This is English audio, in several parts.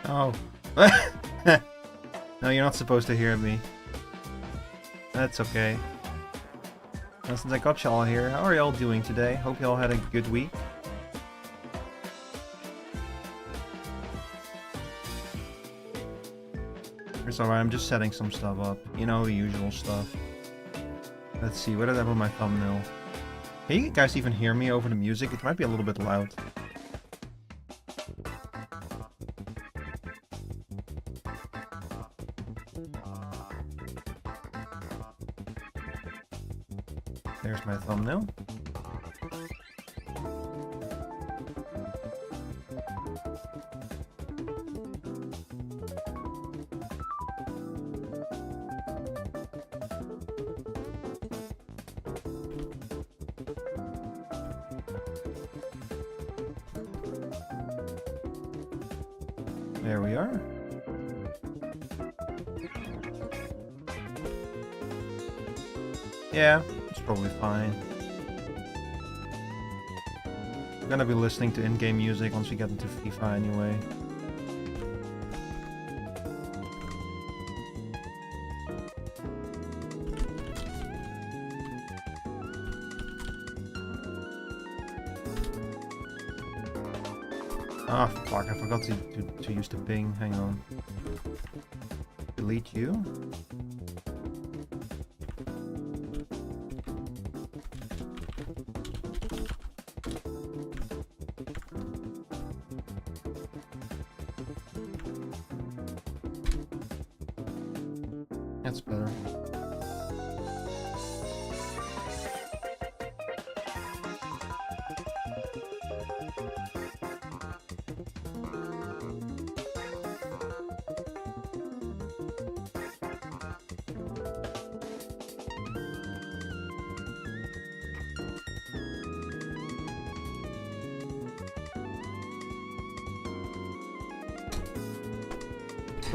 Oh. No, you're not supposed to hear me. That's okay. Well, since I got y'all here, how are y'all doing today? Hope y'all had a good week. It's alright, I'm just setting some stuff up. You know, the usual stuff. Let's see, what did I have on my thumbnail? Can you guys even hear me over the music? It might be a little bit loud. There's my thumbnail. There we are. Yeah, it's probably fine. I'm gonna be listening to in-game music once we get into FIFA anyway. Ah, fuck, I forgot to use the ping. Hang on. Delete you. That's better.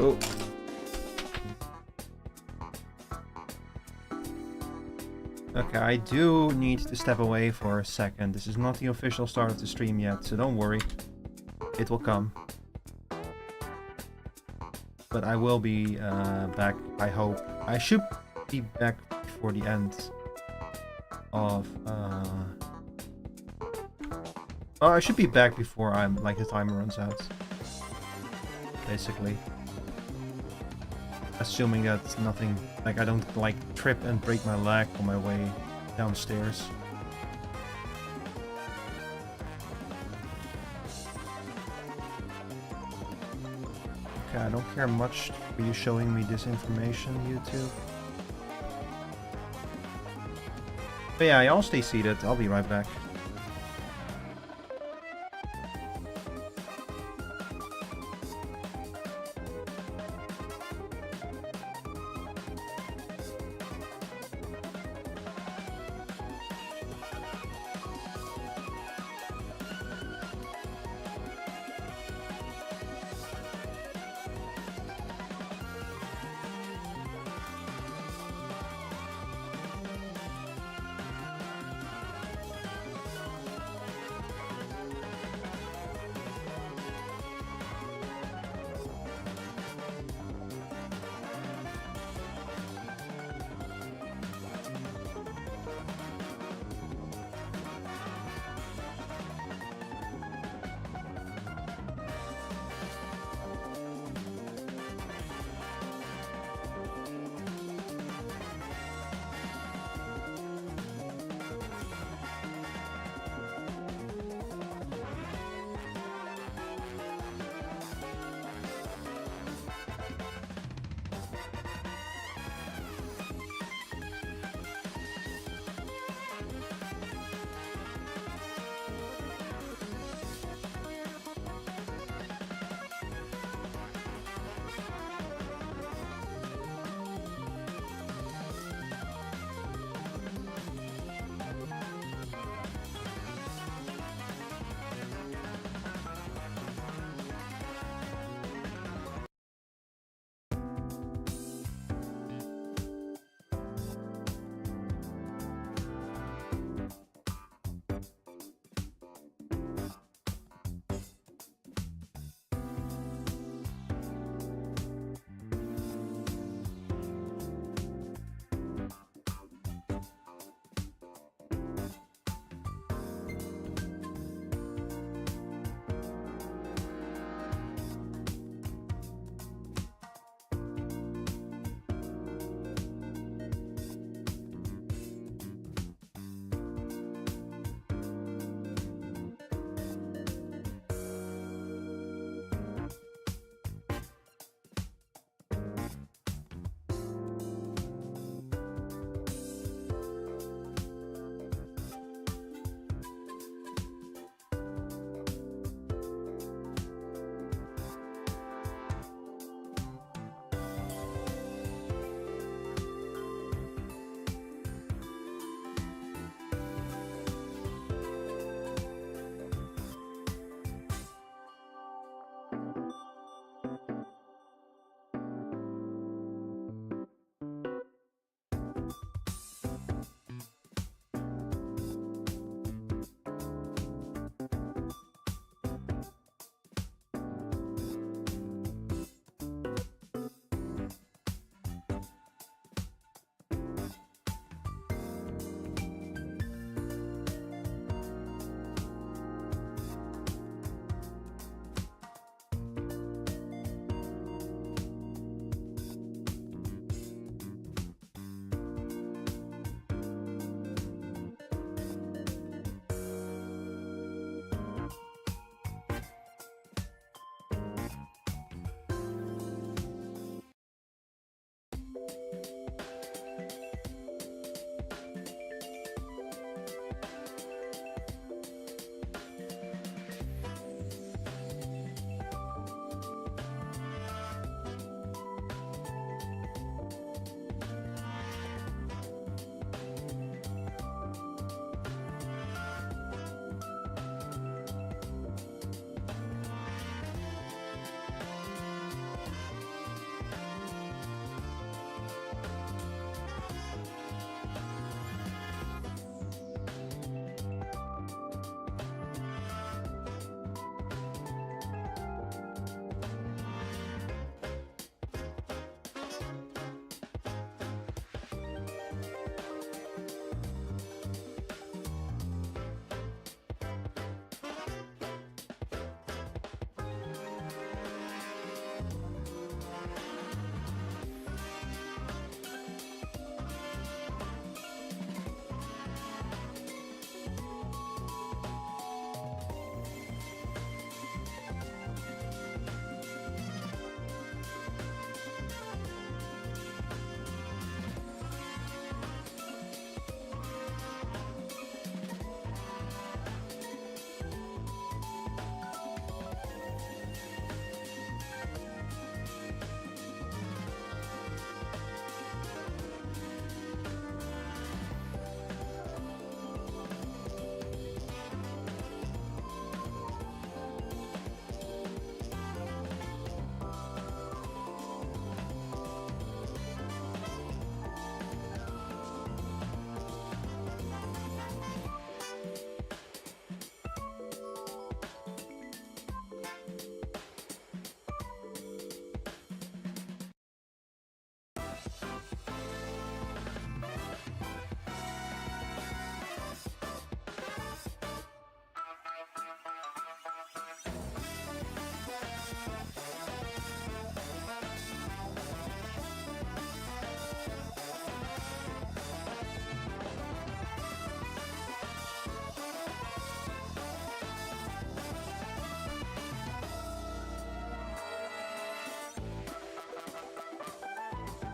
Oh. Okay, I do need to step away for a second. This is not the official start of the stream yet, so don't worry. It will come. But I will be back, I hope. I should be back before the end of... Oh, I should be back before the timer runs out. Basically. Assuming that nothing, I don't trip and break my leg on my way downstairs. Okay, I don't care much for you showing me this information, YouTube. But yeah, y'all stay seated, I'll be right back.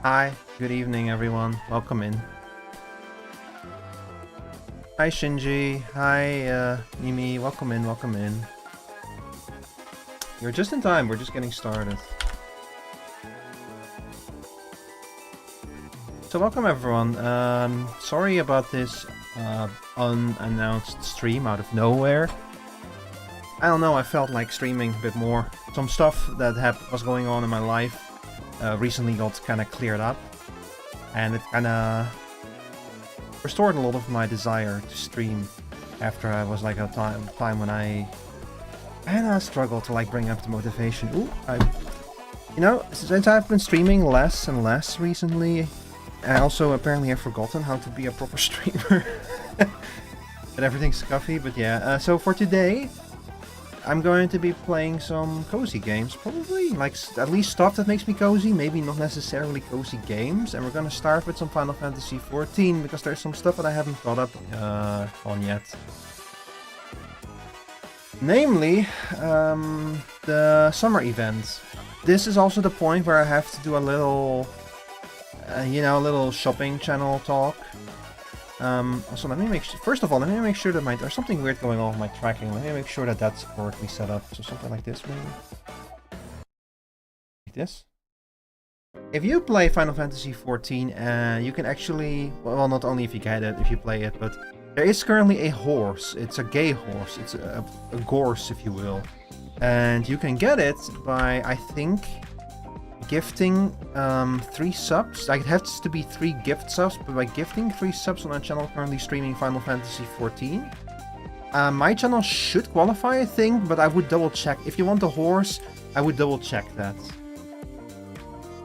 Hi, good evening everyone. Welcome in. Hi Shinji. Hi Mimi. Welcome in, welcome in. You're just in time, we're just getting started. So welcome everyone. Sorry about this unannounced stream out of nowhere. I don't know, I felt like streaming a bit more. Some stuff that was going on in my life recently got kind of cleared up. And it kind of restored a lot of my desire to stream after I was like a time when I kind of struggled to like bring up the motivation. Ooh, you know, since I've been streaming less and less recently, I also apparently have forgotten how to be a proper streamer. And everything's scuffy, but yeah. So for today, I'm going to be playing some cozy games, probably, like at least stuff that makes me cozy, maybe not necessarily cozy games. And we're going to start with some Final Fantasy XIV, because there's some stuff that I haven't thought up on yet. Namely, the summer event. This is also the point where I have to do a little, you know, a little shopping channel talk. Also, let me make sure, first of all, let me make sure that there's something weird going on with my tracking. Let me make sure that that's correctly set up. So something like this, maybe? Like this? If you play Final Fantasy XIV, you can actually, well, not only if you get it, if you play it, but there is currently a horse. It's a gay horse. It's a gorse, if you will. And you can get it by, I think, gifting 3 subs. Like, it has to be 3 gift subs, but by gifting 3 subs on a channel currently streaming Final Fantasy XIV. My channel should qualify, I think, but I would double check. If you want a horse, I would double check that.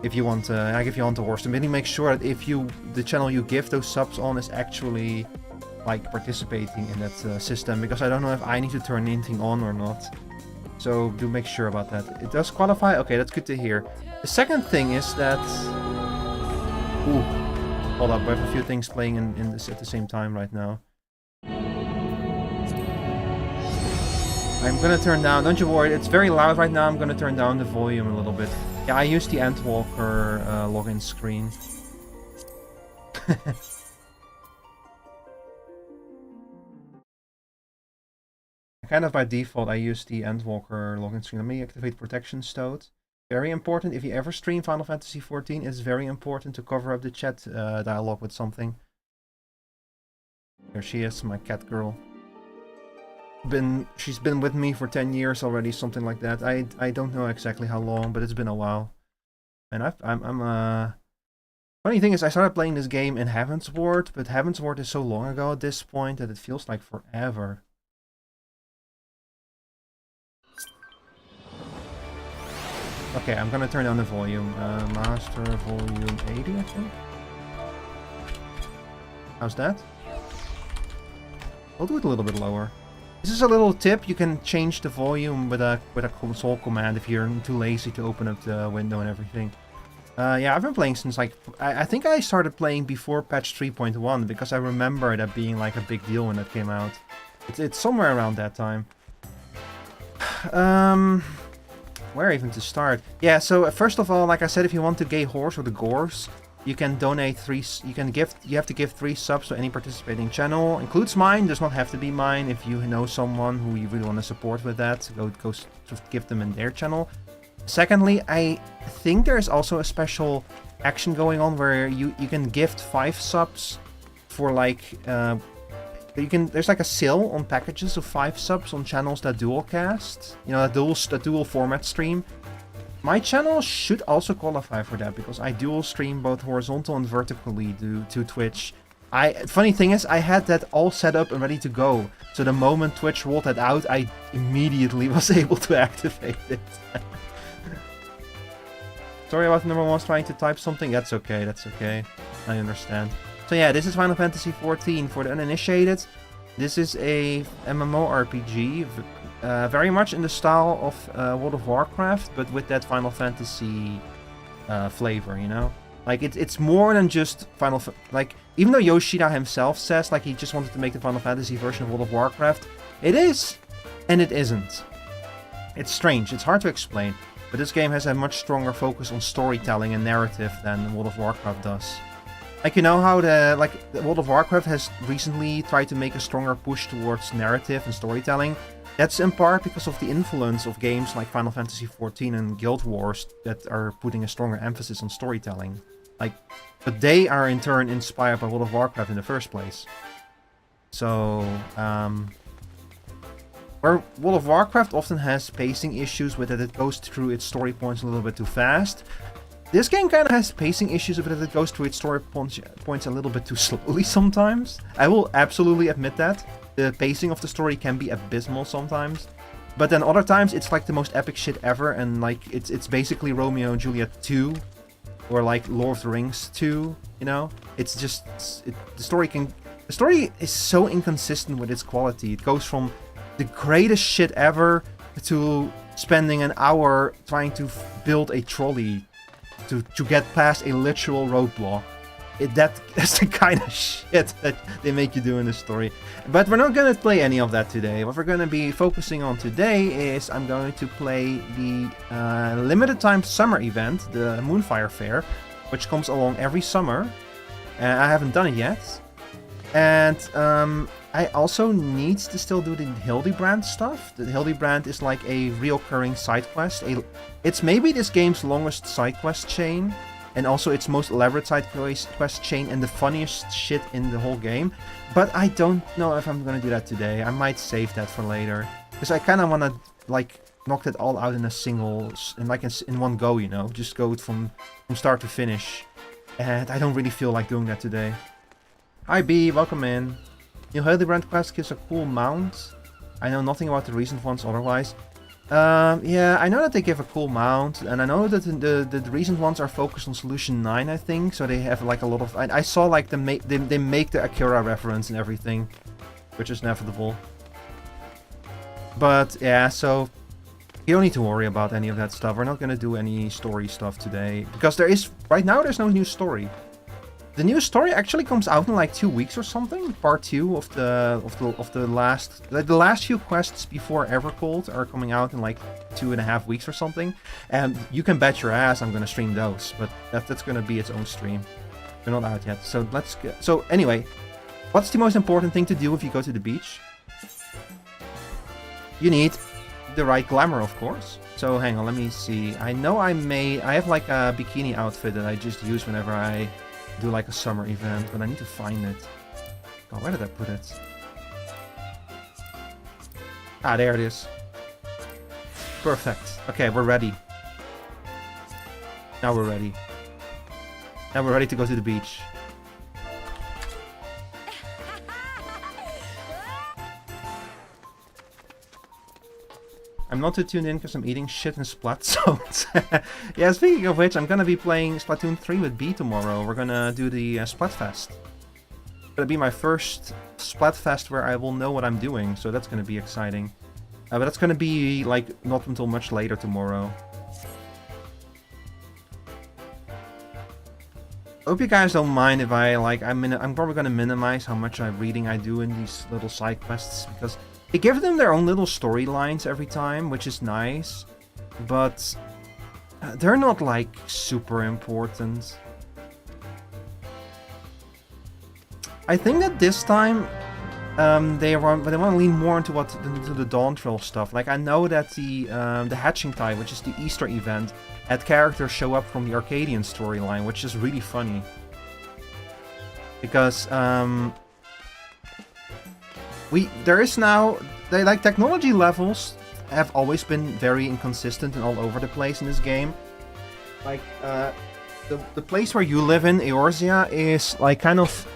If you want, like, if you want a horse, to really make sure that if the channel you give those subs on is actually like participating in that system, because I don't know if I need to turn anything on or not. So do make sure about that. It does qualify? Okay, that's good to hear. The second thing is that... Ooh, hold up, I have a few things playing in this at the same time right now. I'm gonna turn down, don't you worry, it's very loud right now, I'm gonna turn down the volume a little bit. Yeah, I use the Endwalker login screen. Kind of by default, I use the Endwalker login screen. Let me activate Protection Stoat. Very important, if you ever stream Final Fantasy XIV, it's very important to cover up the chat dialogue with something. There she is, my cat girl. She's been with me for 10 years already, something like that. I don't know exactly how long, but it's been a while. And funny thing is, I started playing this game in Heavensward, but Heavensward is so long ago at this point that it feels like forever. Okay, I'm gonna turn down the volume. Master volume 80, I think. How's that? I'll do it a little bit lower. This is a little tip. You can change the volume with a console command if you're too lazy to open up the window and everything. Yeah, I've been playing since like I think I started playing before patch 3.1 because I remember that being like a big deal when it came out. It's somewhere around that time. Where even to start? Yeah, so first of all, like I said, if you want the gay horse or the gorse, you can donate 3. You have to give 3 subs to any participating channel. Includes mine. Does not have to be mine. If you know someone who you really want to support with that, go give them in their channel. Secondly, I think there is also a special action going on where you can gift 5 subs for like there's like a sale on packages of 5 subs on channels that dual cast, you know, that dual format stream. My channel should also qualify for that because I dual stream both horizontal and vertically to Twitch. Funny thing is, I had that all set up and ready to go. So the moment Twitch rolled that out, I immediately was able to activate it. Sorry about number 1 trying to type something. That's okay, that's okay. I understand. So yeah, this is Final Fantasy XIV. For the uninitiated, this is a MMORPG, very much in the style of World of Warcraft, but with that Final Fantasy flavor, you know? Like, it's more than just like, even though Yoshida himself says, like, he just wanted to make the Final Fantasy version of World of Warcraft, it is, and it isn't. It's strange, it's hard to explain. But this game has a much stronger focus on storytelling and narrative than World of Warcraft does. Like, you know how the World of Warcraft has recently tried to make a stronger push towards narrative and storytelling? That's in part because of the influence of games like Final Fantasy XIV and Guild Wars that are putting a stronger emphasis on storytelling. Like, but they are in turn inspired by World of Warcraft in the first place. So, where World of Warcraft often has pacing issues with it goes through its story points a little bit too fast. This game kind of has pacing issues with it goes through its story points a little bit too slowly sometimes. I will absolutely admit that. The pacing of the story can be abysmal sometimes. But then other times it's like the most epic shit ever, and like it's basically Romeo and Juliet 2 or like Lord of the Rings 2, you know? It's just the story is so inconsistent with its quality. It goes from the greatest shit ever to spending an hour trying to build a trolley to get past a literal roadblock. That's the kind of shit that they make you do in the story. But we're not going to play any of that today. What we're going to be focusing on today is I'm going to play the limited time summer event, the Moonfire Fair, which comes along every summer. I haven't done it yet. And I also need to still do the Hildebrand stuff. The Hildebrand is like a reoccurring side quest. It's maybe this game's longest side quest chain, and also its most elaborate side quest chain and the funniest shit in the whole game. But I don't know if I'm gonna do that today. I might save that for later, because I kind of want to like knock it all out in a single, in one go, you know, just go from start to finish. And I don't really feel like doing that today. Hi B, welcome in. New Hildebrand quest gives a cool mount. I know nothing about the recent ones otherwise. Yeah, I know that they give a cool mount, and I know that the recent ones are focused on Solution 9, I think, so they have like a lot of... I saw like they make the Akira reference and everything, which is inevitable. But yeah, so you don't need to worry about any of that stuff. We're not gonna do any story stuff today, because right now there's no new story. The new story actually comes out in like 2 weeks or something. Part 2 of the last few quests before Evercold are coming out in like 2.5 weeks or something. And you can bet your ass I'm gonna stream those, but that's gonna be its own stream. They're not out yet. So let's get. So anyway, what's the most important thing to do if you go to the beach? You need the right glamour, of course. So hang on, let me see. I know I have like a bikini outfit that I just use whenever I do like a summer event, but I need to find it. God, where did I put it? Ah, there it is. Perfect. Okay, we're ready. Now we're ready. Now we're ready to go to the beach. I'm not too tuned in because I'm eating shit in Splat zones. Yeah, speaking of which, I'm gonna be playing Splatoon 3 with B tomorrow. We're gonna do the Splatfest. It's gonna be my first Splatfest where I will know what I'm doing, so that's gonna be exciting. But that's gonna be like not until much later tomorrow. Hope you guys don't mind if I like I'm probably gonna minimize how much reading I do in these little side quests, because they give them their own little storylines every time, which is nice, but they're not like super important. I think that this time they want to lean more into the Dawn Trail stuff. Like, I know that the Hatching Tide, which is the Easter event, had characters show up from the Arcadian storyline, which is really funny. Because technology levels have always been very inconsistent and all over the place in this game. Like, the place where you live in, Eorzea, is like kind of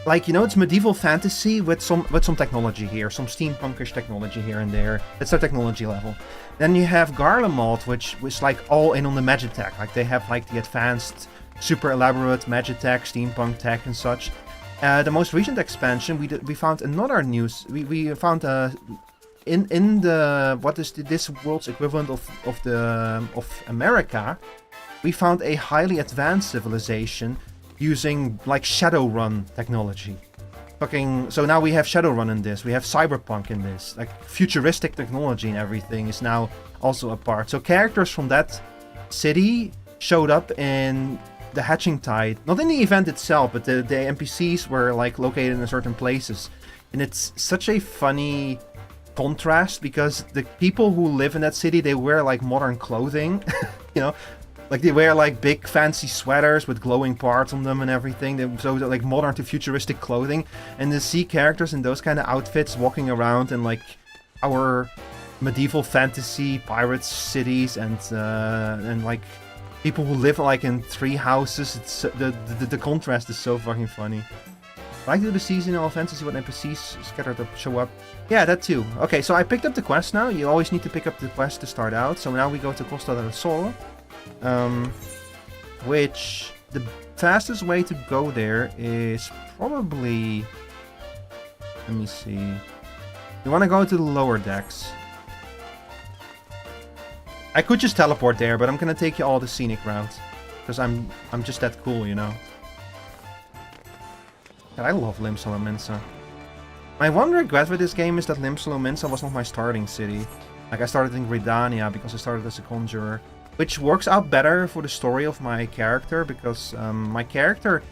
like, you know, it's medieval fantasy with some technology here, some steampunkish technology here and there. That's their technology level. Then you have Garlemald, which was like all in on the Magitech. Like, they have like the advanced, super elaborate Magitech, steampunk tech and such. The most recent expansion, we found another news. We found in the what is this world's equivalent of America, we found a highly advanced civilization using like Shadowrun technology. fucking... So now we have Shadowrun in this, we have Cyberpunk in this. Like, futuristic technology and everything is now also a part. So characters from that city showed up in the Hatching Tide. Not in the event itself, but the NPCs were, like, located in certain places. And it's such a funny contrast, because the people who live in that city, they wear, like, modern clothing, you know? Like, they wear, like, big fancy sweaters with glowing parts on them and everything. So, like, modern to futuristic clothing. And to see characters in those kind of outfits walking around in, like, our medieval fantasy pirates cities and like, people who live, like, in tree houses. It's the contrast is so fucking funny. I like to do the seasonal events to see what NPCs scattered up show up. Yeah, that too. Okay, so I picked up the quest now. You always need to pick up the quest to start out. So now we go to Costa del Sol. Which the fastest way to go there is probably... Let me see. You want to go to the lower decks. I could just teleport there, but I'm gonna take you all the scenic route. Because I'm just that cool, you know. I love Limsolo Mensa. My one regret with this game is that Limsolo Mensa was not my starting city. Like, I started in Gridania because I started as a conjurer. Which works out better for the story of my character, because my character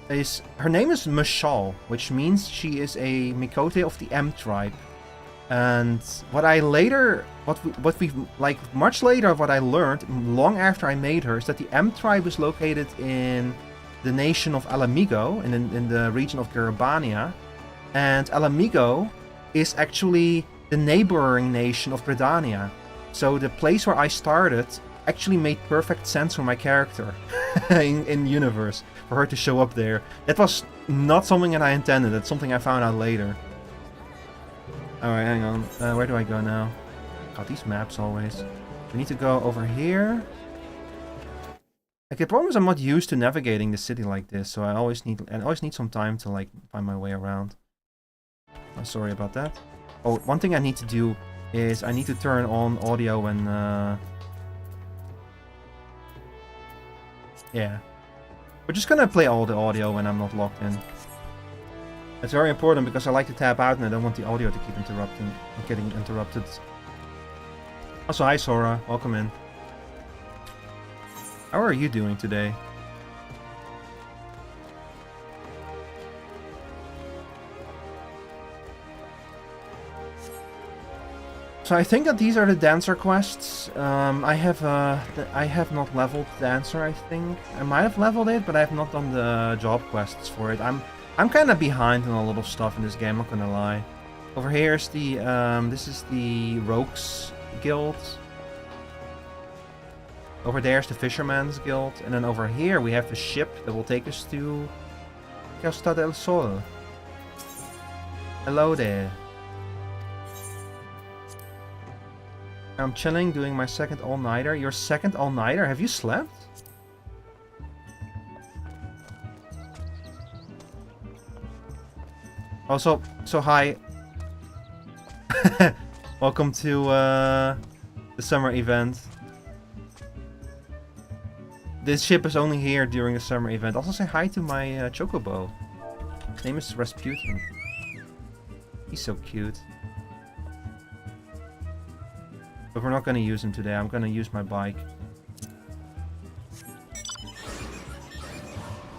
is... Her name is Mashal, which means she is a Mikote of the M tribe. And what I later... much later, what I learned, long after I made her, is that the M tribe is located in the nation of Alamigo, in the region of Garabania. And Alamigo is actually the neighboring nation of Gridania. So the place where I started actually made perfect sense for my character in universe, for her to show up there. That was not something that I intended, that's something I found out later. Alright, hang on. Where do I go now? God, these maps always. We need to go over here. Like, the problem is I'm not used to navigating the city like this, so I always need some time to, like, find my way around. I'm sorry about that. Oh, one thing I need to do is I need to turn on audio when yeah. We're just gonna play all the audio when I'm not logged in. It's very important because I like to tap out and I don't want the audio to keep getting interrupted. Also, hi Sora, welcome in. How are you doing today? So I think that these are the dancer quests. I have not leveled dancer. I think I might have leveled it, but I have not done the job quests for it. I'm kind of behind on a lot of stuff in this game. I'm not gonna lie. Over here is the this is the Rogues Guild. Over there is the Fisherman's Guild, and then over here we have the ship that will take us to Costa del Sol. Hello there. I'm chilling, doing my second all-nighter. Your second all-nighter? Have you slept? Also, so hi. Welcome to the summer event. This ship is only here during the summer event. Also say hi to my chocobo. His name is Rasputin. He's so cute. But we're not going to use him today. I'm going to use my bike.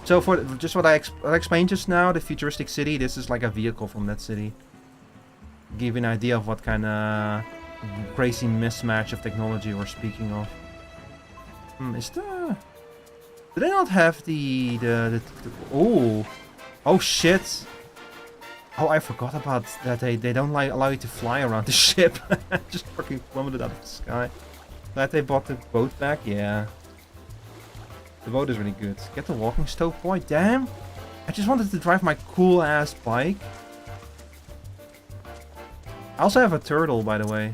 So for just what I explained just now, the futuristic city, this is like a vehicle from that city. Give you an idea of what kind of crazy mismatch of technology we're speaking of. Is the... Do they not have the oh! Oh shit! Oh, I forgot about that. They don't allow you to fly around the ship. Just fucking plummeted out of the sky. Glad they bought the boat back. Yeah, the boat is really good. Get the walking stove, boy. Damn! I just wanted to drive my cool ass bike. I also have a turtle, by the way.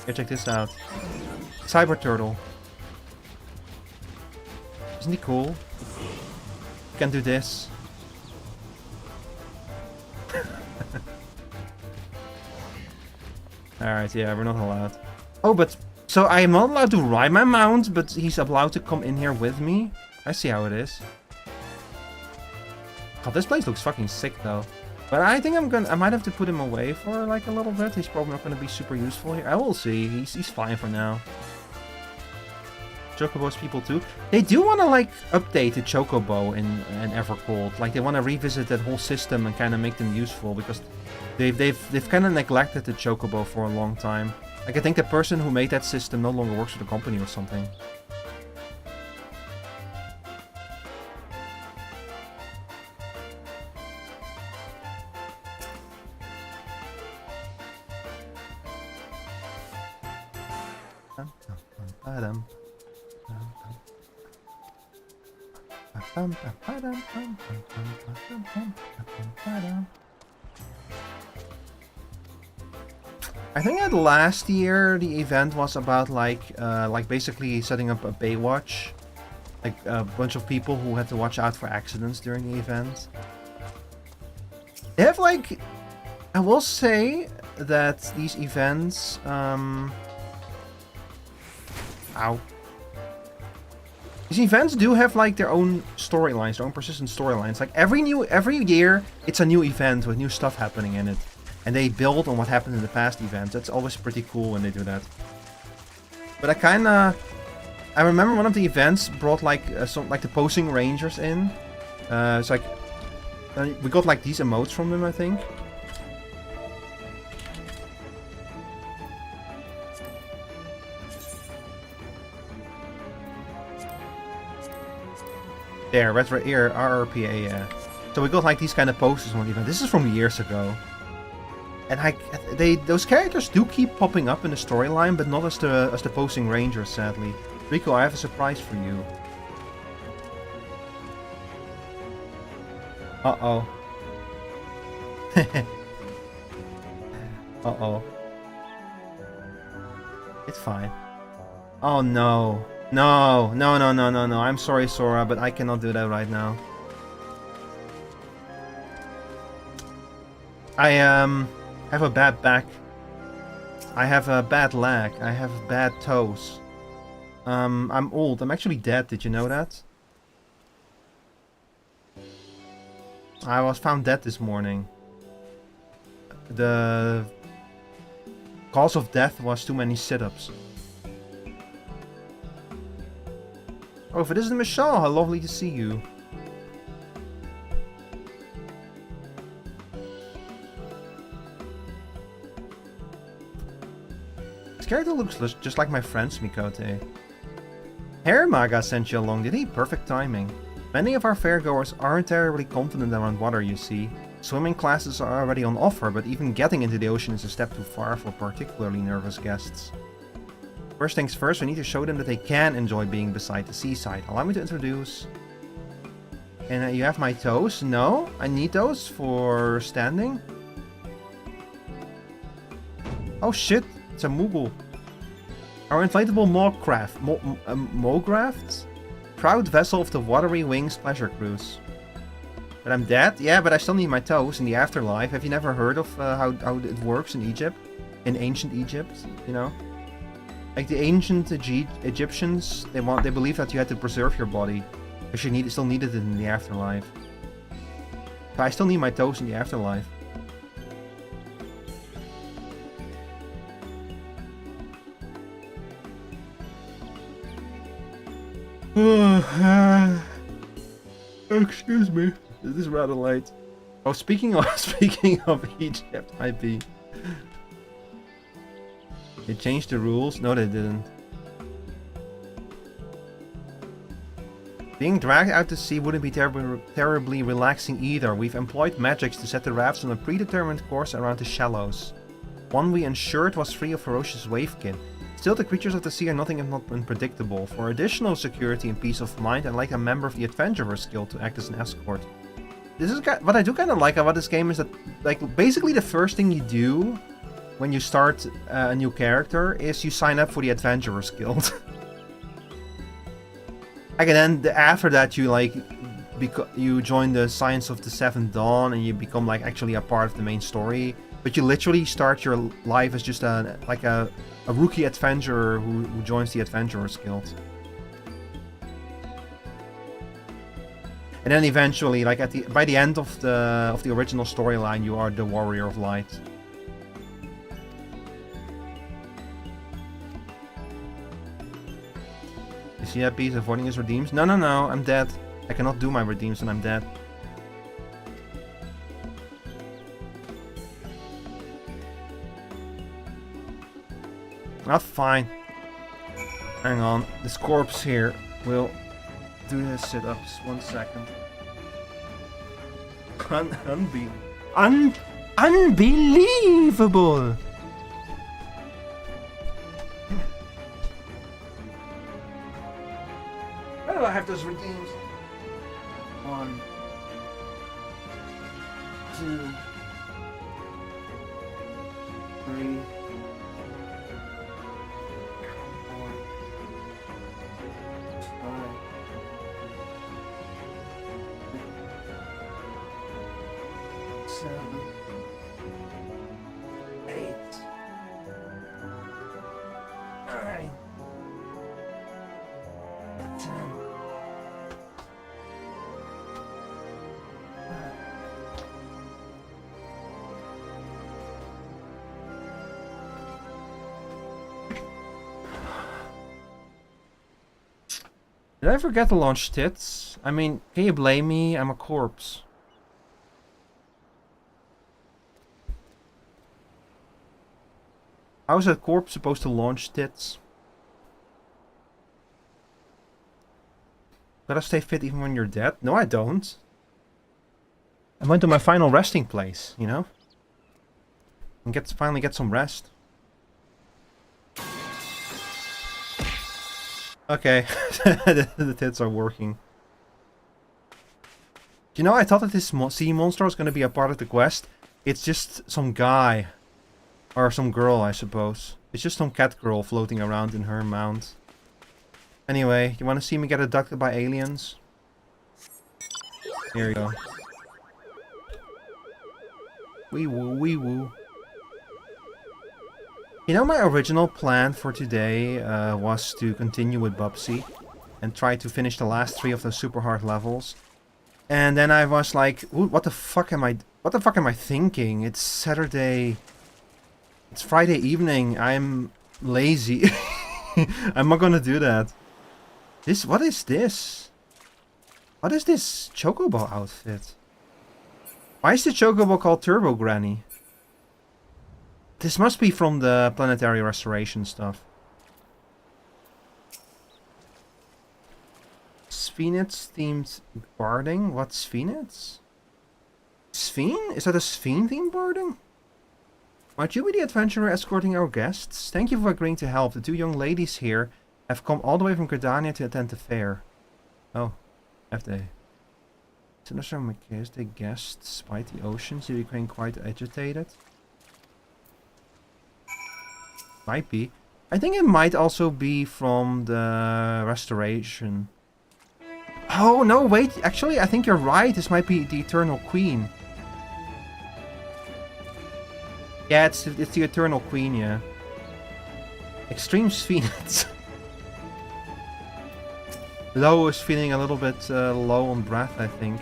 Here, check this out. Cyber turtle. Isn't he cool? You can do this. Alright, yeah, we're not allowed. Oh, but... So I am not allowed to ride my mount, but he's allowed to come in here with me? I see how it is. God, this place looks fucking sick, though. But I think I might have to put him away for like a little bit. He's probably not gonna be super useful here. I will see. He's fine for now. Chocobo's people too. They do want to like update the Chocobo in Evercold. Like they want to revisit that whole system and kind of make them useful because they've kind of neglected the Chocobo for a long time. Like I think the person who made that system no longer works for the company or something. I think that last year the event was about like basically setting up a Baywatch, like a bunch of people who had to watch out for accidents during the event. They have like, I will say that these events, these events do have like their own storylines, their own persistent storylines. Like every year, it's a new event with new stuff happening in it. And they build on what happened in the past events. That's always pretty cool when they do that. But I remember one of the events brought like like the posing rangers in. It's like we got like these emotes from them, I think. There, Retro Ear, RRPA, yeah. So we got like these kind of posters on the event. This is from years ago. And those characters do keep popping up in the storyline, but not as the posing rangers, sadly. Rico, I have a surprise for you. Uh-oh. Uh-oh. It's fine. Oh no. No. I'm sorry, Sora, but I cannot do that right now. I have a bad back. I have a bad leg. I have bad toes. I'm old. I'm actually dead. Did you know that? I was found dead this morning. The cause of death was too many sit-ups. Oh, if it isn't Michelle, how lovely to see you. This character looks just like my friend Mikote. Hair Maga sent you along, did he? Perfect timing. Many of our fairgoers aren't terribly confident around water, you see. Swimming classes are already on offer, but even getting into the ocean is a step too far for particularly nervous guests. First things first, we need to show them that they can enjoy being beside the seaside. Allow me to introduce... And you have my toes? No? I need those for standing? Oh shit, it's a Moogle. Our inflatable Mografts? Proud vessel of the Watery Wings pleasure cruise. But I'm dead? Yeah, but I still need my toes in the afterlife. Have you never heard of how it works in Egypt? In ancient Egypt, you know? Like the ancient Egyptians, they believe that you had to preserve your body, because you still needed it in the afterlife. But I still need my toes in the afterlife. Excuse me, this is rather late. Oh, speaking of Egypt, IP. They changed the rules? No, they didn't. Being dragged out to sea wouldn't be terribly relaxing either. We've employed magics to set the rafts on a predetermined course around the shallows. One we ensured was free of ferocious wavekin. Still, the creatures of the sea are nothing if not unpredictable. For additional security and peace of mind, I'd like a member of the Adventurers Guild to act as an escort. This is what I do kind of like about this game is that, like, basically the first thing you do when you start a new character is you sign up for the Adventurers Guild. Like, and then after that you you join the Science of the Seventh Dawn and you become like actually a part of the main story. But you literally start your life as just a rookie adventurer who joins the Adventurers Guild. And then eventually, like by the end of the original storyline, you are the Warrior of Light. You see that piece avoiding his redeems? No, I'm dead. I cannot do my redeems when I'm dead. Not fine. Hang on, this corpse here will do his sit-ups. 1 second. Unbelievable! Why do I have those redeems? 1, 2, 3. Did I forget to launch tits? I mean, can you blame me? I'm a corpse. How is a corpse supposed to launch tits? Gotta stay fit even when you're dead? No, I don't. I went to my final resting place, you know? And finally get some rest. Okay, the tits are working. You know, I thought that this sea monster was going to be a part of the quest. It's just some guy. Or some girl, I suppose. It's just some cat girl floating around in her mount. Anyway, you want to see me get abducted by aliens? Here you go. Wee woo, wee woo. You know, my original plan for today was to continue with Bubsy and try to finish the last 3 of the super hard levels. And then I was like, what the fuck am I thinking? It's Saturday. It's Friday evening. I'm lazy. I'm not gonna do that. What is this? What is this Chocobo outfit? Why is the Chocobo called Turbo Granny? This must be from the planetary restoration stuff. Sphinx themed barding? What's Sphinx? Sphene? Is that a Sphene themed barding? Might you be the adventurer escorting our guests? Thank you for agreeing to help. The 2 young ladies here have come all the way from Gridania to attend the fair. Oh, have they? Sinners are my case, they guests by the oceans. You became quite agitated. Might be. I think it might also be from the restoration. Oh, no, wait. Actually, I think you're right. This might be the Eternal Queen. Yeah, it's the Eternal Queen, yeah. Extreme Sphinx. Lo is feeling a little bit low on breath, I think.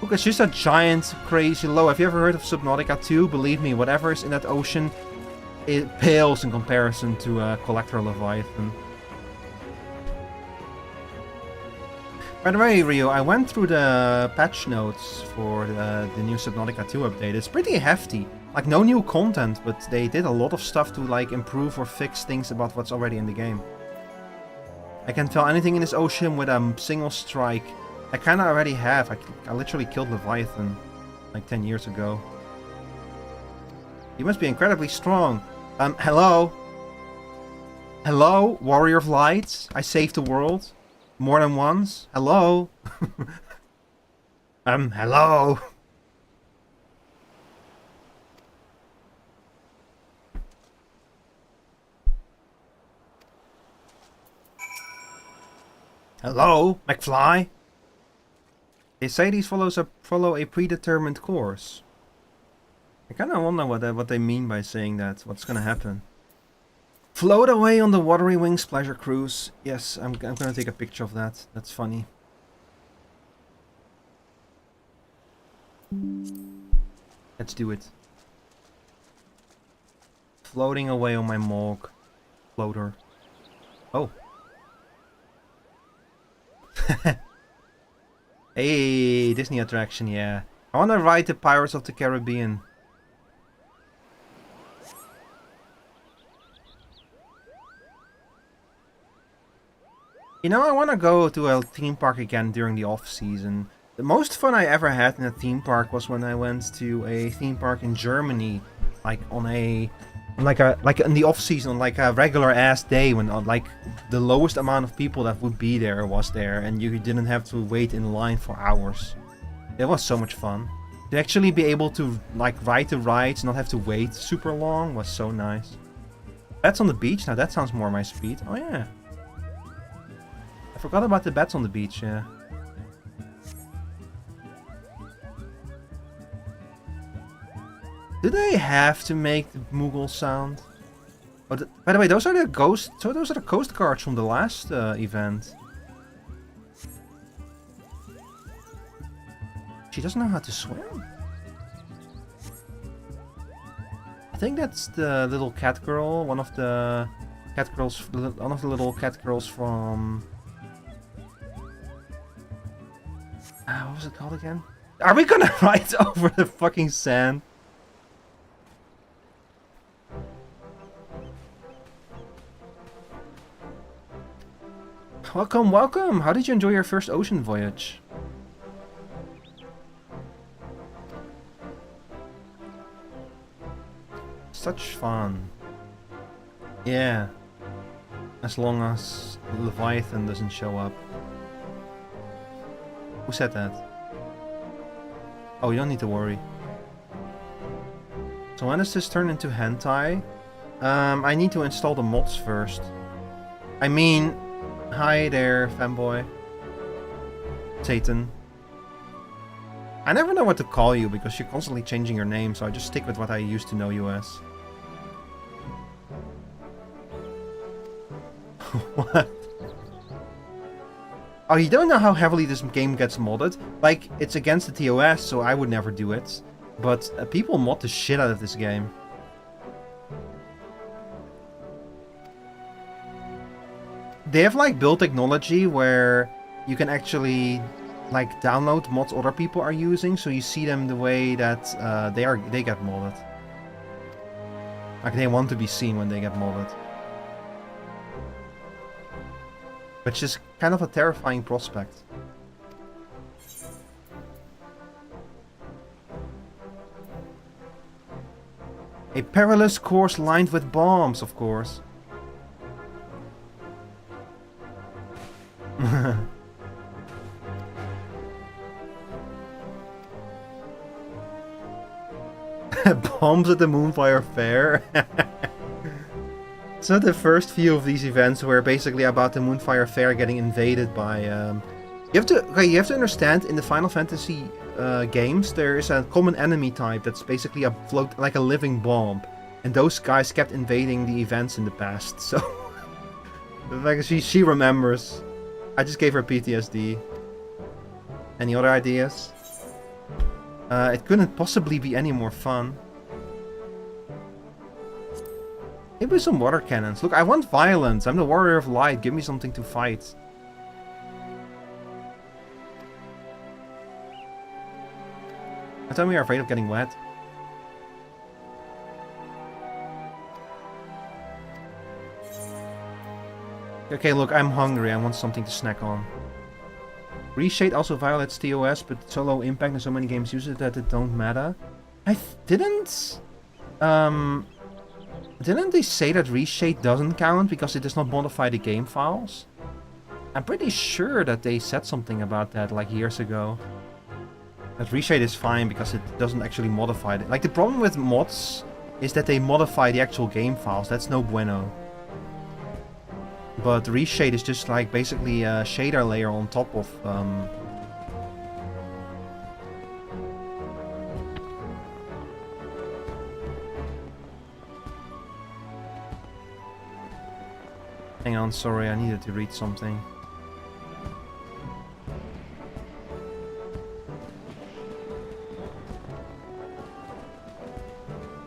Look, it's just a giant, crazy Lo. Have you ever heard of Subnautica 2? Believe me, whatever is in that ocean, it pales in comparison to Collector Leviathan. By the way, Rio, I went through the patch notes for the new Subnautica 2 update. It's pretty hefty. Like, no new content, but they did a lot of stuff to, like, improve or fix things about what's already in the game. I can tell anything in this ocean with a single strike. I kinda already have. I literally killed Leviathan, like, 10 years ago. You must be incredibly strong. Hello? Hello, Warrior of Light? I saved the world. More than once? Hello? Hello? Hello, McFly? They say these follow a predetermined course. I kinda wonder what they mean by saying that. What's gonna happen? Float away on the Watery Wings pleasure cruise. Yes, I'm gonna take a picture of that. That's funny. Let's do it. Floating away on my Morg floater. Oh. Hey, Disney attraction, yeah. I wanna ride the Pirates of the Caribbean. You know, I wanna go to a theme park again during the off-season. The most fun I ever had in a theme park was when I went to a theme park in Germany, like on a like in the off season, like a regular ass day when like the lowest amount of people that would be there was there, and you didn't have to wait in line for hours. It was so much fun. To actually be able to like ride the rides, not have to wait super long, was so nice. Beds on the beach, now that sounds more my speed. Oh yeah. I forgot about the beds on the beach, yeah. Do they have to make the Moogle sound? Oh, by the way, those are the ghost. So those are the coast guards from the last event. She doesn't know how to swim. I think that's the little cat girl. One of the cat girls. One of the little cat girls from. What was it called again? Are we gonna ride over the fucking sand? Welcome, welcome! How did you enjoy your first ocean voyage? Such fun. Yeah. As long as Leviathan doesn't show up. Who said that? Oh, you don't need to worry. So when does this turn into hentai? I need to install the mods first. I mean... Hi there, fanboy. Satan. I never know what to call you because you're constantly changing your name, so I just stick with what I used to know you as. What? Oh, you don't know how heavily this game gets modded? Like, it's against the TOS, so I would never do it. But people mod the shit out of this game. They have like built technology where you can actually like download mods other people are using, so you see them the way that they get modded. Like they want to be seen when they get modded. Which is kind of a terrifying prospect. A perilous course lined with bombs, of course. Bombs at the Moonfire Fair. So the first few of these events were basically about the Moonfire Fair getting invaded by. You have to understand in the Final Fantasy games there is a common enemy type that's basically a like a living bomb, and those guys kept invading the events in the past. So like she remembers. I just gave her PTSD. Any other ideas? It couldn't possibly be any more fun. Maybe some water cannons. Look, I want violence. I'm the warrior of light. Give me something to fight. I thought we are afraid of getting wet. Okay, look, I'm hungry. I want something to snack on. Reshade also violates TOS, but solo impact and so many games use it that it don't matter. Didn't they say that reshade doesn't count because it does not modify the game files? I'm pretty sure that they said something about that like years ago. That reshade is fine because it doesn't actually modify it. Like the problem with mods is that they modify the actual game files. That's no bueno. But reshade is just like basically a shader layer on top of on, sorry, I needed to read something.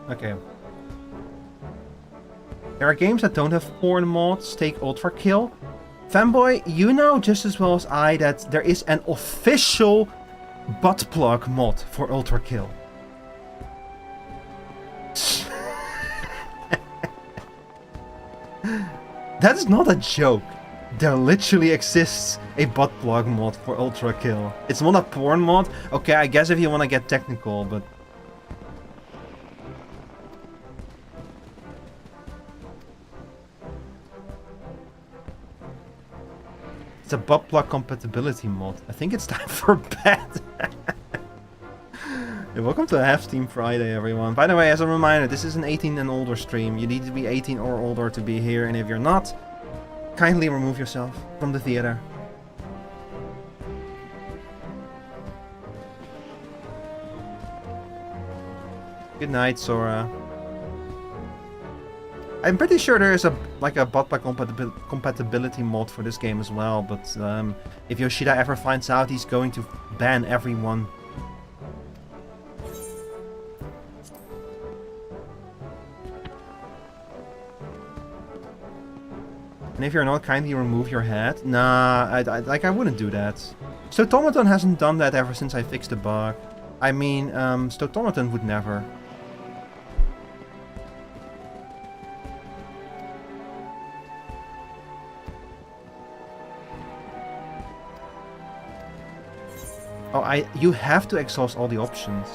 Okay. There are games that don't have porn mods, take Ultra Kill. Fanboy, you know just as well as I that there is an official butt plug mod for Ultra Kill. That is not a joke. There literally exists a butt plug mod for Ultra Kill. It's not a porn mod. Okay, I guess if you want to get technical, but... It's a butt plug compatibility mod. I think it's time for bed. Hey, welcome to Half Steam Friday, everyone. By the way, as a reminder, this is an 18 and older stream. You need to be 18 or older to be here, and if you're not, kindly remove yourself from the theater. Good night, Sora. I'm pretty sure there is a butt plug compatibility mod for this game as well, but if Yoshida ever finds out, he's going to ban everyone. And if you're not, kindly remove your head. Nah, I wouldn't do that. Stotomaton hasn't done that ever since I fixed the bug. I mean, Stotomaton would never. Oh, you have to exhaust all the options.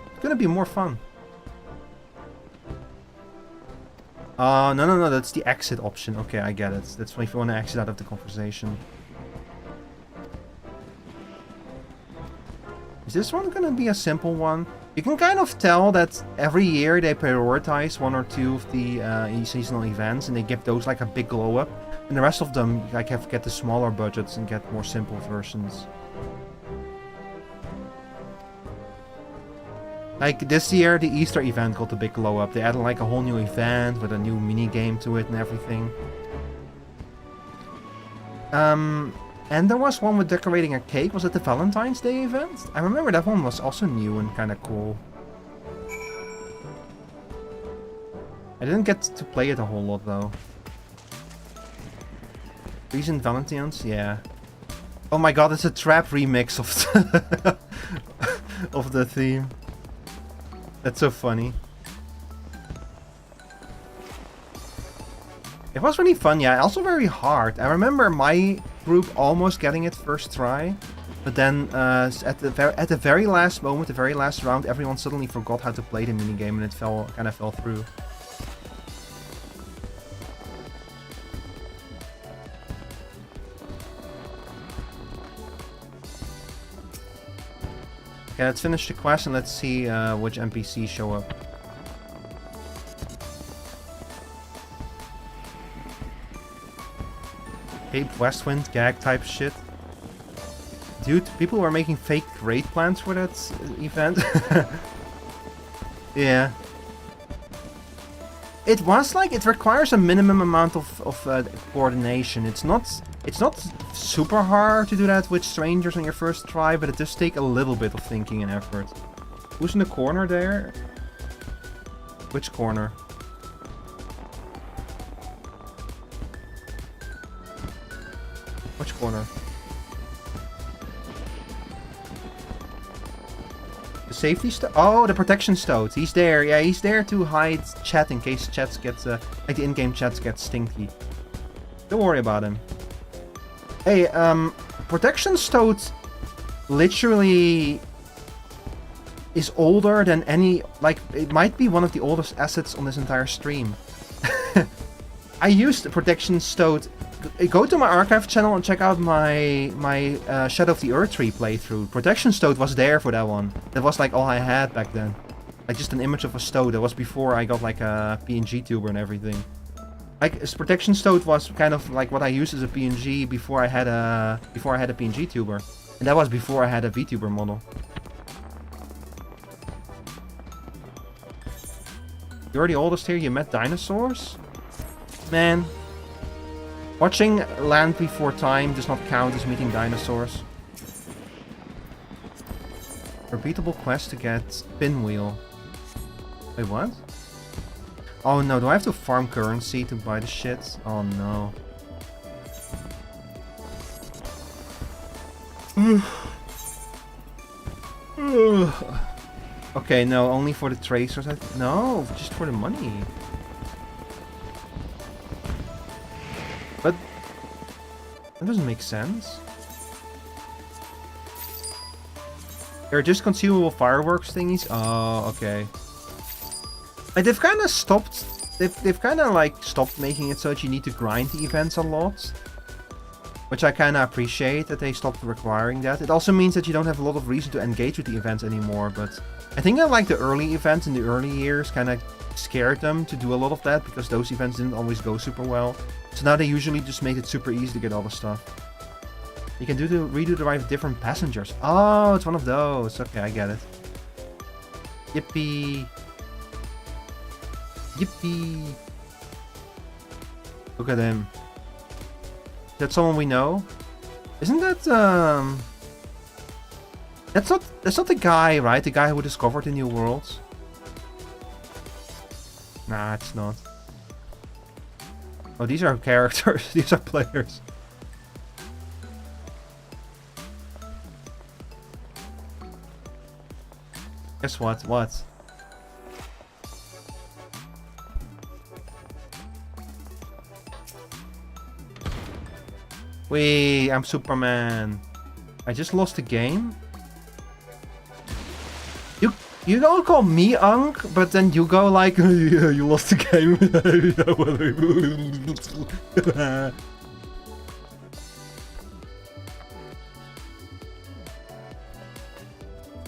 It's gonna be more fun. No, that's the exit option. Okay, I get it. That's if you want to exit out of the conversation. Is this one gonna be a simple one? You can kind of tell that every year they prioritize one or two of the seasonal events, and they give those like a big glow up, and the rest of them like get the smaller budgets and get more simple versions. Like this year, the Easter event got a big glow up. They added like a whole new event with a new mini game to it and everything. And there was one with decorating a cake. Was it the Valentine's Day event? I remember that one was also new and kind of cool. I didn't get to play it a whole lot though. Recent Valentine's? Yeah. Oh my god, it's a trap remix of the, of the theme. That's so funny. It was really fun, yeah. Also very hard. I remember my group almost getting it first try, but then at the very last moment, the very last round, everyone suddenly forgot how to play the minigame and it kind of fell through. Okay, let's finish the quest and let's see which NPCs show up. Cape Westwind gag type shit. Dude, people were making fake raid plans for that event. Yeah. It was like, it requires a minimum amount of coordination. It's not super hard to do that with strangers on your first try, but it does take a little bit of thinking and effort. Who's in the corner there? Which corner? Which corner? The safety stoat? Oh, the protection stoat. He's there. Yeah, he's there to hide chat in case chats gets like the in-game chats get stinky. Don't worry about him. Hey, protection stoat literally is older than any, like, it might be one of the oldest assets on this entire stream. I used the protection stoat. Go to my archive channel and check out my Shadow of the Earth Tree playthrough. Protection stoat was there for that one. That was like all I had back then. Like just an image of a stoat. That was before I got like a PNG tuber and everything. Like protection stoat was kind of like what I used as a PNG before I had a PNG tuber. And that was before I had a VTuber model. You're the oldest here, you met dinosaurs? Man. Watching Land Before Time does not count as meeting dinosaurs. Repeatable quest to get Pinwheel. Wait, what? Oh no, do I have to farm currency to buy the shit? Oh no. Okay, no, only for the tracers. No, just for the money. But that doesn't make sense. They're just consumable fireworks thingies. Oh, okay. Like they've kind of stopped. They've kind of like stopped making it so that you need to grind the events a lot, which I kind of appreciate that they stopped requiring that. It also means that you don't have a lot of reason to engage with the events anymore. But I think I like the early events in the early years. Kind of scared them to do a lot of that because those events didn't always go super well. So now they usually just make it super easy to get all the stuff. You can redo the ride with different passengers. Oh, it's one of those. Okay, I get it. Yippee. Yippee. Look at him. Is that someone we know? Isn't that that's not the guy, right? The guy who discovered the new worlds? Nah, it's not. Oh, these are characters. These are players. Guess what? What? Wait, I'm Superman. I just lost the game? You don't call me Unk, but then you go like, yeah, you lost the game.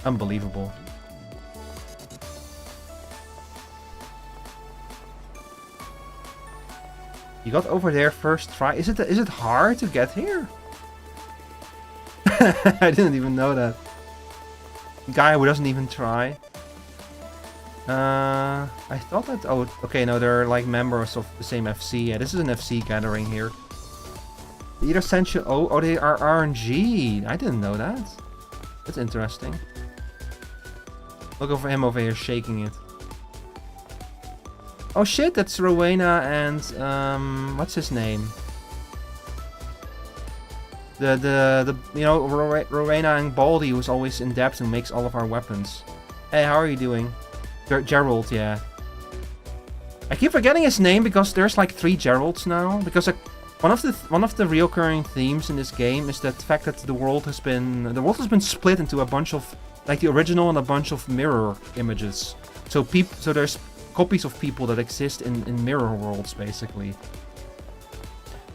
Unbelievable. You got over there first try. Is it hard to get here? I didn't even know that. Guy who doesn't even try. I thought that. Oh, okay. No, they're like members of the same FC. Yeah, this is an FC gathering here. They either sent you. Oh, they are RNG. I didn't know that. That's interesting. Look over him over here shaking it. Oh shit, that's Rowena and what's his name? The you know, Rowena and Baldy, who's always in depth and makes all of our weapons. Hey, how are you doing? Gerald, yeah. I keep forgetting his name because there's like 3 Geralds now. Because one of the recurring themes in this game is that the fact that the world has been split into a bunch of like the original and a bunch of mirror images. So there's copies of people that exist in mirror worlds basically.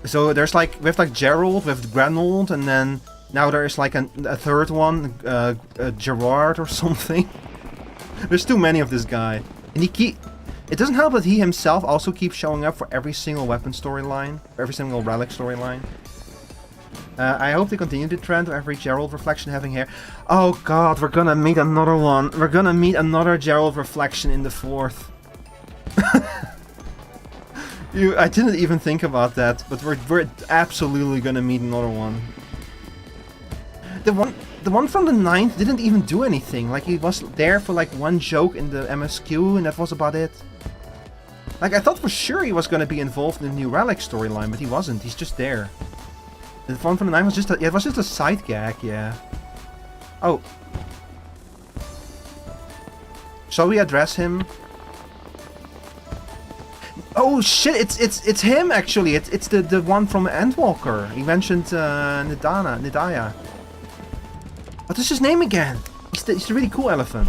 So there's like we have like Gerald, we have Granold, and then now there's like a third one, Gerard or something. There's too many of this guy, and it doesn't help that he himself also keeps showing up for every single weapon storyline, for every single relic storyline. I hope they continue the trend of every Gerald reflection having hair. Oh god, we're gonna meet another one. We're gonna meet another Gerald reflection in the 4th. I didn't even think about that, but we're absolutely gonna meet another one. The one from the 9th didn't even do anything. Like, he was there for like one joke in the MSQ, and that was about it. Like, I thought for sure he was gonna be involved in the new Relic storyline, but he wasn't. He's just there. The one from the 9th was just it was just a side gag, yeah. Oh. Shall we address him? Oh shit! It's him actually. It's the one from Endwalker. He mentioned Nidaya. What is his name again? He's the really cool elephant.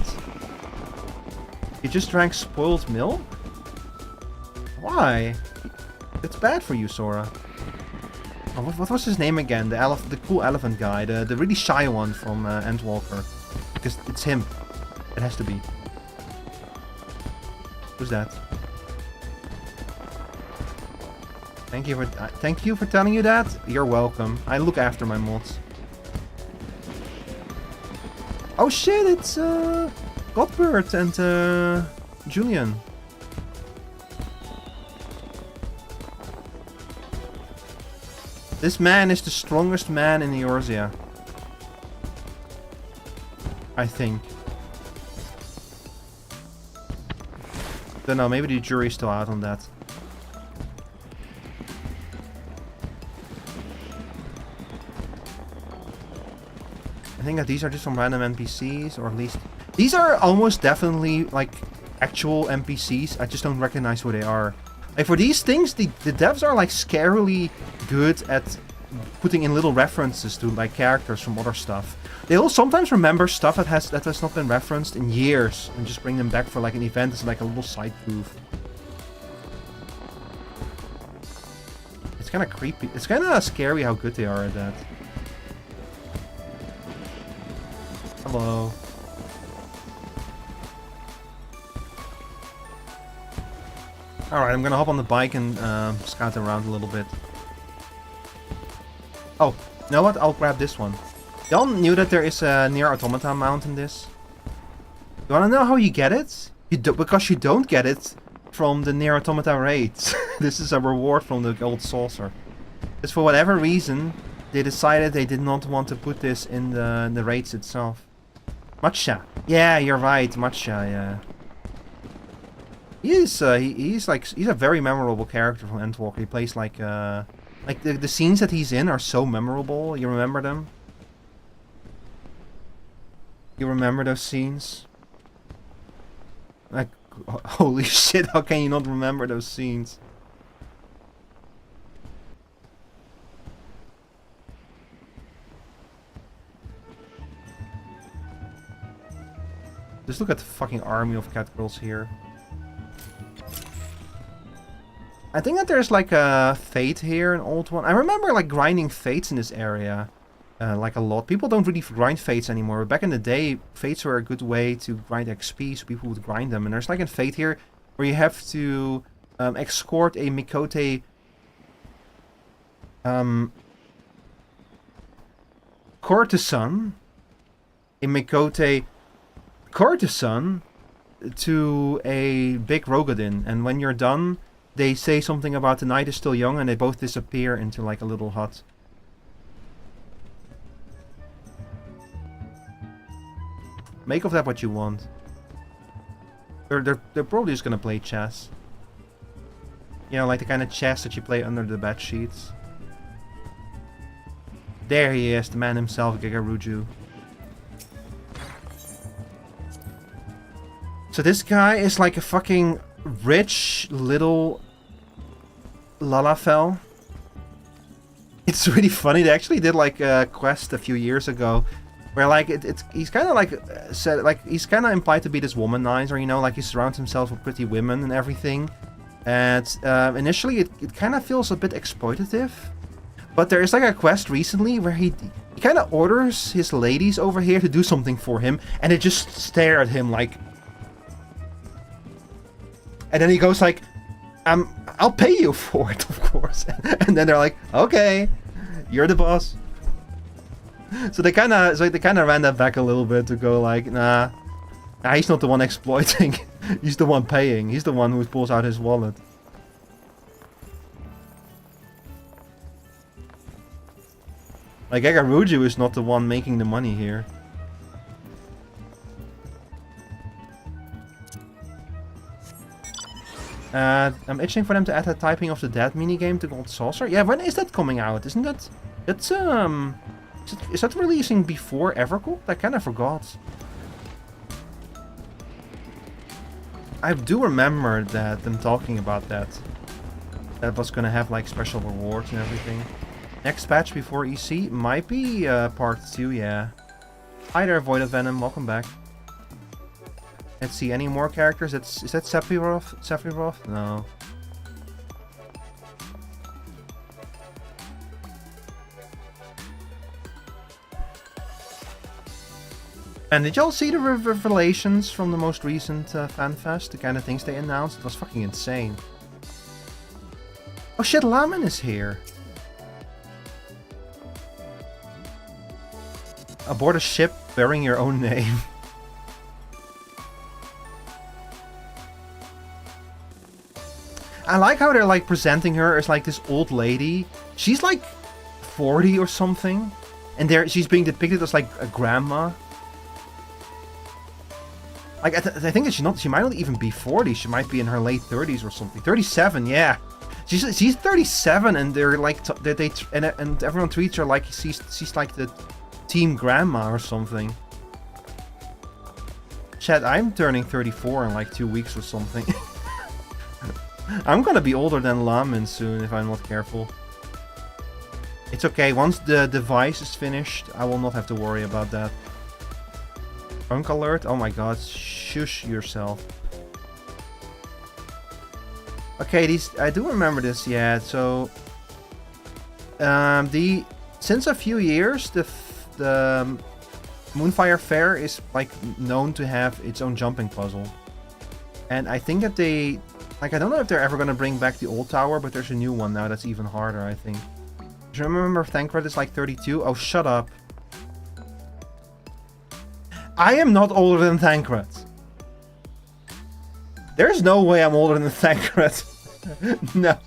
You just drank spoiled milk? Why? It's bad for you, Sora. Oh, what was his name again? The cool elephant guy, the really shy one from Endwalker. Because it's him. It has to be. Who's that? Thank you for telling you that. You're welcome. I look after my mods. Oh shit! It's Godbert and Julian. This man is the strongest man in Eorzea. I think. Don't know, maybe the jury's still out on that. I think that these are just some random NPCs, or at least... These are almost definitely, like, actual NPCs. I just don't recognize who they are. Like, for these things, the devs are, like, scarily good at putting in little references to, like, characters from other stuff. They'll sometimes remember stuff that has not been referenced in years, and just bring them back for, like, an event as, like, a little side proof. It's kind of creepy. It's kind of scary how good they are at that. Hello. Alright, I'm gonna hop on the bike and scout around a little bit. Oh, you know what? I'll grab this one. Y'all knew that there is a Nier Automata mount in this? You wanna know how you get it? Because you don't get it from the Nier Automata raids. This is a reward from the gold saucer. Just for whatever reason, they decided they did not want to put this in the raids itself. Matcha. Yeah, you're right, Matcha, yeah. He's a very memorable character from Endwalker. He plays like the scenes that he's in are so memorable. You remember them? You remember those scenes? Like, holy shit, how can you not remember those scenes? Just look at the fucking army of cat girls here. I think that there's like a Fate here, an old one. I remember like grinding Fates in this area. Like a lot. People don't really grind Fates anymore. But back in the day, Fates were a good way to grind XP, so people would grind them. And there's like a Fate here where you have to escort a Mikote courtesan. A Mikote courtesan to a big Rogadin. And when you're done, they say something about the night is still young, and they both disappear into like a little hut. Make of that what you want. They're probably just gonna play chess. You know, like the kind of chess that you play under the bed sheets. There he is, the man himself, Gigaruju. So this guy is like a fucking rich little Lalafell. It's really funny. They actually did like a quest a few years ago where like he's kind of like said like he's kind of implied to be this womanizer, you know, like he surrounds himself with pretty women and everything. And initially it kind of feels a bit exploitative. But there is like a quest recently where he kind of orders his ladies over here to do something for him, and they just stare at him like. And then he goes like, I'll pay you for it, of course. And then they're like, okay, you're the boss. So they kind of ran that back a little bit to go like, nah, he's not the one exploiting. He's the one paying. He's the one who pulls out his wallet. Like Agaruju is not the one making the money here. I'm itching for them to add a typing of the dead minigame to Gold Saucer. Yeah, when is that coming out? Isn't that... That's, is that releasing before Evercooked? I kinda forgot. I do remember that, them talking about that. That was gonna have, like, special rewards and everything. Next patch before EC might be, part 2, yeah. Hi there, Voided Venom, welcome back. Let's see, any more characters? Is that Sephiroth? Sephiroth? No. And did y'all see the revelations from the most recent FanFest? The kind of things they announced? It was fucking insane. Oh shit, Lamin is here. Aboard a ship bearing your own name. I like how they're like presenting her as like this old lady. She's like 40 or something. And there she's being depicted as like a grandma. Like I think that she might not even be 40. She might be in her late 30s or something. 37, yeah. She's 37, and they're like and everyone treats her like she's like the team grandma or something. Chat, I'm turning 34 in like 2 weeks or something. I'm gonna be older than Lamin soon if I'm not careful. It's okay, once the device is finished, I will not have to worry about that. Punk alert? Oh my god, shush yourself. Okay, I do remember this, yeah, so... since a few years, the Moonfire Fair is, like, known to have its own jumping puzzle. And I think that they... Like, I don't know if they're ever gonna bring back the old tower, but there's a new one now that's even harder, I think. Do you remember Thancred is like 32? Oh, shut up. I am not older than Thancred. There's no way I'm older than Thancred. No.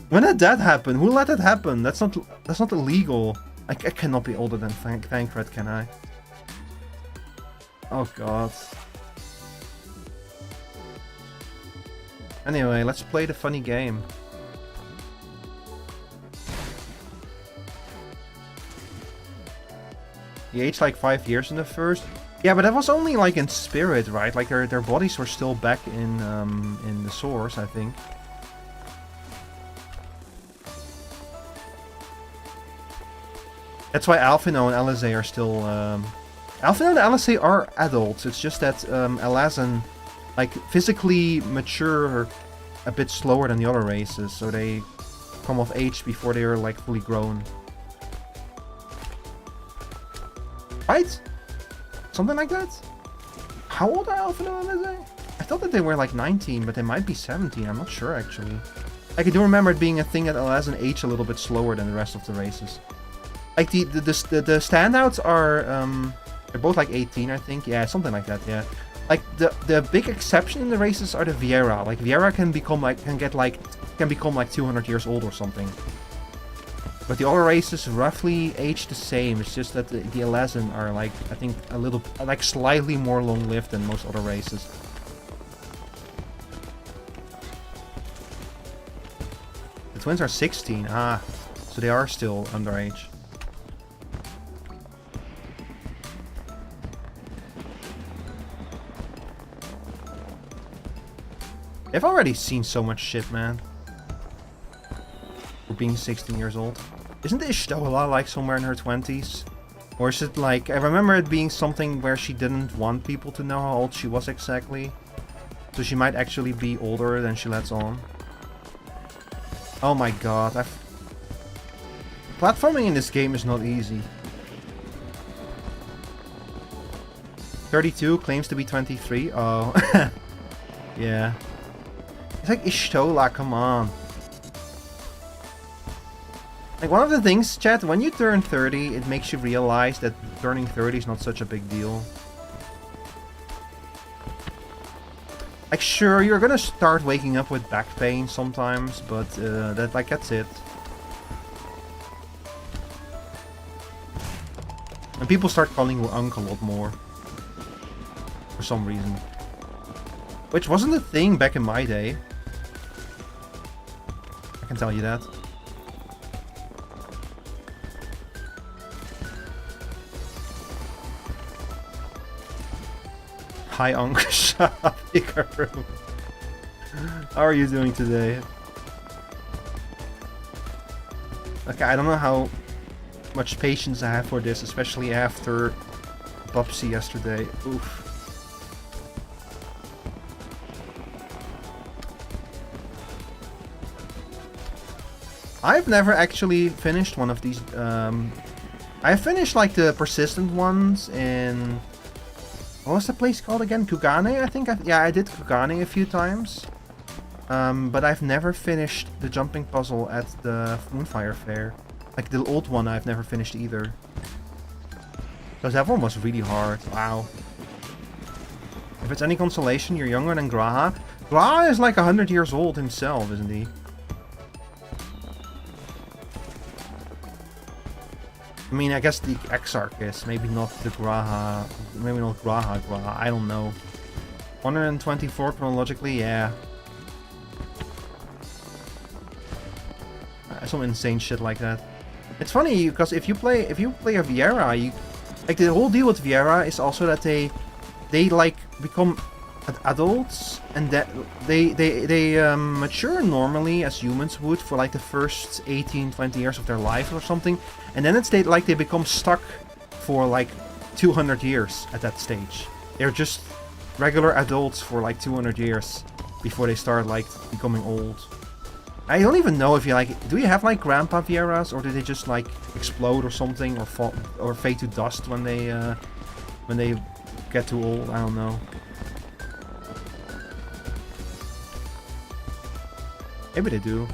When did that happen? Who let that happen? That's not illegal. I cannot be older than Thancred, can I? Oh god. Anyway, let's play the funny game. He aged like 5 years in the first. Yeah, but that was only like in spirit, right? Like their bodies were still back in the source, I think. That's why Alphino and Alizé are still... Alphino and Alizé are adults. It's just that Alazan, like, physically mature a bit slower than the other races, so they come of age before they are like fully grown. Right? Something like that? How old are Alphino and Alizé? I thought that they were like 19, but they might be 17. I'm not sure actually. Like, I do remember it being a thing that Alazan aged a little bit slower than the rest of the races. Like the standouts are they're both like 18, I think. Yeah, something like that. Yeah. Like the big exception in the races are the Vieira. Like Vieira can become like 200 years old or something. But the other races roughly age the same. It's just that the Alazan are like, I think, a little like slightly more long-lived than most other races. The twins are 16. Ah, so they are still underage. I've already seen so much shit, man. For being 16 years old. Isn't Ishtola like somewhere in her 20s? Or is it like... I remember it being something where she didn't want people to know how old she was exactly. So she might actually be older than she lets on. Oh my god. Platforming in this game is not easy. 32 claims to be 23. Oh. Yeah. It's like Ishtola, come on. Like, one of the things, chat, when you turn 30, it makes you realize that turning 30 is not such a big deal. Like, sure, you're gonna start waking up with back pain sometimes, but that's it. And people start calling you uncle a lot more. For some reason. Which wasn't a thing back in my day. I can tell you that. Hi, Uncle. Shut up, Hikaru. How are you doing today? Okay, I don't know how much patience I have for this, especially after Bubsy yesterday. Oof. I've never actually finished one of these. I finished like the persistent ones in... What was the place called again? Kugane, I think? Yeah, I did Kugane a few times. But I've never finished the jumping puzzle at the Moonfire Fair. Like the old one I've never finished either. Because that one was really hard. Wow. If it's any consolation, you're younger than Graha. Graha is like 100 years old himself, isn't he? I mean, I guess the Exarch is, maybe not the Graha, maybe not Graha, I don't know. 124 chronologically, yeah. Some insane shit like that. It's funny because if you play a Viera, you like the whole deal with Viera is also that they like become adults and that they mature normally as humans would for like the first 18-20 years of their life or something, and then it's they become stuck for like 200 years at that stage. They're just regular adults for like 200 years before they start like becoming old. I don't even know if you like, do you have like grandpa Vieras, or do they just like explode or something, or fall or fade to dust when they get too old? I don't know. Maybe they do.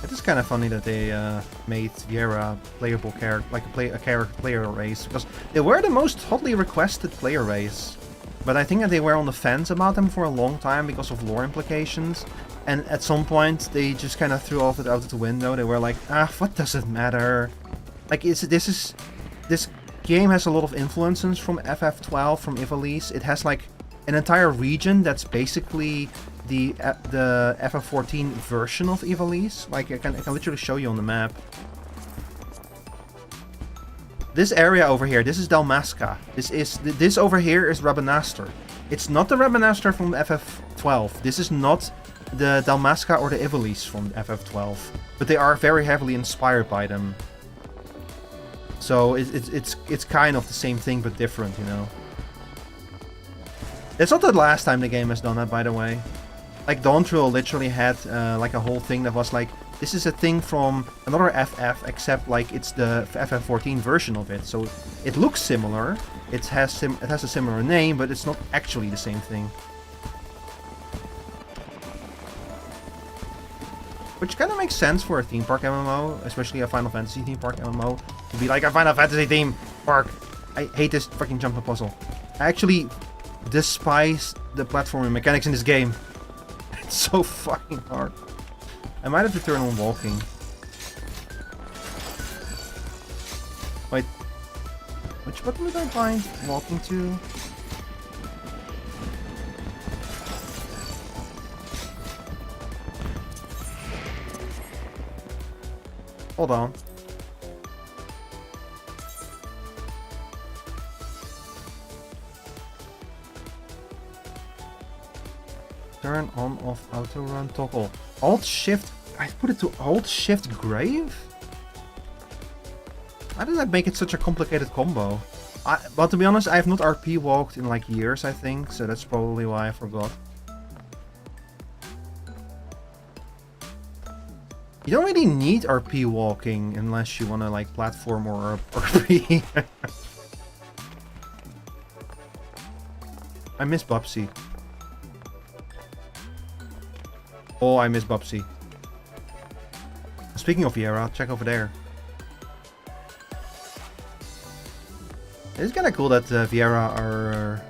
It is kind of funny that they made Viera playable character, like a player race, because they were the most hotly requested player race. But I think that they were on the fence about them for a long time because of lore implications. And at some point, they just kind of threw all of it out of the window. They were like, what does it matter? Like, this game has a lot of influences from FF12, from Ivalice. It has like an entire region that's basically the FF14 version of Ivalice. Like, I can literally show you on the map. This area over here, this is Dalmasca. This over here is Rabanastre. It's not the Rabanastre from FF12. This is not the Dalmasca or the Ivalice from FF12. But they are very heavily inspired by them. So it's kind of the same thing but different, you know. It's not the last time the game has done that, by the way. Like, Dawntrail literally had like a whole thing that was like, this is a thing from another FF, except like it's the FF14 version of it. So it looks similar, it has a similar name, but it's not actually the same thing. Which kind of makes sense for a theme park MMO, especially a Final Fantasy theme park MMO, to be like a Final Fantasy theme park. I hate this fucking jumping puzzle. I actually despise the platforming mechanics in this game. It's so fucking hard. I might have to turn on walking. Wait. Which button did I find walking to? Hold on. Turn on off auto run toggle. Alt shift. I put it to alt shift grave? Why did that make it such a complicated combo? But to be honest, I have not RP walked in like years, I think, so that's probably why I forgot. You don't really need RP walking unless you want to like platform or RP. I miss Bubsy. Oh, I miss Bubsy. Speaking of Viera, check over there. It's kind of cool that Viera are...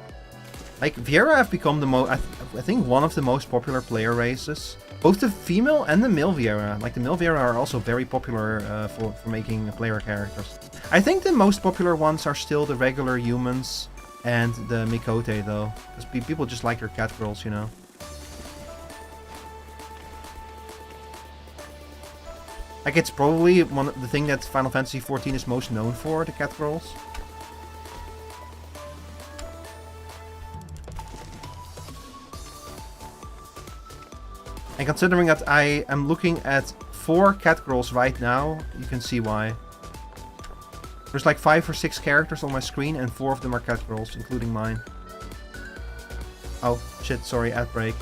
Like, Viera have become the most... I think one of the most popular player races. Both the female and the male Viera. Like, the male Viera are also very popular for making player characters. I think the most popular ones are still the regular humans and the Mikote, though. Because people just like their cat girls, you know. Like, it's probably the thing that Final Fantasy XIV is most known for, the cat girls. And considering that I am looking at 4 cat girls right now, you can see why. There's like 5 or 6 characters on my screen and 4 of them are cat girls, including mine. Oh, shit, sorry, ad break.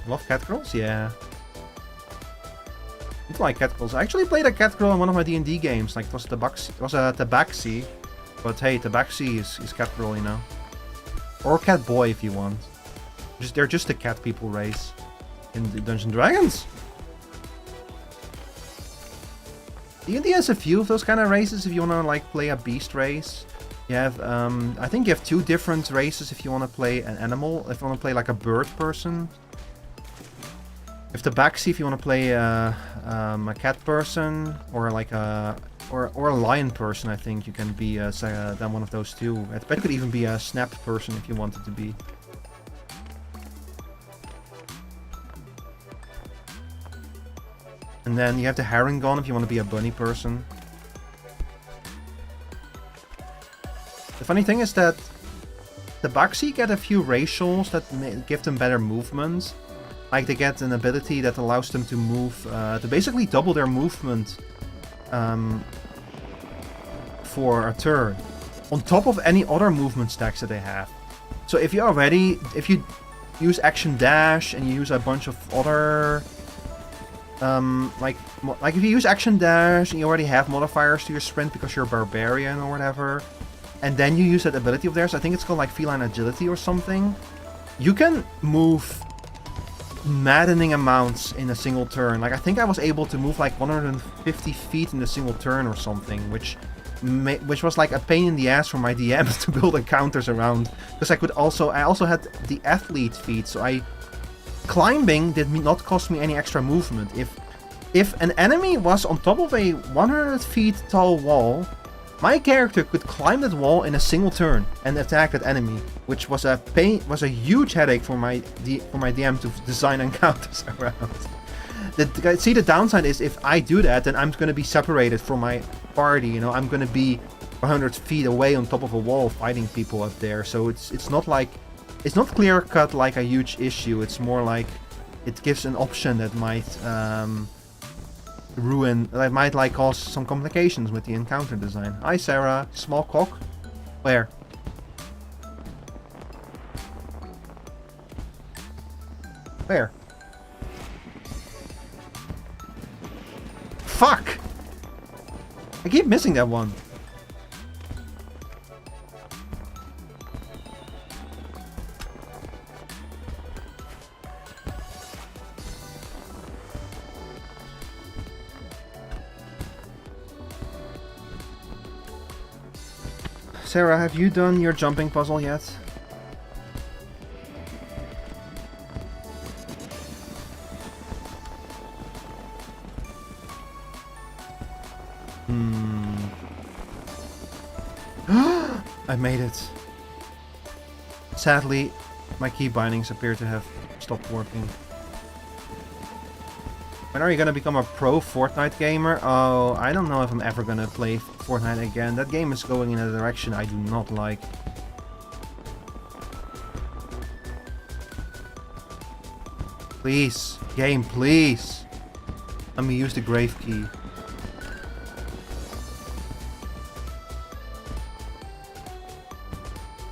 Love cat girls? Yeah. I like cat girls. I actually played a cat girl in one of my D&D games. Like, it was Tabaxi. But hey, Tabaxi is cat girl, you know. Or cat boy if you want. They're just a cat people race in Dungeons & Dragons. D&D has a few of those kind of races if you want to like play a beast race. You have, I think you have 2 different races if you want to play an animal. If you want to play like a bird person. If the backseat, if you want to play a cat person or like a or a lion person, I think you can be then one of those 2. I bet you could even be a snap person if you wanted to be. And then you have the Harengon if you want to be a bunny person. The funny thing is that the Baxi get a few racials that give them better movement. Like they get an ability that allows them to move, to basically double their movement for a turn. On top of any other movement stacks that they have. So if you use action dash and you use a bunch of other... like if you use action dash and you already have modifiers to your sprint because you're a barbarian or whatever, and then you use that ability of theirs, I think it's called like feline agility or something, you can move maddening amounts in a single turn. Like I think I was able to move like 150 feet in a single turn or something, which was like a pain in the ass for my DMs to build encounters around, because I also had the athlete feat, so climbing did not cost me any extra movement. If an enemy was on top of a 100 feet tall wall, my character could climb that wall in a single turn and attack that enemy, which was a huge headache for my DM to design encounters around. See, the downside is if I do that, then I'm going to be separated from my party. You know, I'm going to be 100 feet away on top of a wall fighting people up there. So it's not like. It's not clear-cut like a huge issue, it's more like it gives an option that might cause some complications with the encounter design. Hi Sarah, small cock? Where? Where? Fuck! I keep missing that one. Sarah, have you done your jumping puzzle yet? I made it. Sadly, my key bindings appear to have stopped working. When are you gonna become a pro Fortnite gamer? Oh, I don't know if I'm ever gonna play Fortnite again. That game is going in a direction I do not like. Please, game, please. Let me use the grave key.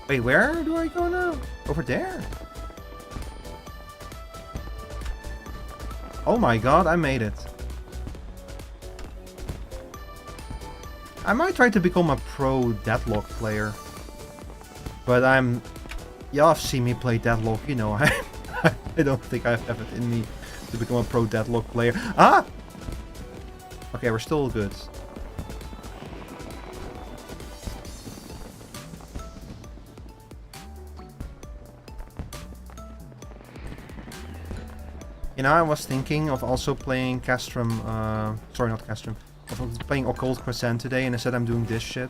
Wait, where do I go now? Over there. Oh my god, I made it. I might try to become a pro Deadlock player. But y'all have seen me play Deadlock, you know, I don't think I have it in me to become a pro Deadlock player. Ah! Okay, we're still good. You know, I was thinking of also playing Castrum, sorry, not Castrum. I was playing Occult Crescent today, and I said I'm doing this shit.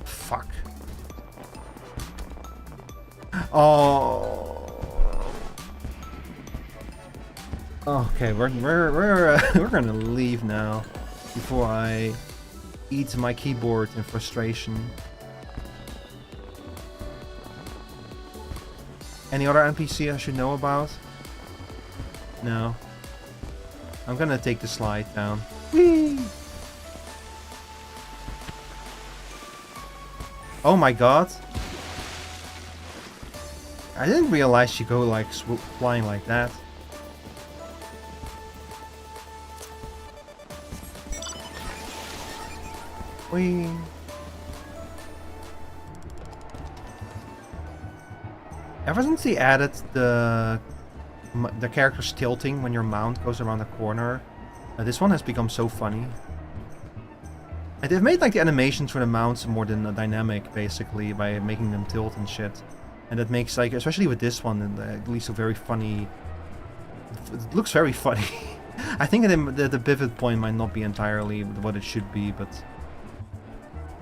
Fuck. Oh. Okay, we're gonna leave now before I eat my keyboard in frustration. Any other NPC I should know about? No. I'm gonna take the slide down. Whee! Oh my god. I didn't realize you go like flying like that. Whee! Ever since they added the character's tilting when your mount goes around the corner, This one has become so funny. And they've made like the animations for the mounts more than dynamic, basically, by making them tilt and shit. And that makes, like, especially with this one, at least a very funny... It looks very funny. I think the pivot point might not be entirely what it should be, but...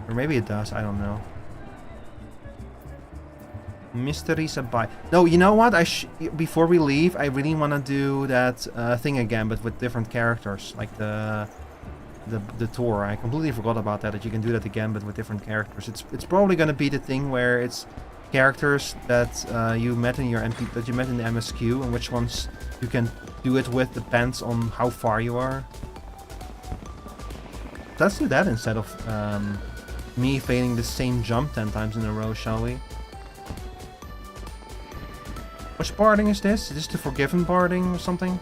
Or maybe it does, I don't know. Mysteries abide. No, you know what? Before we leave, I really want to do that thing again, but with different characters, like the tour. I completely forgot about that you can do that again, but with different characters. It's probably going to be the thing where it's characters that you met in your that you met in the MSQ, and which ones you can do it with depends on how far you are. Let's do that instead of me failing the same jump 10 times in a row, shall we? Which barding is this? Is this the Forgiven barding or something?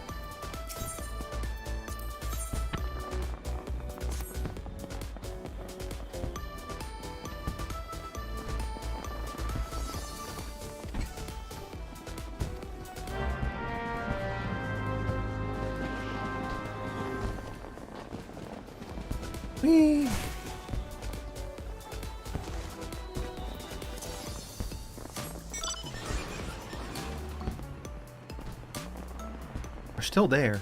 Whee! Still there.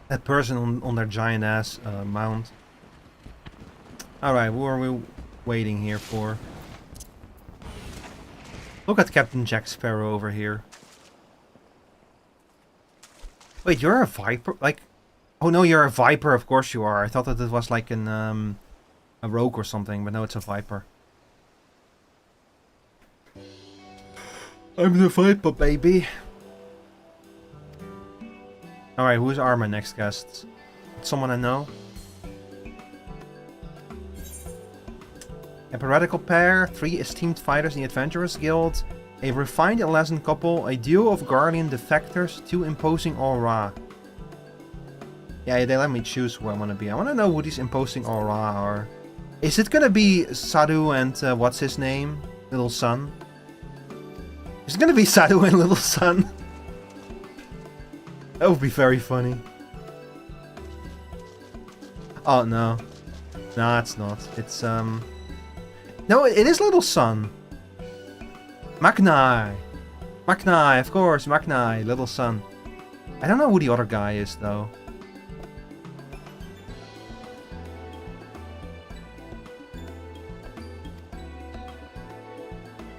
That person on their giant ass mount. Alright, who are we waiting here for? Look at Captain Jack Sparrow over here. Wait, you're a Viper? Like... Oh no, you're a Viper, of course you are. I thought that it was like an, a rogue or something, but no, it's a Viper. I'm the Viper, baby. Alright, who are my next guests? Someone I know? A piratical pair, 3 esteemed fighters in the Adventurers Guild, a refined Elezen couple, a duo of guardian defectors, 2 imposing aura. Yeah, they let me choose who I want to be. I want to know who these imposing aura are. Is it gonna be Sadhu and what's his name? Little Sun? Is it gonna be Sadhu and Little Sun? That would be very funny. Oh, no. No, it's not. It's, No, it is Little Sun. Maknai. Maknai, of course. Maknai, Little Sun. I don't know who the other guy is, though.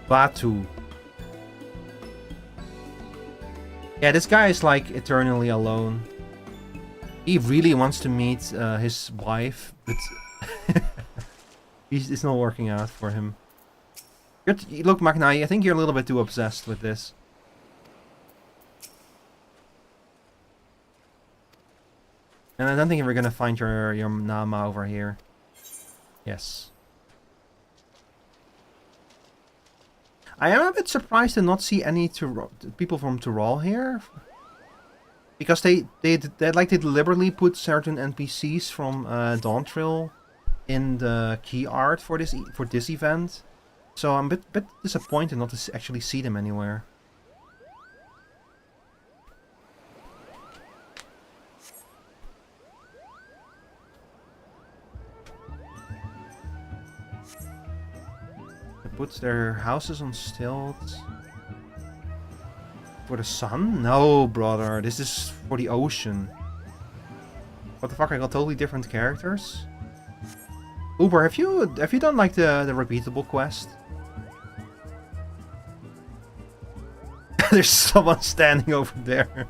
Batu. Yeah, this guy is like eternally alone. He really wants to meet his wife, but it's not working out for him. Look, Magnai, I think you're a little bit too obsessed with this. And I don't think we're gonna find your Nama over here. Yes. I am a bit surprised to not see any people from Tyrol here. Because they deliberately put certain NPCs from Dawntrail in the key art for this event. So I'm a bit disappointed not to actually see them anywhere. They put their houses on stilts. For the sun? No, brother. This is for the ocean. What the fuck? I got totally different characters. Uber, have you done like the repeatable quest? There's someone standing over there.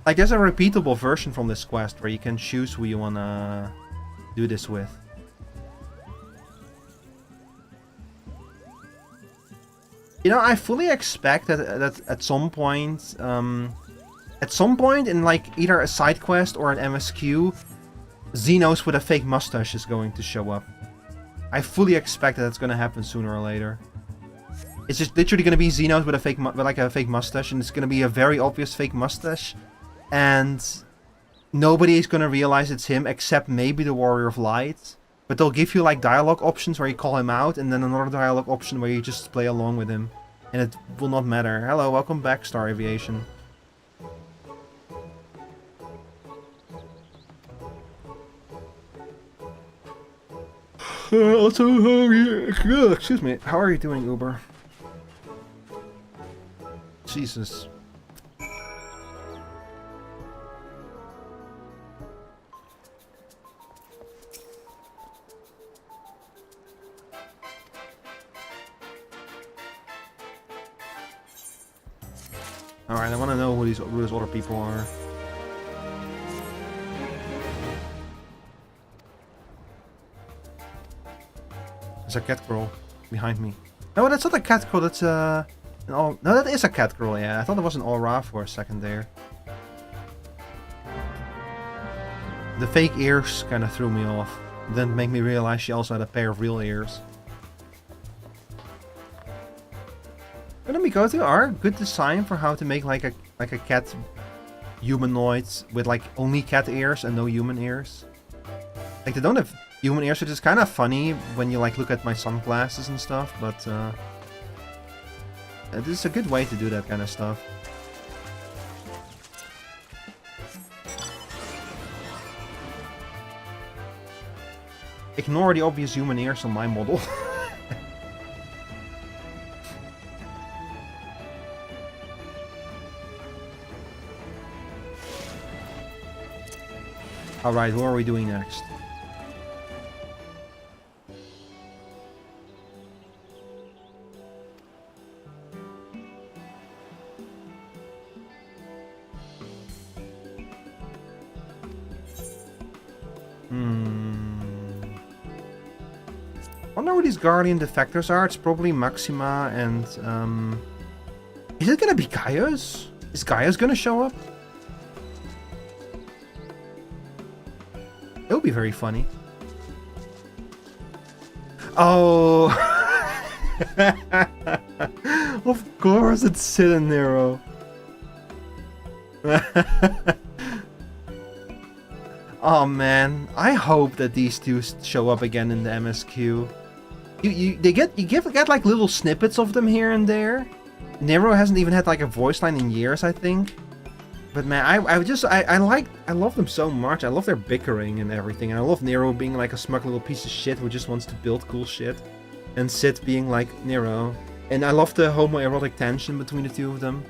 Like there's a repeatable version from this quest where you can choose who you wanna do this with. You know, I fully expect that at some point in like either a side quest or an MSQ, Xenos with a fake mustache is going to show up. I fully expect that that's going to happen sooner or later. It's just literally going to be Xenos with a fake mustache, and it's going to be a very obvious fake mustache, and nobody is going to realize it's him except maybe the Warrior of Light. But they'll give you like dialogue options where you call him out, and then another dialogue option where you just play along with him. And it will not matter. Hello, welcome back, Star Aviation. Also, excuse me. How are you doing, Uber? Jesus. Alright, I want to know who these other people are. There's a cat girl behind me. No, that's not a cat girl, that's an all... No, that is a cat girl, yeah. I thought it was an aura for a second there. The fake ears kind of threw me off. Didn't make me realize she also had a pair of real ears. But bigotry are a good design for how to make like a cat humanoid with like only cat ears and no human ears. Like they don't have human ears, which is kind of funny when you like look at my sunglasses and stuff, but this is a good way to do that kind of stuff. Ignore the obvious human ears on my model. Alright, who are we doing next? I wonder who these Guardian defectors are. It's probably Maxima and... Is it gonna be Gaius? Is Gaius gonna show up? It'll be very funny. Oh! Of course it's Sid and Nero. Oh man, I hope that these two show up again in the MSQ. You get like little snippets of them here and there. Nero hasn't even had like a voice line in years, I think. But man, I love them so much. I love their bickering and everything. And I love Nero being like a smug little piece of shit who just wants to build cool shit. And Sid being like Nero. And I love the homoerotic tension between the two of them.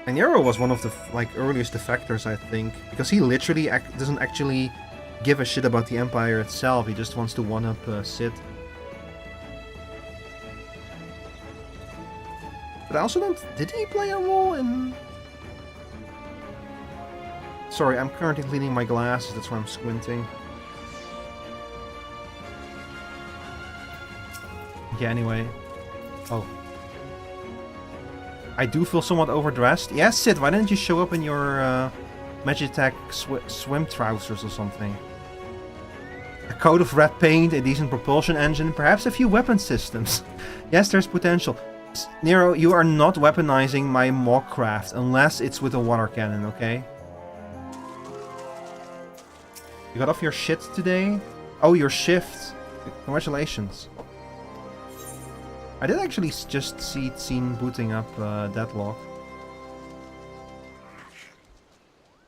And Nero was one of the earliest defectors, I think, because he literally doesn't actually give a shit about the Empire itself. He just wants to one-up Sid. But I also don't... Did he play a role in... Sorry, I'm currently cleaning my glasses, that's why I'm squinting. Yeah, anyway. Oh. I do feel somewhat overdressed. Yes, Sid, why didn't you show up in your Magitech swim trousers or something? A coat of red paint, a decent propulsion engine, perhaps a few weapon systems. Yes, there's potential. Nero, you are not weaponizing my Mockcraft unless it's with a water cannon, okay? You got off your shit today? Oh, your shift. Congratulations. I did actually just seen booting up Deadlock.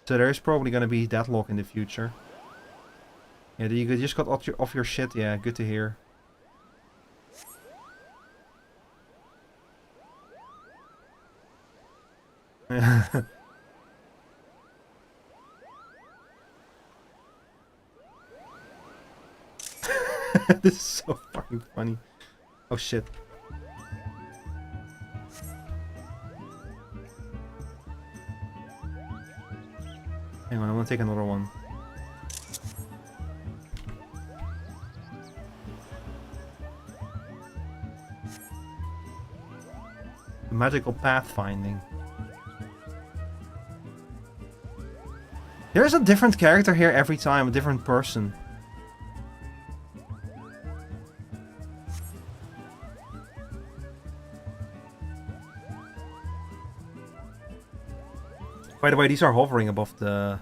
So there's probably gonna be Deadlock in the future. Yeah, you just got off your shit. Yeah, good to hear. This is so fucking funny. Oh shit. Hang on, I want to take another one. Magical pathfinding. There's a different character here every time, a different person. By the way, these are hovering above the...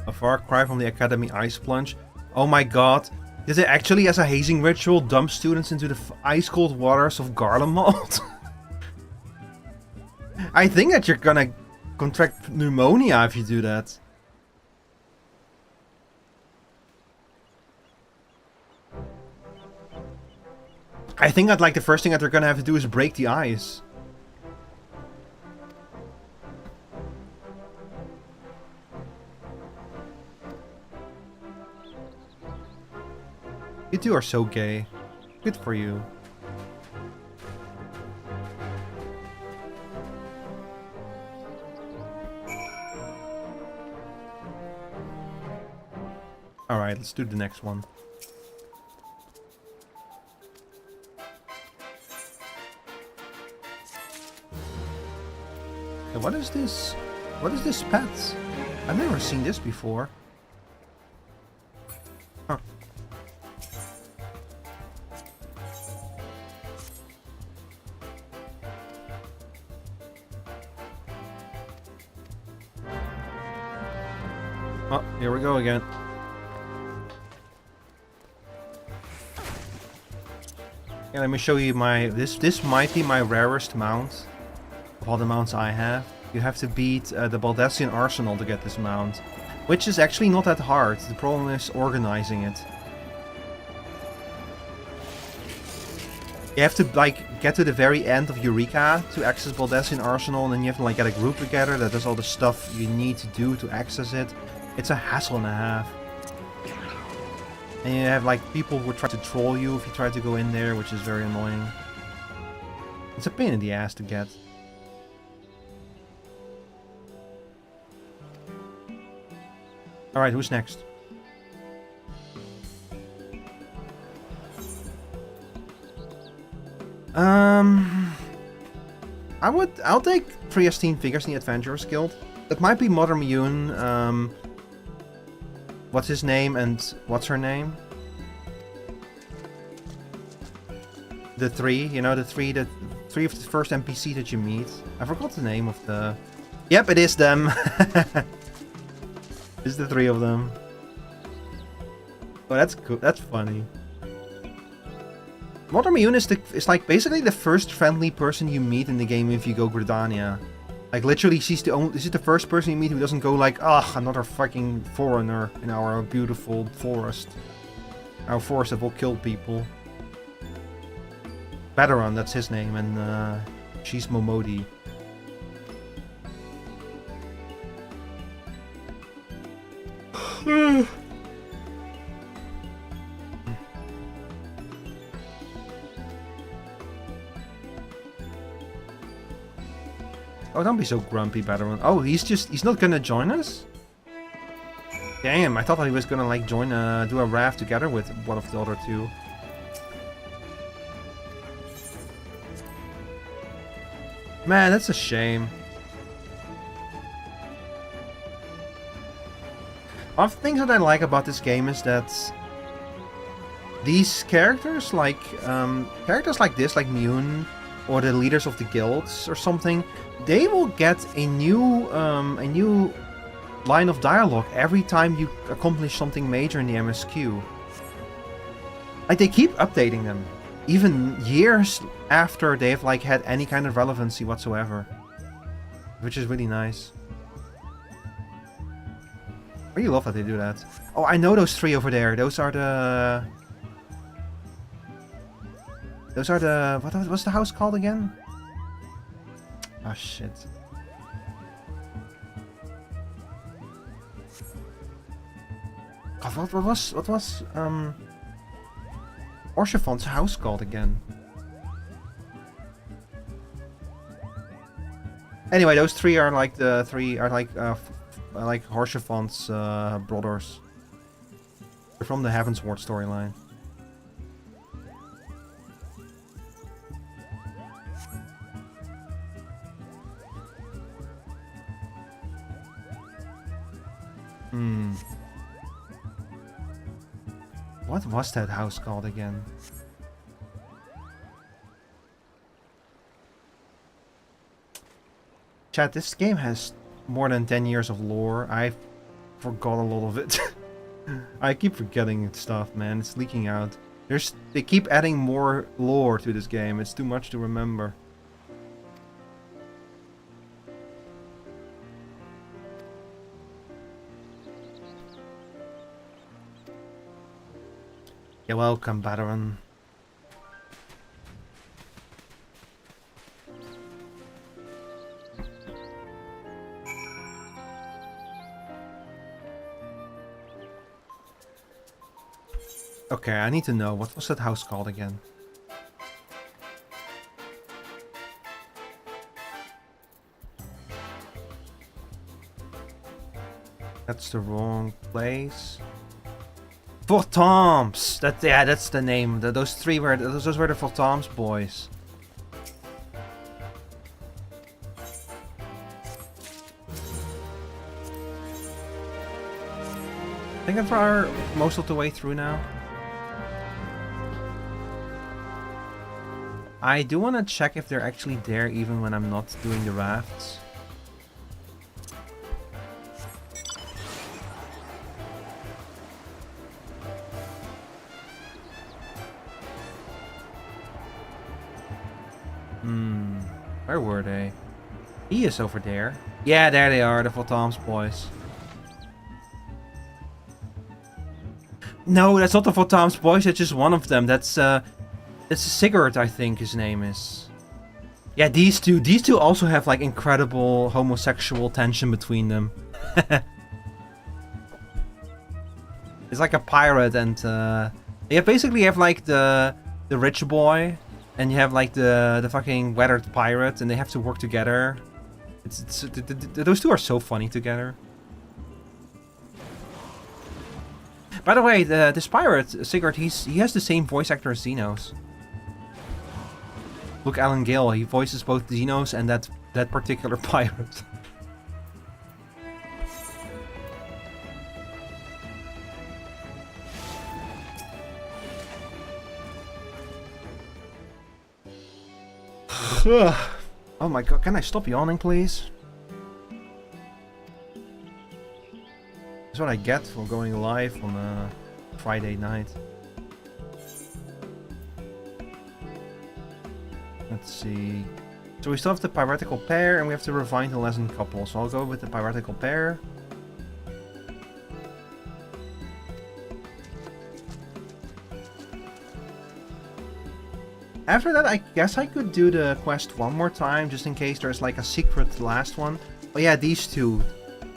A far cry from the Academy Ice Plunge. Oh my god. Did they actually, as a hazing ritual, dump students into the ice-cold waters of Garlemald? I think that you're gonna contract pneumonia if you do that. I think that like the first thing that they're gonna have to do is break the ice. You two are so gay. Good for you. Alright, let's do the next one. Okay, what is this? What is this pet? I've never seen this before. Huh. Oh, here we go again. Yeah, let me show you my... This might be my rarest mount of all the mounts I have. You have to beat the Baldesion Arsenal to get this mount, which is actually not that hard. The problem is organizing it. You have to like get to the very end of Eureka to access Baldesion Arsenal, and then you have to like get a group together that does all the stuff you need to do to access it. It's a hassle and a half. And you have like people who try to troll you if you try to go in there, which is very annoying. It's a pain in the ass to get. Alright, who's next? I'll take 3 esteemed figures in the Adventurers Guild. It might be Mother Mune, what's his name and what's her name? The 3, you know, the 3 of the first NPC that you meet. I forgot the name of the... Yep, it is them. It's the 3 of them. Oh, that's cool. That's funny. Mother Mune is like basically the first friendly person you meet in the game if you go Gridania. Like literally, this is the first person you meet who doesn't go like, "Ugh, another fucking foreigner in our beautiful forest. Our forest that will kill people." Baderon, that's his name, and she's Momodi. Oh, don't be so grumpy, Baderon. Oh, he's not gonna join us? Damn, I thought that he was gonna like join do a raft together with one of the other 2. Man, that's a shame. One of the things that I like about this game is that these characters like this, like Mune or the leaders of the guilds or something, they will get a new line of dialogue every time you accomplish something major in the MSQ. Like they keep updating them, even years after they've like had any kind of relevancy whatsoever, which is really nice. I really love that they do that. Oh, I know those 3 over there. Those are the... What's the house called again? Ah, shit. God, what was Orchefon's house called again? Anyway, those 3 are like the 3 are like Horchefon's brothers. They're from the Heavensward storyline. What was that house called again? Chat, this game has more than 10 years of lore. I forgot a lot of it. I keep forgetting stuff, man. It's leaking out. They keep adding more lore to this game. It's too much to remember. You're welcome, Baron. Okay, I need to know. What was that house called again? That's the wrong place. Fortams! Yeah, that's the name. Those were the Fortams boys. I think I'm most of the way through now. I do want to check if they're actually there even when I'm not doing the rafts. Where were they? He is over there. Yeah, there they are, the Fortams boys. No, that's not the Fortams boys, that's just one of them. That's Sigurd, I think his name is. Yeah, these two also have like incredible homosexual tension between them. It's like a pirate and you basically have like the rich boy and you have like the fucking weathered pirate and they have to work together. Those two are so funny together. By the way, this pirate, Sigurd, he has the same voice actor as Xenos. Look, Alan Gale, he voices both Xenos and that particular pirate. Oh my god, can I stop yawning, please? That's what I get for going live on a Friday night. Let's see. So we still have the piratical pair and we have to refine the lesson couple. So I'll go with the piratical pair. After that, I guess I could do the quest one more time, just in case there's like a secret last one. Oh yeah, these two.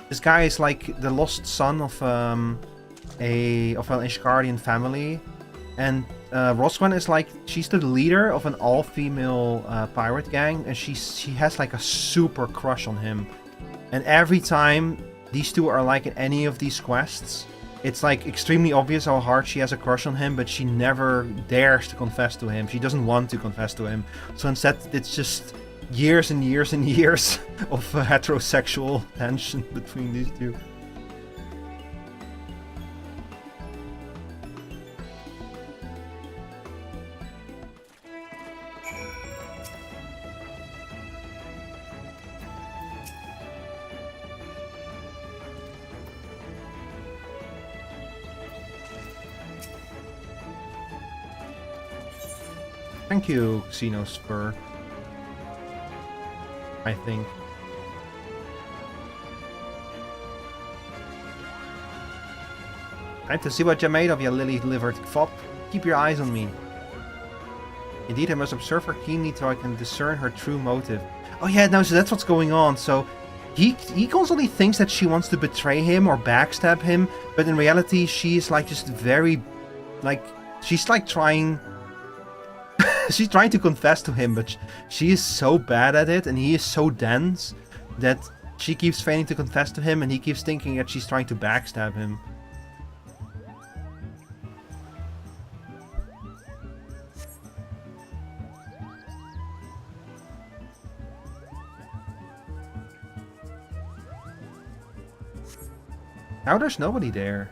This guy is like the lost son of an Ishgardian family, and Roswen is like, she's the leader of an all-female pirate gang, and she has like a super crush on him. And every time these two are like in any of these quests, it's like extremely obvious how hard she has a crush on him, but she never dares to confess to him. She doesn't want to confess to him. So instead, it's just years and years and years of heterosexual tension between these two. Thank you, Xenos, for... I think. Time to see what you made of, you lily-livered fop. Keep your eyes on me. Indeed, I must observe her keenly so I can discern her true motive. Oh yeah, no, so that's what's going on. So he constantly thinks that she wants to betray him or backstab him, but in reality, she's like just very... like, she's like trying... she's trying to confess to him, but she is so bad at it and he is so dense that she keeps failing to confess to him and he keeps thinking that she's trying to backstab him. Now there's nobody there.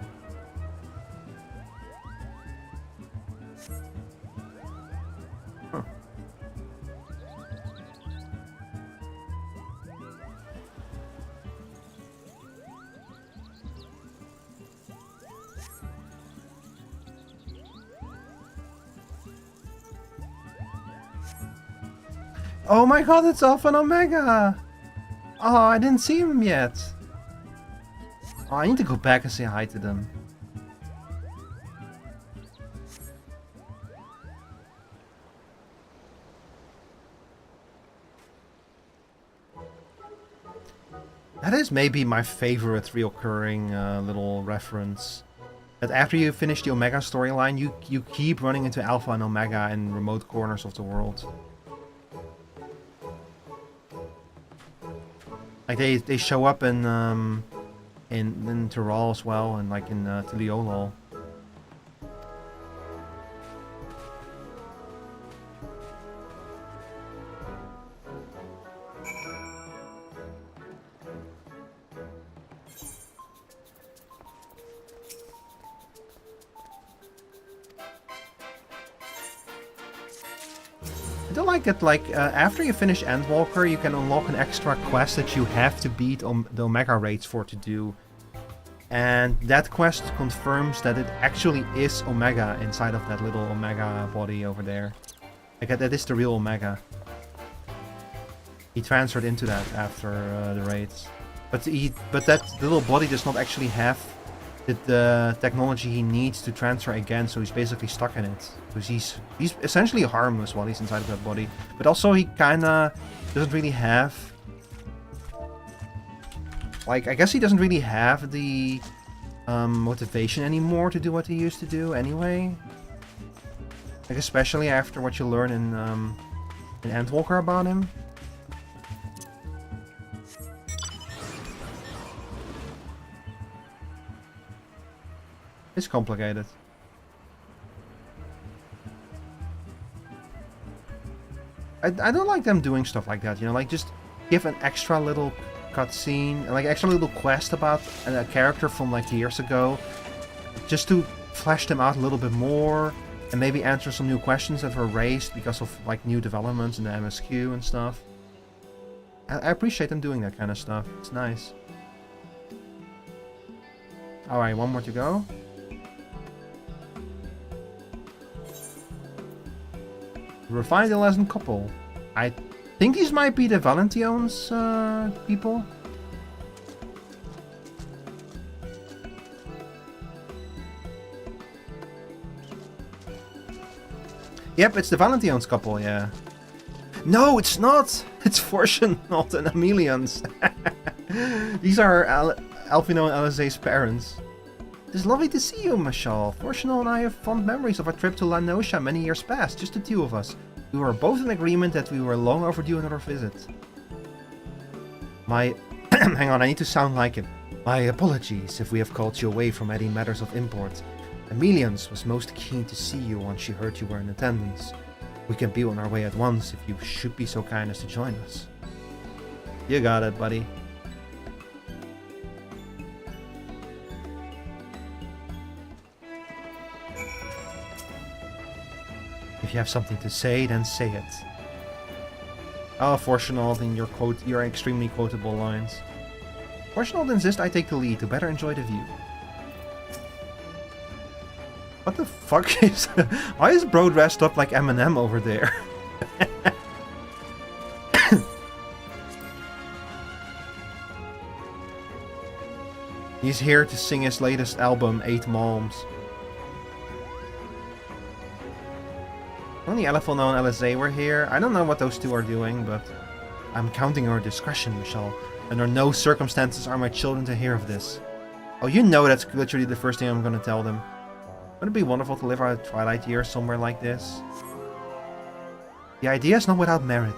Oh my god, it's Alpha and Omega! Oh, I didn't see him yet. Oh, I need to go back and say hi to them. That is maybe my favorite reoccurring little reference. That after you finish the Omega storyline, you keep running into Alpha and Omega in remote corners of the world. Like they show up in Terral as well, and like in Tiliolol. I do like that, like, after you finish Endwalker, you can unlock an extra quest that you have to beat the Omega raids for to do. And that quest confirms that it actually is Omega inside of that little Omega body over there. Like, that is the real Omega. He transferred into that after the raids. But that little body does not actually have the technology he needs to transfer again, so he's basically stuck in it. Because he's essentially harmless while he's inside of that body. But also he kinda doesn't really have... Like, I guess he doesn't really have the motivation anymore to do what he used to do anyway. Like, especially after what you learn in Endwalker about him. It's complicated. I don't like them doing stuff like that, you know, like just give an extra little cutscene, like extra little quest about a character from like years ago, just to flesh them out a little bit more, and maybe answer some new questions that were raised because of like new developments in the MSQ and stuff. I appreciate them doing that kind of stuff. It's nice. Alright, one more to go. Refine the lesson couple. I think these might be the Valention's people. Yep, it's the Valention's couple, yeah. No, it's not! It's Fortunald and Emilians. These are Alphino and Alize's parents. It is lovely to see you, Michelle. Fortunal and I have fond memories of our trip to La Noscia many years past, just the two of us. We were both in agreement that we were long overdue another visit. My... Hang on, I need to sound like him. My apologies if we have called you away from any matters of import. Emilians was most keen to see you once she heard you were in attendance. We can be on our way at once if you should be so kind as to join us. You got it, buddy. If you have something to say, then say it. Oh, Fortunald in your extremely quotable lines. Fortunald insists I take the lead to better enjoy the view. What the fuck is... Why is bro dressed up like Eminem over there? He's here to sing his latest album, 8 Malms. Only Alphino and Alize were here. I don't know what those two are doing, but I'm counting your discretion, Michelle. Under no circumstances are my children to hear of this. Oh, you know that's literally the first thing I'm gonna tell them. Wouldn't it be wonderful to live our twilight years somewhere like this? The idea is not without merit.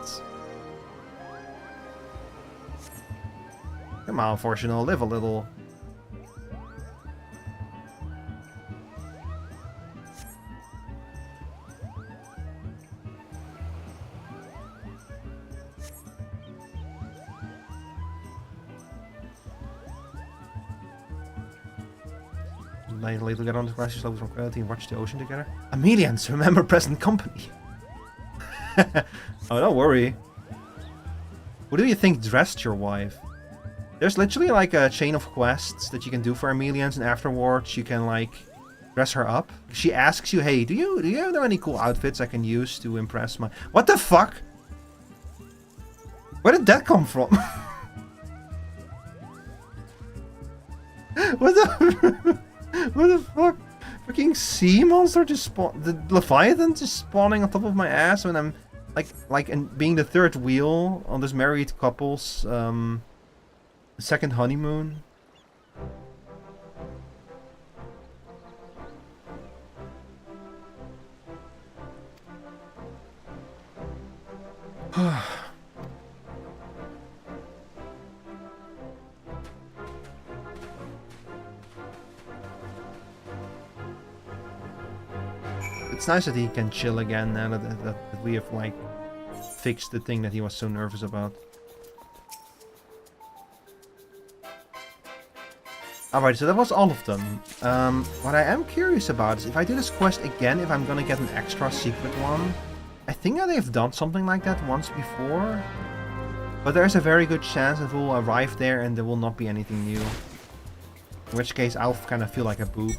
Come on, Fortunal, live a little. Later get on the crisis levels from quality and watch the ocean together. Emilians, remember present company. Oh, don't worry. Who do you think dressed your wife? There's literally like a chain of quests that you can do for Emilians, and afterwards you can like dress her up. She asks you, hey, do you know any cool outfits I can use to impress my... What the fuck? Where did that come from? What the... What the fuck? Freaking sea monster just spawn... The Leviathan just spawning on top of my ass when I'm... and being the third wheel on this married couple's... second honeymoon. It's nice that he can chill again now that we have like fixed the thing that he was so nervous about. Alright, so that was all of them. What I am curious about is if I do this quest again, if I'm gonna get an extra secret one. I think that they've done something like that once before. But there's a very good chance that we'll arrive there and there will not be anything new. In which case I'll kind of feel like a boob.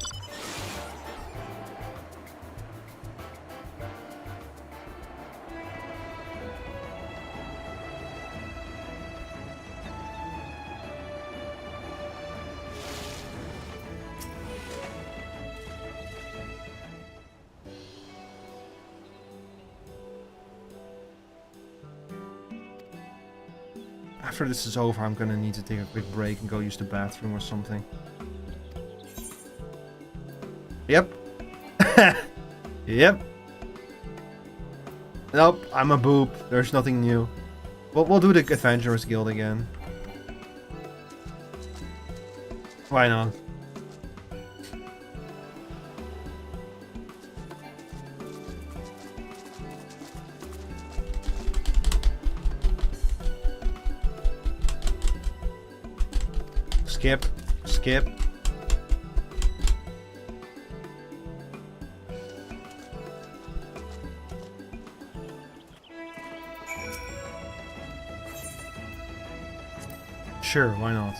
After this is over, I'm gonna need to take a quick break and go use the bathroom or something. Yep. Yep. Nope, I'm a boob. There's nothing new. We'll do the Adventurers Guild again. Why not? Skip. Skip. Sure, why not?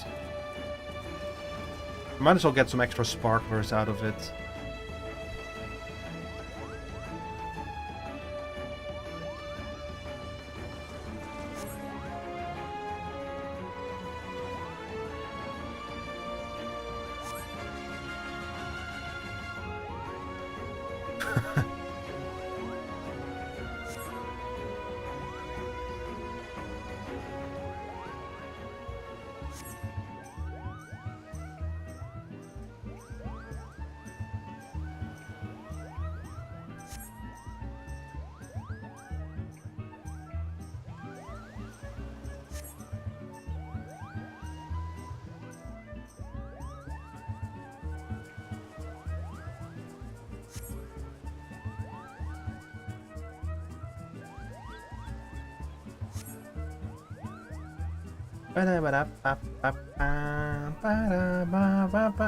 Might as well get some extra sparklers out of it.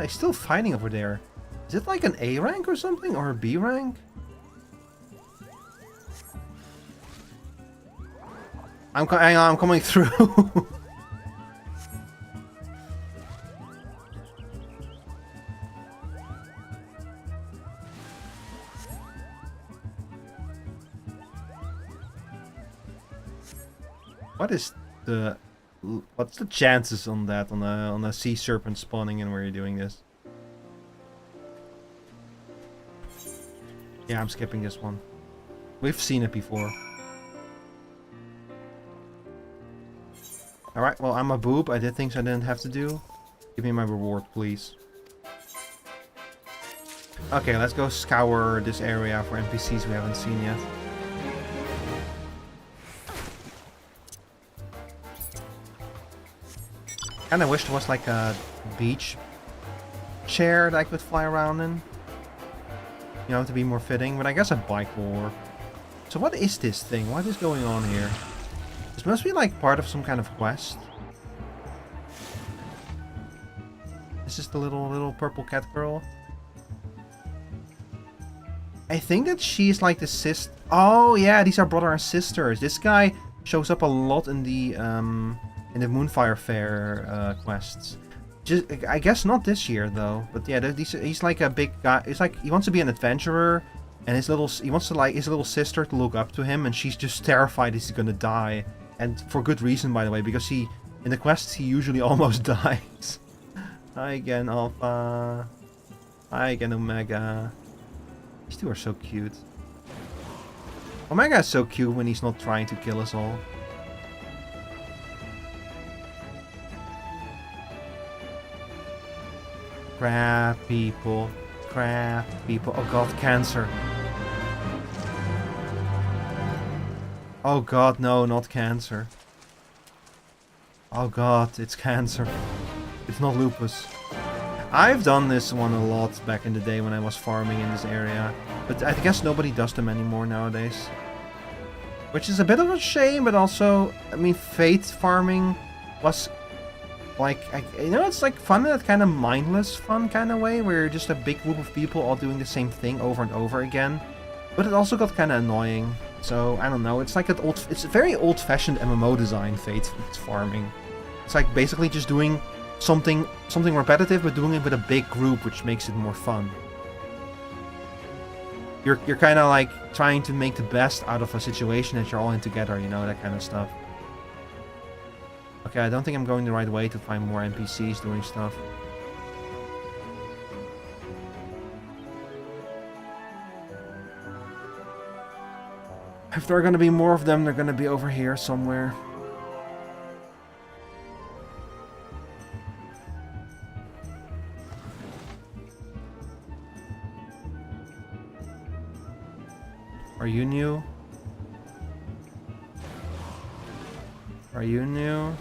He's still fighting over there. Is it like an A rank or something? Or a B rank? I'm coming through. What's the chances on that, on a sea serpent spawning in where you're doing this? Yeah, I'm skipping this one. We've seen it before. Alright, well, I'm a boob. I did things I didn't have to do. Give me my reward, please. Okay, let's go scour this area for NPCs we haven't seen yet. Kinda wish there was like a beach chair that I could fly around in. You know, to be more fitting, but I guess a bike will work. So what is this thing? What is going on here? This must be like part of some kind of quest. This is the little purple cat girl. I think that she's like the sister. Oh yeah, these are brother and sisters. This guy shows up a lot in the Moonfire Fair quests. I guess not this year though. But yeah, he's like a big guy. It's like he wants to be an adventurer, and he wants his little sister to look up to him, and she's just terrified he's gonna die And for good reason, by the way, because in the quests he usually almost dies. Hi again, Alpha. Hi again, Omega. These two are so cute. Omega is so cute when he's not trying to kill us all. Crap people. Crap people. Oh god, cancer. Oh god, no, not cancer. Oh god, it's cancer. It's not lupus. I've done this one a lot back in the day when I was farming in this area. But I guess nobody does them anymore nowadays. Which is a bit of a shame, but also, I mean, Fate farming was like, you know, it's like fun in that kind of mindless fun kind of way, where you're just a big group of people all doing the same thing over and over again. But it also got kind of annoying. So, I don't know, it's like it's a very old-fashioned MMO design, Fate farming. It's like basically just doing something repetitive, but doing it with a big group, which makes it more fun. You're kind of like trying to make the best out of a situation that you're all in together, you know, that kind of stuff. Okay, I don't think I'm going the right way to find more NPCs doing stuff. If there are going to be more of them, they're going to be over here somewhere. Are you new? Are you new?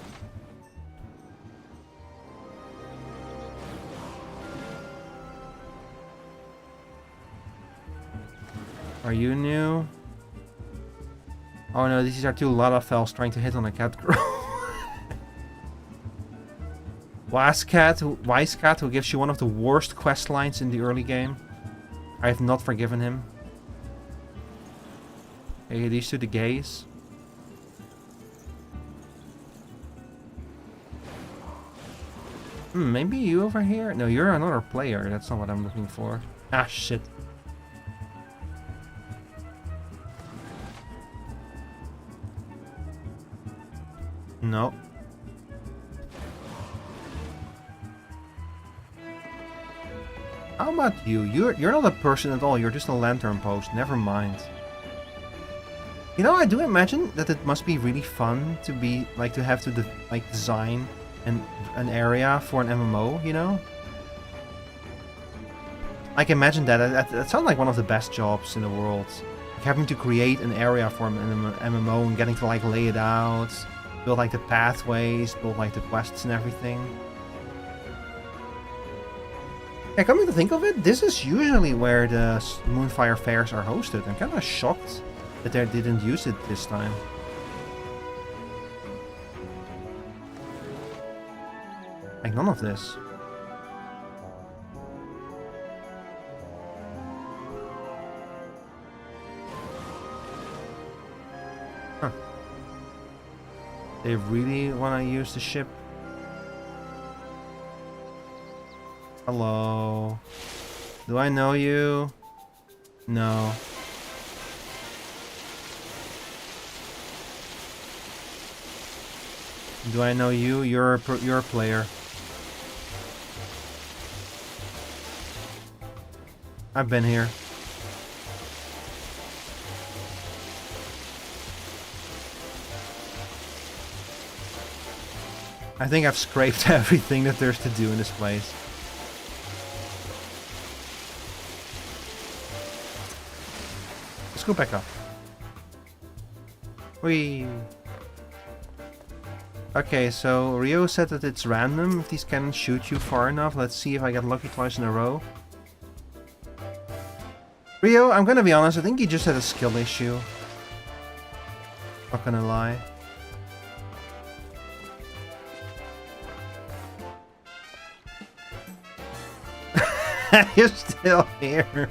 Are you new? Oh no, these are two Lalafels trying to hit on a cat girl. Wise cat who gives you one of the worst quest lines in the early game. I have not forgiven him. Hey, these two the gays. Maybe you over here? No, you're another player. That's not what I'm looking for. Ah, shit. No. How about you? You're not a person at all. You're just a lantern post. Never mind. You know, I do imagine that it must be really fun to be like to have to like design an area for an MMO. You know, like imagine that. That sounds like one of the best jobs in the world. Like having to create an area for an MMO and getting to like lay it out. Build like the pathways, build like the quests and everything. Yeah, coming to think of it, this is usually where the Moonfire fairs are hosted. I'm kind of shocked that they didn't use it this time. Like none of this. Huh. They really want to use the ship? Hello. Do I know you? No. Do I know you? You're a player. I've been here. I think I've scraped everything that there's to do in this place. Let's go back up. Whee! Okay, so Rio said that it's random if these cannons shoot you far enough. Let's see if I get lucky twice in a row. Rio, I'm gonna be honest, I think you just had a skill issue. Not gonna lie. You're still here.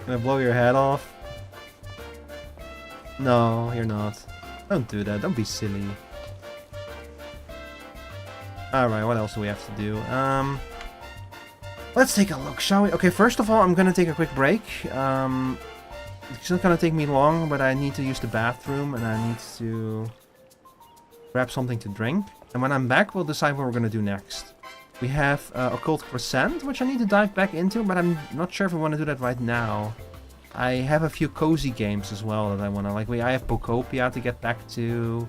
Gonna blow your head off? No, you're not. Don't do that. Don't be silly. Alright, what else do we have to do? Let's take a look, shall we? Okay, first of all, I'm gonna take a quick break. It's not gonna take me long, but I need to use the bathroom and I need to grab something to drink. And when I'm back, we'll decide what we're gonna do next. We have Occult Crescent, which I need to dive back into, but I'm not sure if I want to do that right now. I have a few cozy games as well that I want to like. I have Bocopia to get back to.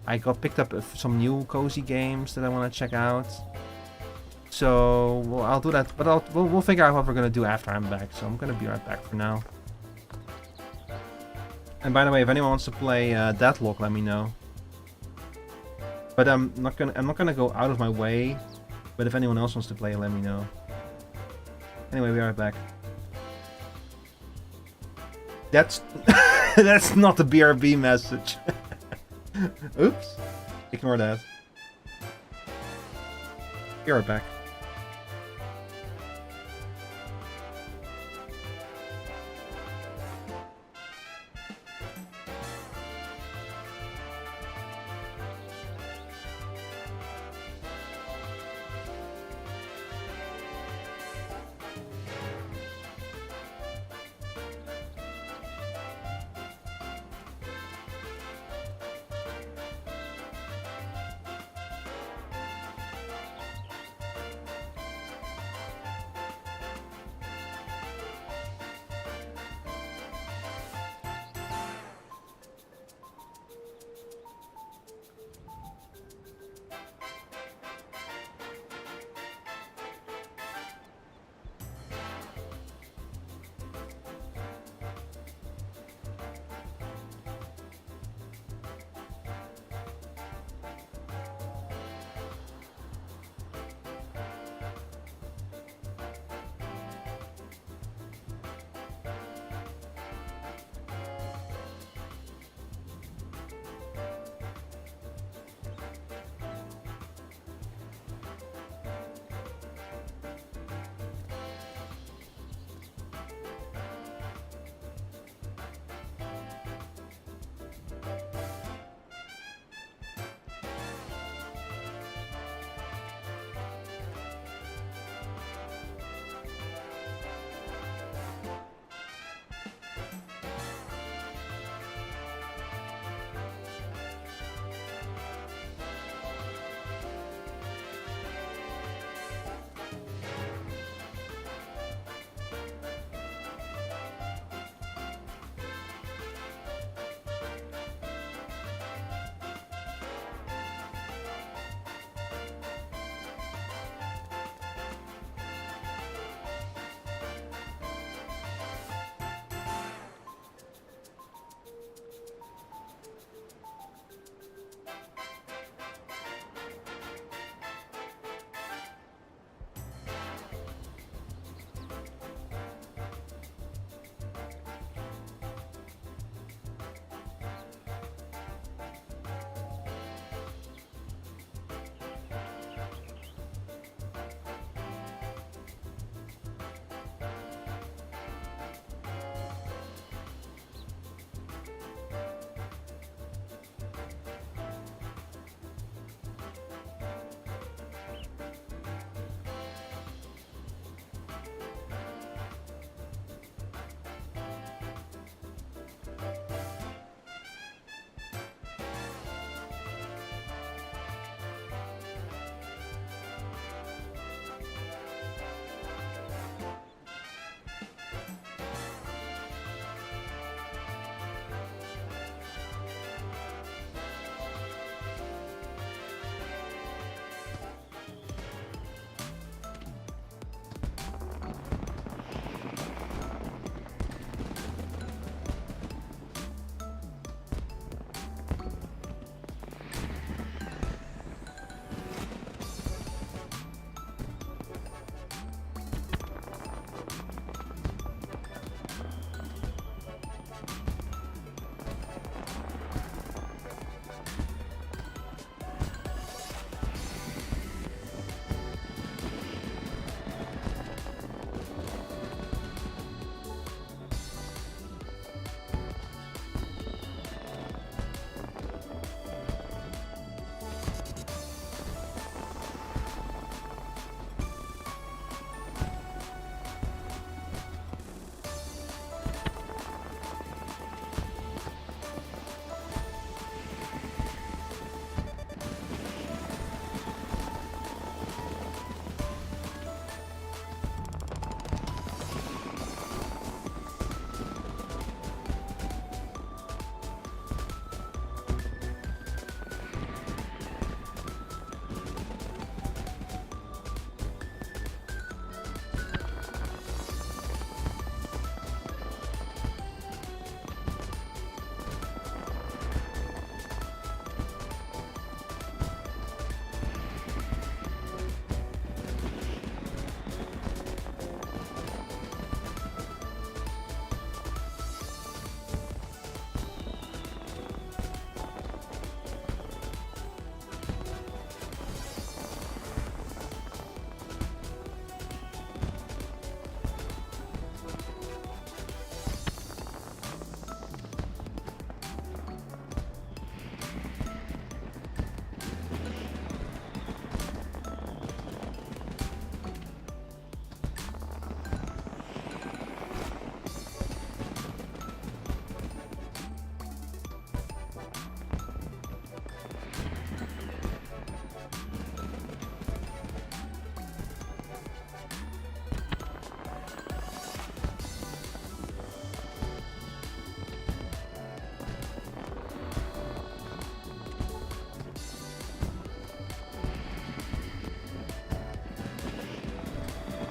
I picked up some new cozy games that I want to check out. So well, I'll do that, but we'll figure out what we're gonna do after I'm back. So I'm gonna be right back for now. And by the way, if anyone wants to play Deadlock, let me know. But I'm not gonna go out of my way. But if anyone else wants to play, let me know. Anyway, we are back. That's that's not the BRB message. Oops. Ignore that. You're back.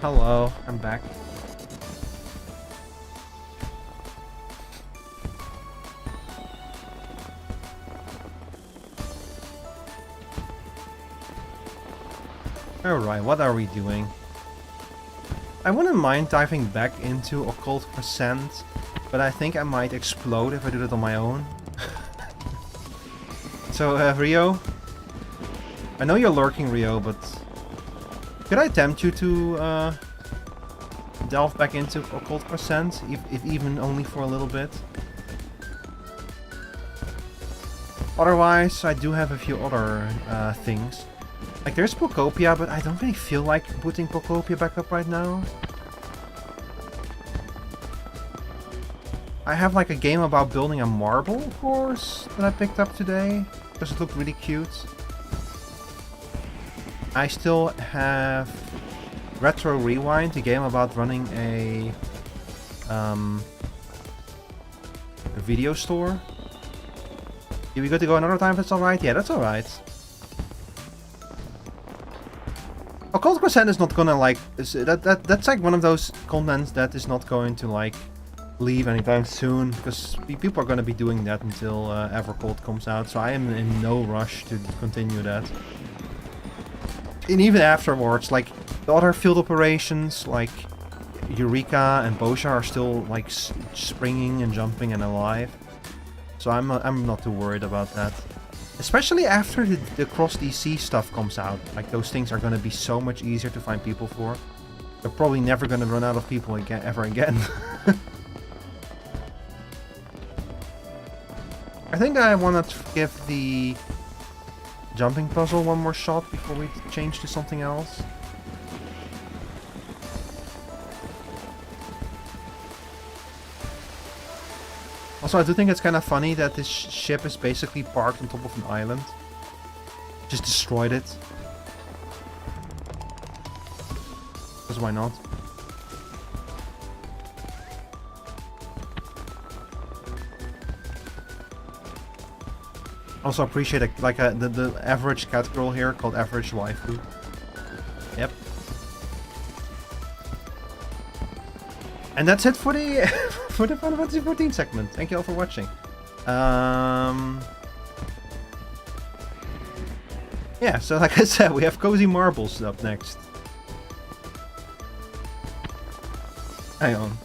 Hello, I'm back. Alright, what are we doing? I wouldn't mind diving back into Occult Percent, but I think I might explode if I do it on my own. So, Rio? I know you're lurking, Rio, but could I tempt you to delve back into Occult Percent, if even only for a little bit? Otherwise, I do have a few other things. Like, there's Pocopia, but I don't really feel like putting Pocopia back up right now. I have like a game about building a marble course that I picked up today, because it looked really cute. I still have Retro Rewind, a game about running a video store. Are we good to go another time if that's alright? Yeah, that's alright. Occult Percent is not gonna like... That's like one of those contents that is not going to like leave anytime soon, because people are gonna be doing that until Evercold comes out, so I am in no rush to continue that. And even afterwards, like, the other field operations, like Eureka and Bosha, are still like springing and jumping and alive. So I'm not too worried about that. Especially after the Cross DC stuff comes out. Like, those things are going to be so much easier to find people for. They're probably never going to run out of people again, ever again. I think I want to give the jumping puzzle one more shot before we change to something else. Also, I do think it's kind of funny that this ship is basically parked on top of an island. Just destroyed it. Because why not? Also appreciate it, like the average cat girl here called Average Waifu. Yep. And that's it for the for the Final Fantasy XIV segment. Thank you all for watching. Yeah, so like I said, we have Cozy Marbles up next. Hang on.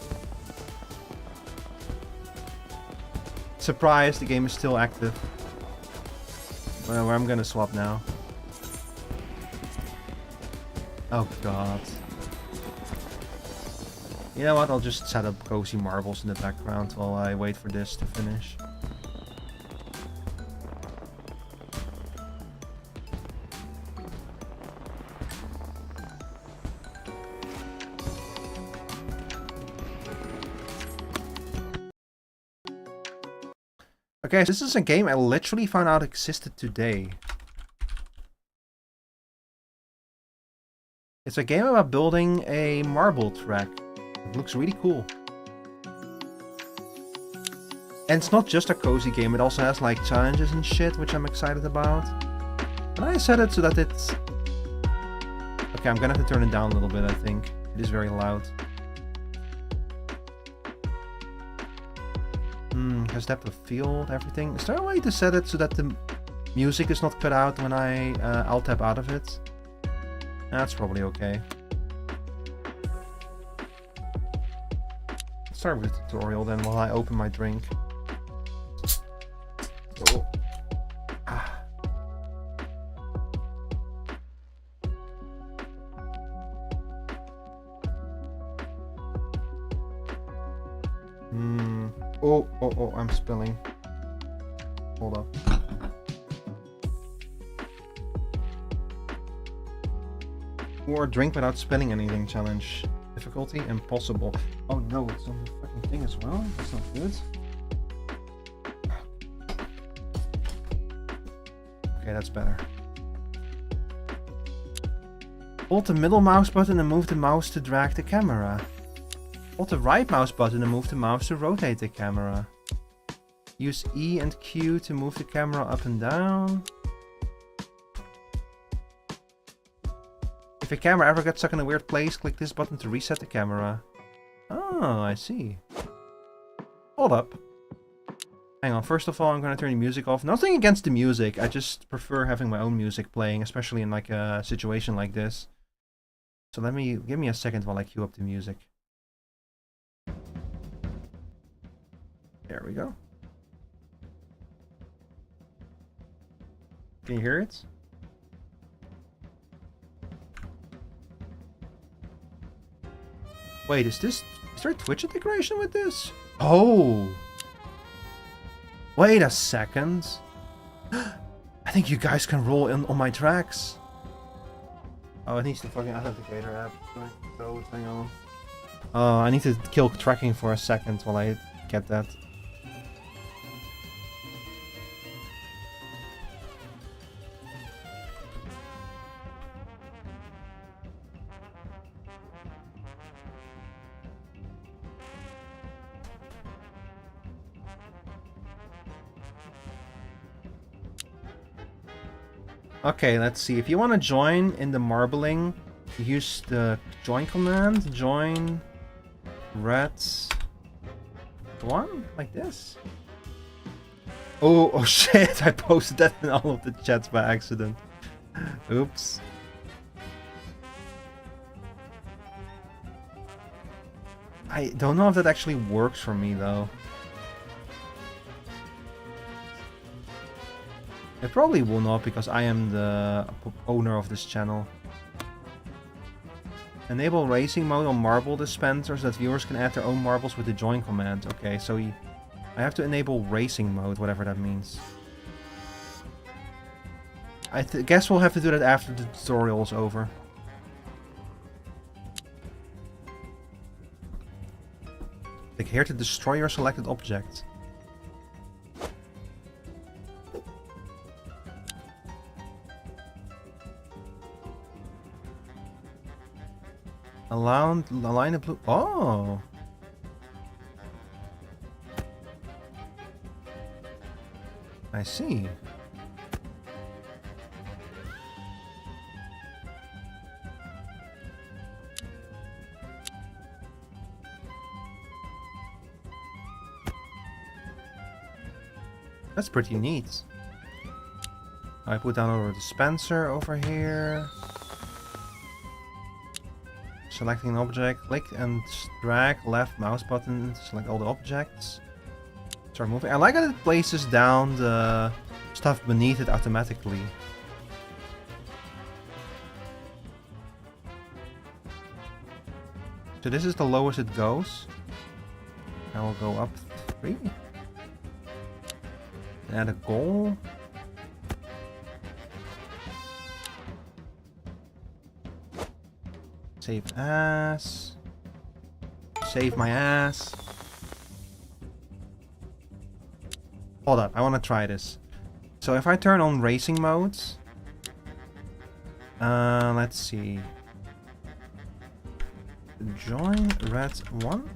Surprise, the game is still active. Well, where I'm gonna swap now. Oh god. You know what, I'll just set up Cozy Marbles in the background while I wait for this to finish. Okay, so this is a game I literally found out existed today. It's a game about building a marble track. It looks really cool. And it's not just a cozy game, it also has like challenges and shit, which I'm excited about. And I set it so that it's... Okay, I'm gonna have to turn it down a little bit, I think. It is very loud. Has depth of field, everything. Is there a way to set it so that the music is not cut out when I alt tab out of it? That's probably okay. Let's start with the tutorial then while I open my drink. Oh. Ah. Oh, I'm spilling. Hold up. Or drink without spilling anything challenge. Difficulty impossible. Oh no, it's on the fucking thing as well? That's not good. Okay, that's better. Hold the middle mouse button and move the mouse to drag the camera. Hold the right mouse button and move the mouse to rotate the camera. Use E and Q to move the camera up and down. If your camera ever gets stuck in a weird place, click this button to reset the camera. Oh, I see. Hold up. Hang on, first of all, I'm gonna turn the music off. Nothing against the music, I just prefer having my own music playing, especially in like a situation like this. So give me a second while I cue up the music. There we go. Can you hear it? Wait, is there a Twitch integration with this? Oh! Wait a second. I think you guys can roll in on my tracks. Oh, it needs the fucking authenticator app. So, hang on. Oh, I need to kill tracking for a second while I get that. Okay, let's see. If you want to join in the marbling, use the join command. Join rats 1 like this. Oh shit! I posted that in all of the chats by accident. Oops. I don't know if that actually works for me though. It probably will not, because I am the owner of this channel. Enable racing mode on marble dispensers so that viewers can add their own marbles with the join command. Okay, so I have to enable racing mode, whatever that means. I guess we'll have to do that after the tutorial is over. Click here to destroy your selected object. Align a blue. Oh! I see. That's pretty neat. I put down our dispenser over here. Selecting an object, click and drag left mouse button to select all the objects. Start moving. I like that it places down the stuff beneath it automatically. So this is the lowest it goes. I will go up 3. Add a goal. Save ass. Save my ass. Hold up, I want to try this. So if I turn on racing modes, let's see. Join red 1.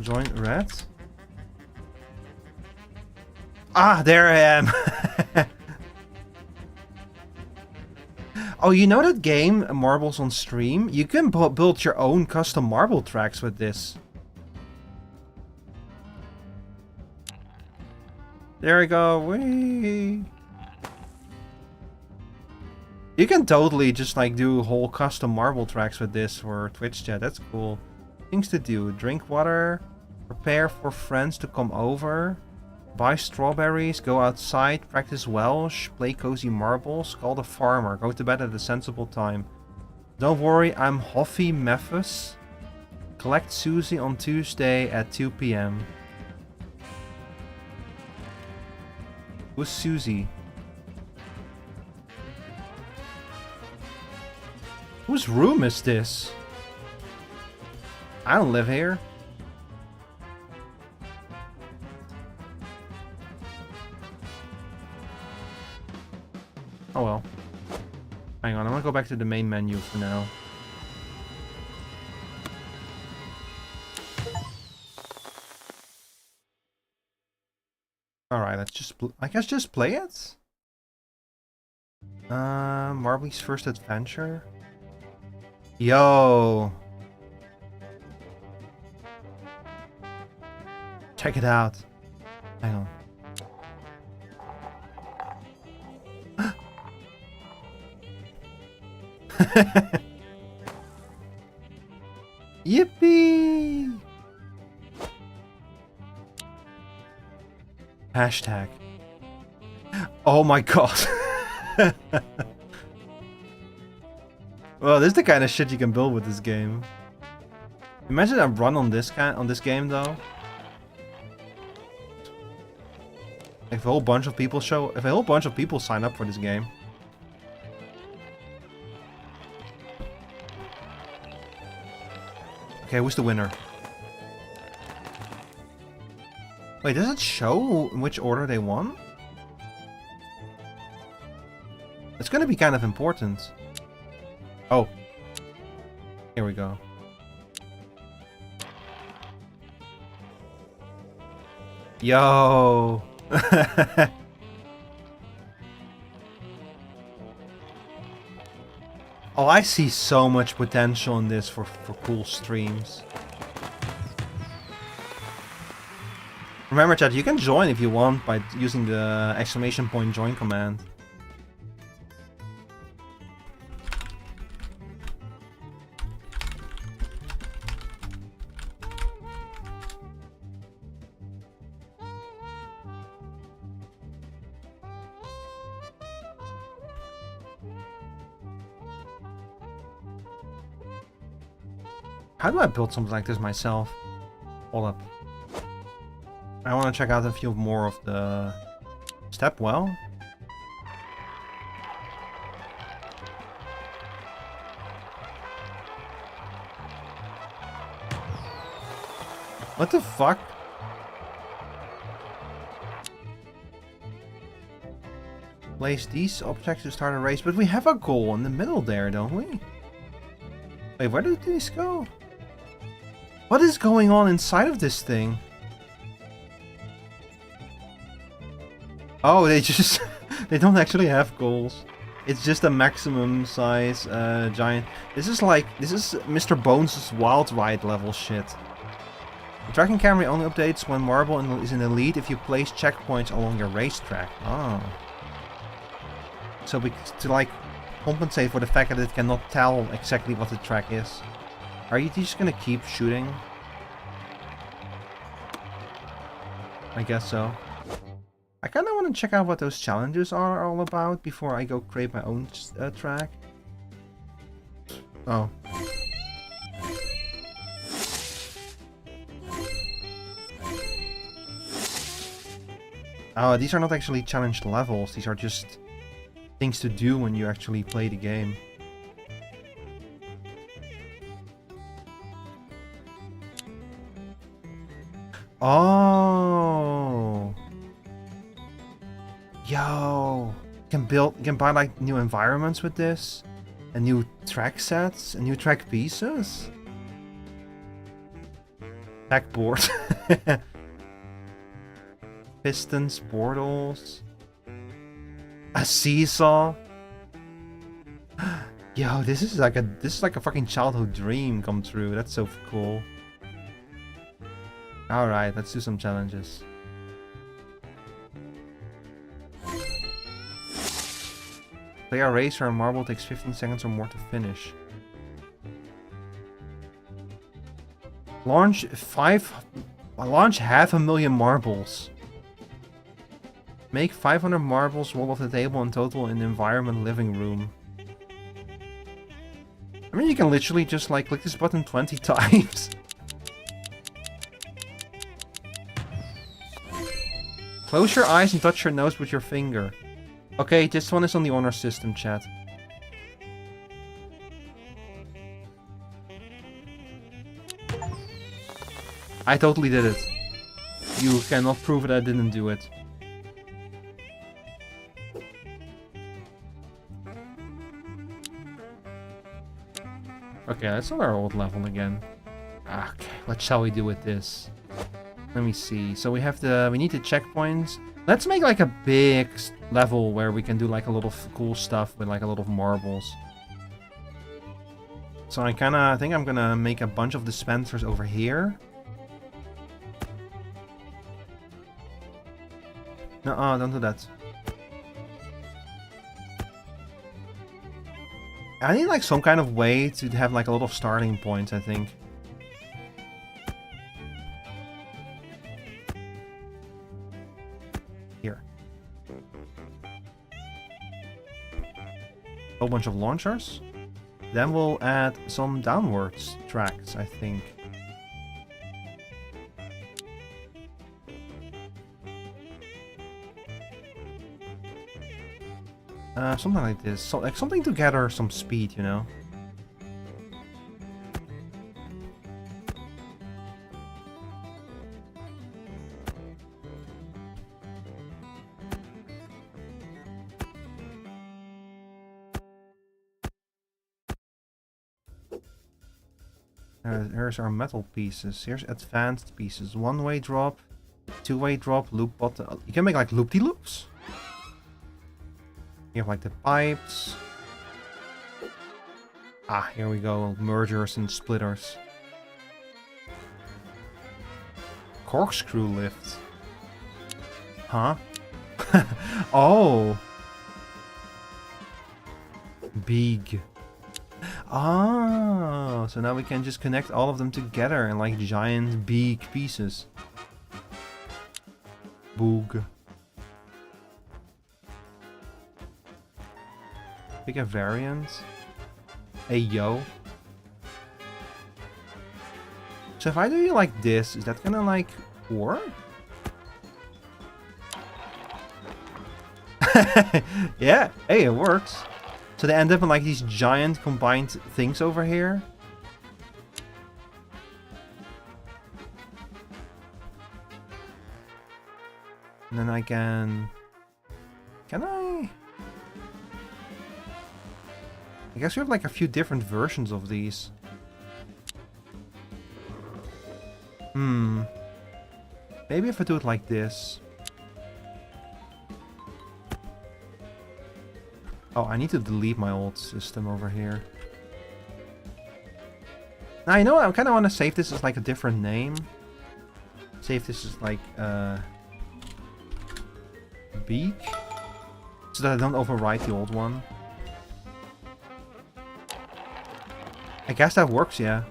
Join red. Ah, there I am. Oh, you know that game, Marbles on Stream? You can build your own custom marble tracks with this. There we go. Whee! You can totally just like do whole custom marble tracks with this for Twitch chat. That's cool. Things to do. Drink water. Prepare for friends to come over. Buy strawberries, go outside, practice Welsh, play cozy marbles, call the farmer, go to bed at a sensible time. Don't worry, I'm Hoffy Memphis. Collect Susie on Tuesday at 2 PM. Who's Susie? Whose room is this? I don't live here. Oh well. Hang on, I'm gonna go back to the main menu for now. Alright, let's just I guess just play it? Marbley's first adventure? Yo! Check it out. Hang on. Yippee! Hashtag. Oh my god. Well, this is the kind of shit you can build with this game. Imagine a run on this game though. If a whole bunch of people sign up for this game. Okay, who's the winner? Wait, does it show in which order they won? It's gonna be kind of important. Oh. Here we go. Yo! Oh, I see so much potential in this for cool streams. Remember chat, you can join if you want by using the !join command. How do I build something like this myself? Hold up. I want to check out a few more of the step well. What the fuck? Place these objects to start a race, but we have a goal in the middle there, don't we? Wait, where did these go? What is going on inside of this thing? Oh, they just... they don't actually have goals. It's just a maximum size giant. This is Mr. Bones' Wild Ride level shit. The tracking camera only updates when Marble is in the lead if you place checkpoints along your racetrack. Oh. So to like compensate for the fact that it cannot tell exactly what the track is. Are you just gonna keep shooting? I guess so. I kinda wanna check out what those challenges are all about before I go create my own track. Oh. Oh, these are not actually challenge levels, these are just things to do when you actually play the game. Oh, yo, you can buy like new environments with this, and new track sets, and new track pieces. Track board, pistons, portals, a seesaw. Yo, this is like a fucking childhood dream come true. That's so cool. Alright, let's do some challenges. Play a race where a marble takes 15 seconds or more to finish. Launch 500,000 marbles. Make 500 marbles roll off the table in total in the environment living room. I mean, you can literally just like click this button 20 times. Close your eyes and touch your nose with your finger. Okay, this one is on the honor system, chat. I totally did it. You cannot prove that I didn't do it. Okay, that's on our old level again. Okay, what shall we do with this? Let me see. So we need the checkpoints. Let's make like a big level where we can do like a lot of cool stuff with like a lot of marbles. So I think I'm gonna make a bunch of dispensers over here. No, don't do that. I need like some kind of way to have like a lot of starting points, I think. Here. A whole bunch of launchers. Then we'll add some downwards tracks, I think. Something like this. So, like something to gather some speed, you know? Here's our metal pieces. Here's advanced pieces. One-way drop, two-way drop, loop bottom. You can make like loop-de-loops. You have like the pipes. Ah, here we go. Mergers and splitters. Corkscrew lift. Huh? Oh. Big. Oh, so now we can just connect all of them together in like giant big pieces. Boog. Pick a variant. Hey yo. So if I do it like this, is that gonna like work? Yeah, hey, it works. So they end up in like these giant combined things over here. And then I can I? I guess we have like a few different versions of these. Maybe if I do it like this. Oh, I need to delete my old system over here. Now, you know what? I kind of want to save this as like a different name. Save this as like Beak. So that I don't overwrite the old one. I guess that works, yeah.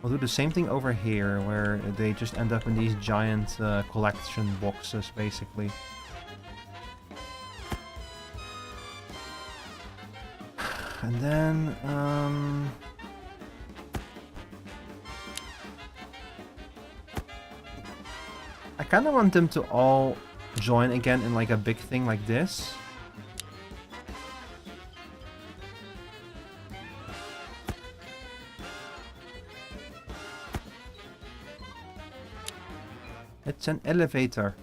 We'll do the same thing over here, where they just end up in these giant collection boxes, basically. And then, I kind of want them to all join again in like a big thing like this. It's an elevator.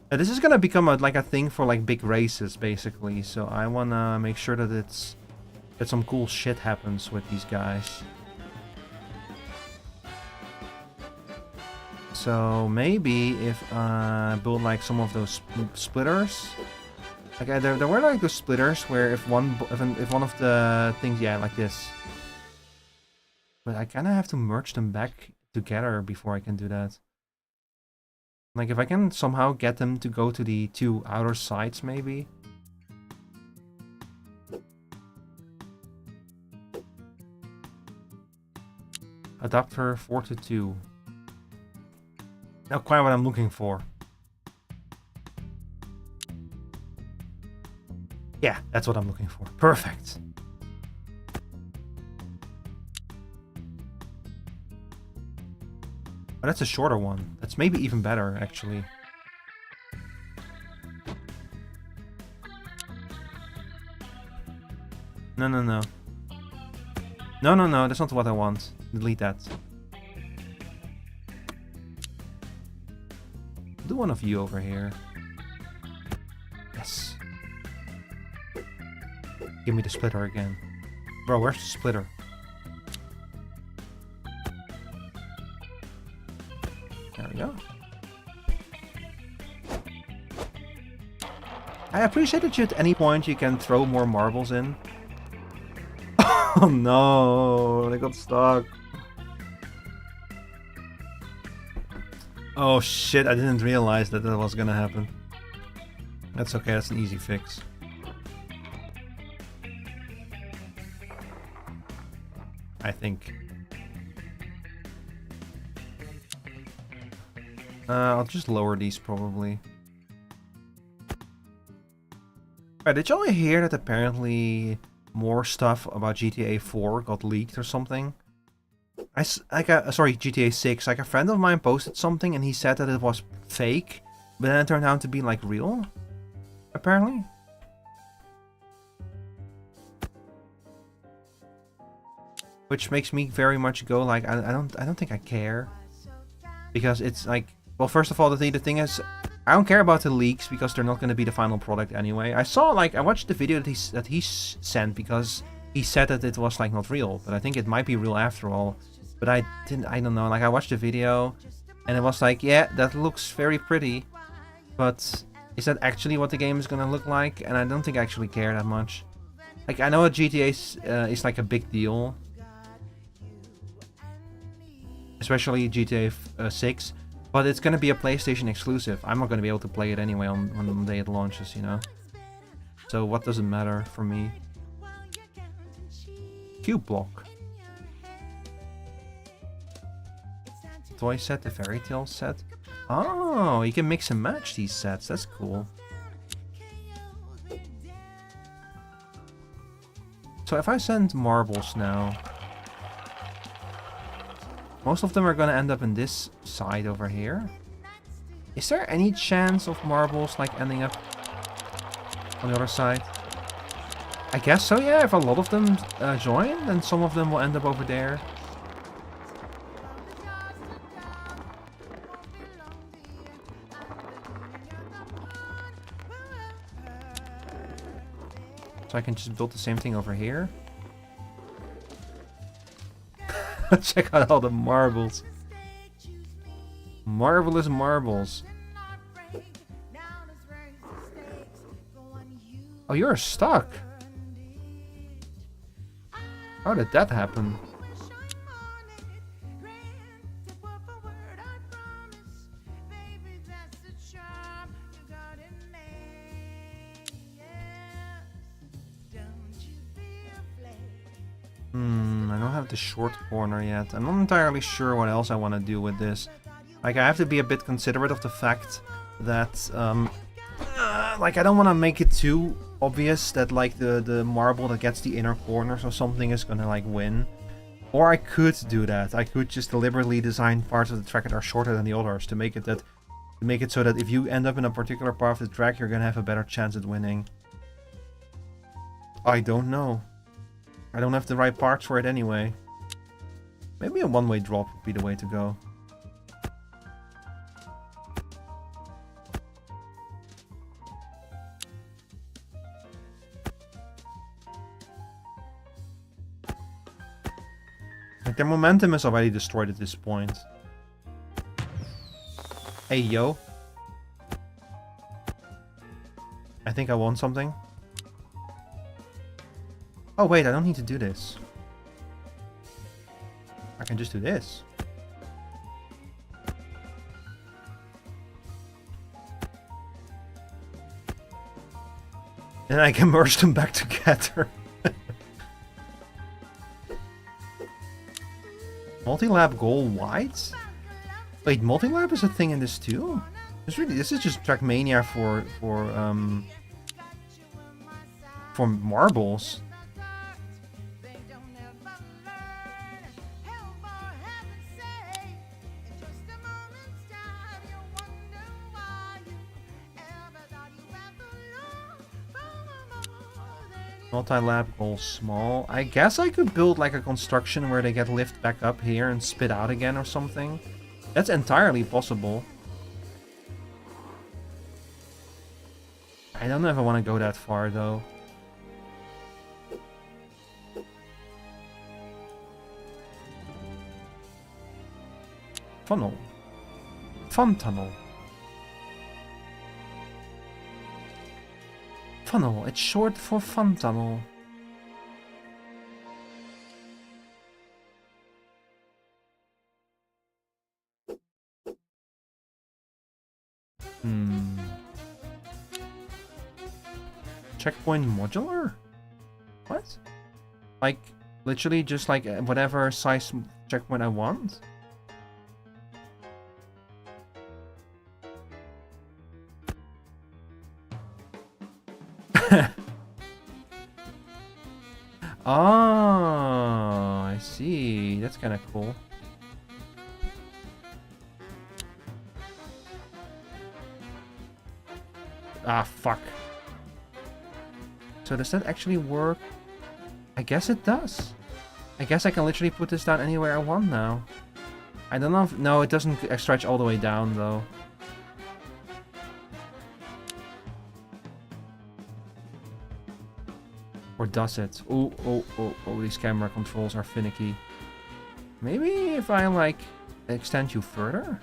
This is gonna become like a thing for like big races, basically. So I wanna make sure that that some cool shit happens with these guys. So maybe if I build like some of those splitters, like there were like those splitters where if one of the things, yeah, like this. But I kind of have to merge them back together before I can do that. Like if I can somehow get them to go to the two outer sides, maybe. Adapter 4 to 2. Not quite what I'm looking for. Yeah, that's what I'm looking for. Perfect. Oh, that's a shorter one. That's maybe even better, actually. No, no, no. No, no, no, that's not what I want. Delete that. Do one of you over here. Yes. Give me the splitter again. Bro, where's the splitter? There we go. I appreciate that at any point you can throw more marbles in. Oh no, they got stuck. Oh shit, I didn't realize that was gonna happen. That's okay, that's an easy fix. I think. I'll just lower these probably. Right, did y'all hear that apparently more stuff about GTA 4 got leaked or something? Sorry, GTA 6. Like a friend of mine posted something and he said that it was fake, but then it turned out to be like real. Apparently. Which makes me very much go like I don't think I care. Because it's like, well, first of all, the thing is, I don't care about the leaks because they're not going to be the final product anyway. I watched the video that he sent because he said that it was like not real, but I think it might be real after all. But I don't know, like I watched the video and it was like, yeah, that looks very pretty, but is that actually what the game is going to look like? And I don't think I actually care that much. Like, I know that GTA is like a big deal, especially GTA 6. But it's going to be a PlayStation exclusive. I'm not going to be able to play it anyway on the day it launches, you know? So what does it matter for me? Cube block. Toy set, the fairy tale set. Oh, you can mix and match these sets. That's cool. So if I send marbles now... most of them are going to end up in this side over here. Is there any chance of marbles like ending up on the other side? I guess so, yeah. If a lot of them join, then some of them will end up over there. So I can just build the same thing over here. Check out all the marbles. Marvelous marbles. Oh, you're stuck. How did that happen? I don't have the short corner yet. I'm not entirely sure what else I want to do with this. Like, I have to be a bit considerate of the fact that, like, I don't want to make it too obvious that, like, the marble that gets the inner corners or something is gonna, like, win. Or I could do that. I could just deliberately design parts of the track that are shorter than the others to make it so that if you end up in a particular part of the track, you're gonna have a better chance at winning. I don't know. I don't have the right parts for it anyway. Maybe a one-way drop would be the way to go. Like, their momentum is already destroyed at this point. Hey, yo. I think I won something. Oh wait, I don't need to do this. I can just do this. And I can merge them back together. Multi-lab goal wide? Wait, multi-lab is a thing in this too? This is just Trackmania for marbles. Multi-lab goal small. I guess I could build like a construction where they get lift back up here and spit out again or something. That's entirely possible. I don't know if I want to go that far though. Funnel. Fun tunnel. Funnel. It's short for fun tunnel. Checkpoint modular? What? Like, literally just like whatever size checkpoint I want? Oh, I see. That's kind of cool. Ah, fuck. So does that actually work? I guess it does. I guess I can literally put this down anywhere I want now. I don't know if... No, it doesn't stretch all the way down, though. Or does it? Oh, oh, oh, oh, these camera controls are finicky. Maybe if I, like, extend you further?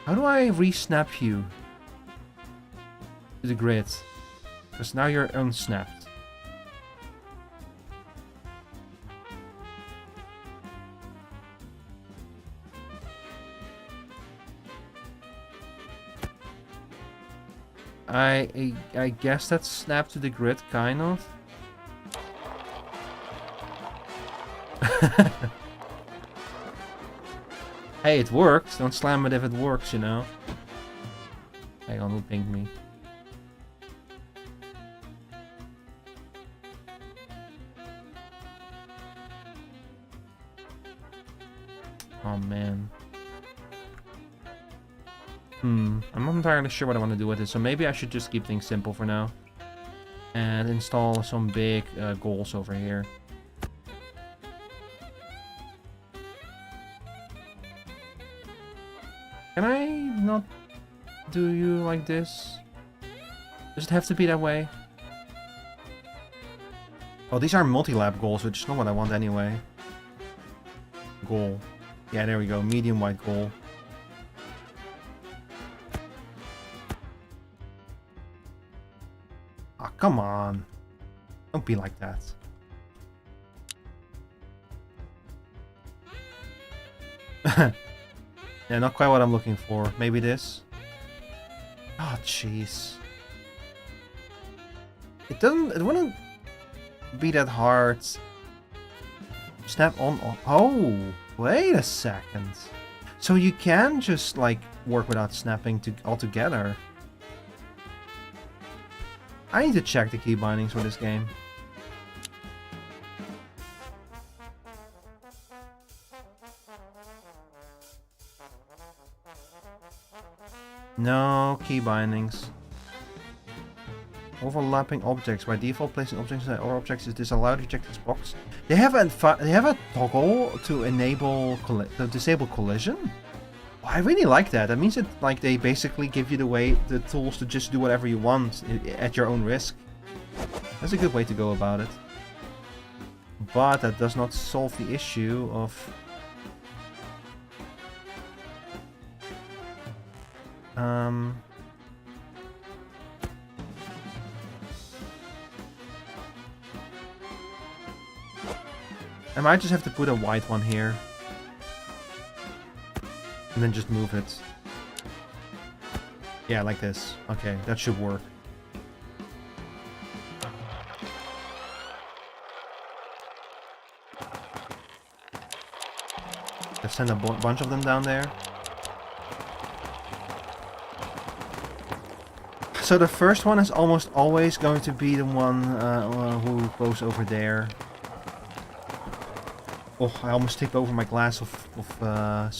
How do I re-snap you to the grid? Because now you're unsnapped. I guess that's snap to the grid, kind of. Hey, it works. Don't slam it if it works, you know. Hang on, who pinged me? Oh, man. I'm not entirely sure what I want to do with it, so maybe I should just keep things simple for now. And install some big goals over here. Can I not do you like this? Does it have to be that way? Oh, these are multi-lap goals, which is not what I want anyway. Goal. Yeah, there we go. Medium white goal. Ah, come on. Don't be like that. Yeah, not quite what I'm looking for. Maybe this? Oh, jeez. It wouldn't be that hard. Snap on. Oh, wait a second. So you can just, like, work without snapping altogether. I need to check the key bindings for this game. No key bindings. Overlapping objects. By default, placing objects or objects is disallowed. You check this box. They have a toggle to enable to disable collision. Oh, I really like that. That means that, like, they basically give you the tools to just do whatever you want at your own risk. That's a good way to go about it. But that does not solve the issue of I might just have to put a white one here. And then just move it. Yeah, like this. Okay, that should work. Let's send a bunch of them down there. So the first one is almost always going to be the one who goes over there. Oh, I almost tipped over my glass of my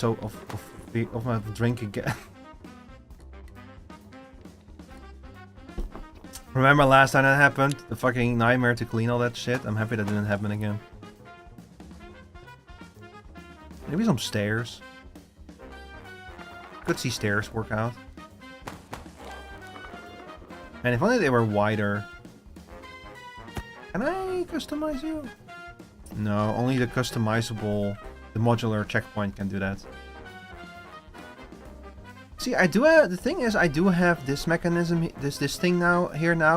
drink again. Remember last time that happened? The fucking nightmare to clean all that shit? I'm happy that didn't happen again. Maybe some stairs. Could see stairs work out. And if only they were wider. Can I customize you? No, only the customizable, the modular checkpoint can do that. See, I do have, the thing is, I do have this mechanism, this thing now,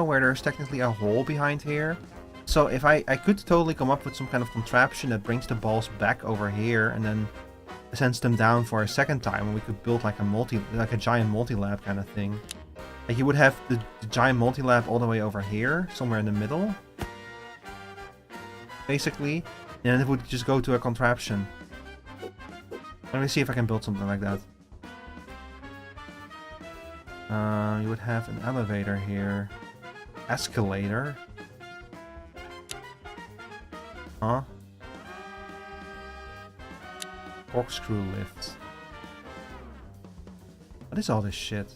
where there's technically a hole behind here. So if I could totally come up with some kind of contraption that brings the balls back over here and then sends them down for a second time, and we could build like a giant multi-lab kind of thing. Like you would have the giant multi-lab all the way over here, somewhere in the middle, basically, and it would just go to a contraption. Let me see if I can build something like that. You would have an elevator here. Escalator. Huh? Corkscrew lift. What is all this shit?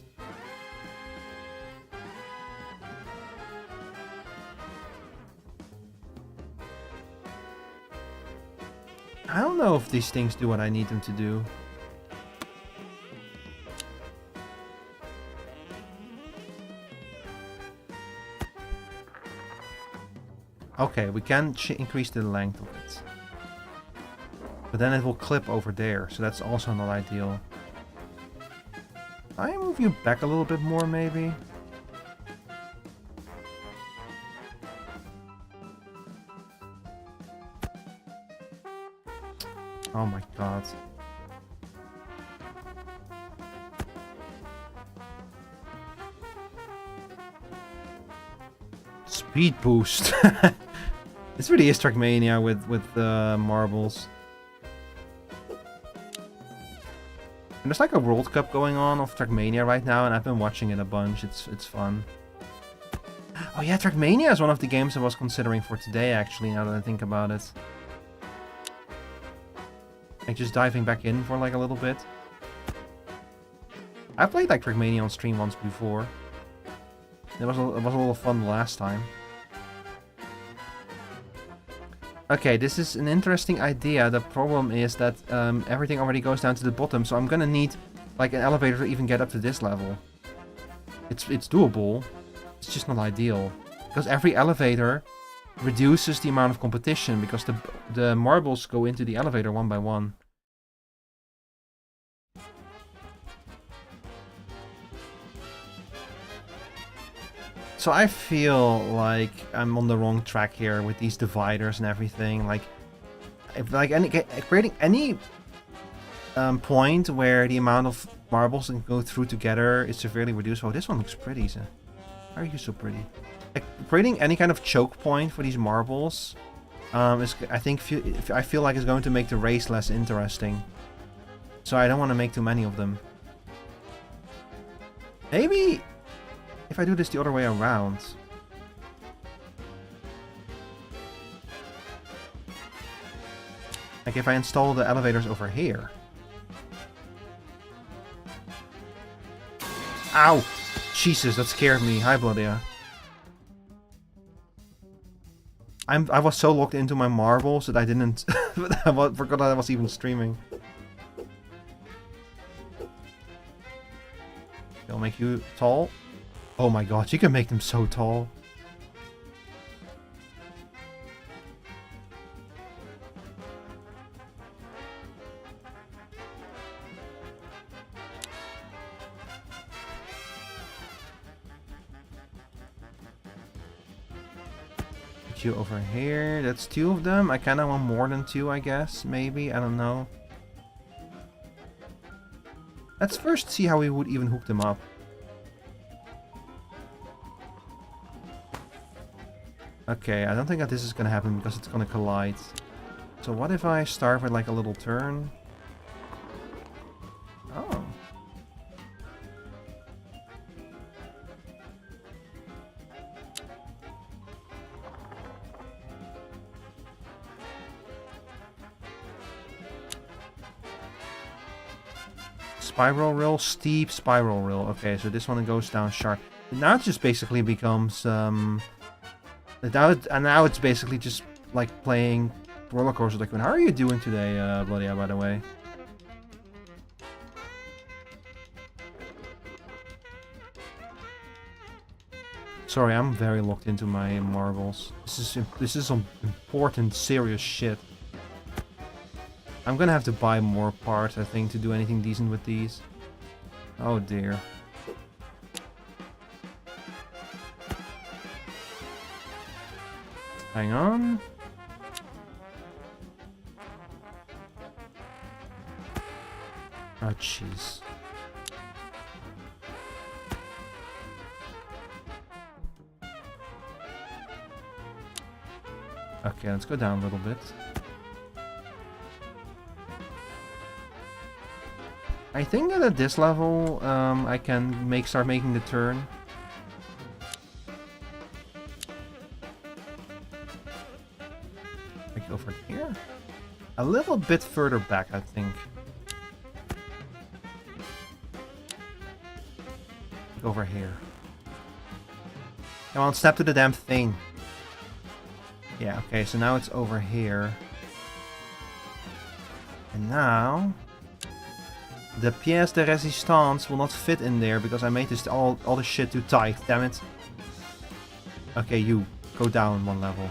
I don't know if these things do what I need them to do. Okay, we can increase the length of it. But then it will clip over there, so that's also not ideal. I move you back a little bit more, maybe? Oh my god. Speed boost. This really is Trackmania with marbles. And there's like a World Cup going on of Trackmania right now, and I've been watching it a bunch. It's fun. Oh yeah, Trackmania is one of the games I was considering for today, actually, now that I think about it. Like just diving back in for like a little bit. I played like Trackmania on stream once before. It was a little fun last time. Okay, this is an interesting idea. The problem is that everything already goes down to the bottom, so I'm gonna need like an elevator to even get up to this level. It's doable. It's just not ideal. Because every elevator reduces the amount of competition, because the marbles go into the elevator one by one. So I feel like I'm on the wrong track here with these dividers and everything. Like, creating any point where the amount of marbles that go through together is severely reduced. Oh, this one looks pretty. So. Why are you so pretty? Like, creating any kind of choke point for these marbles, I feel like it's going to make the race less interesting. So I don't want to make too many of them. Maybe if I do this the other way around. Like if I install the elevators over here. Ow! Jesus, that scared me. Hi, Bloodia. I was so locked into my marbles that I didn't... I forgot that I was even streaming. I'll make you tall. Oh my god, you can make them so tall. Put you over here. That's two of them. I kind of want more than two, I guess. Maybe. I don't know. Let's first see how we would even hook them up. Okay, I don't think that this is gonna happen because it's gonna collide. So what if I start with like a little turn? Oh. Spiral rail, steep spiral rail. Okay, so this one goes down sharp. Now it just basically becomes now it's basically just like playing roller coaster tycoon. How are you doing today, Bloodia, by the way? Sorry, I'm very locked into my marbles. This is some important, serious shit. I'm gonna have to buy more parts, I think, to do anything decent with these. Oh dear. Hang on. Oh jeez. Okay, let's go down a little bit. I think that at this level, I can start making the turn. Like over here? A little bit further back, I think. Like over here. Come on, step to the damn thing. Yeah, okay, so now it's over here. And now... the pièce de résistance will not fit in there because I made this all the shit too tight, damn it. Okay, you, go down one level.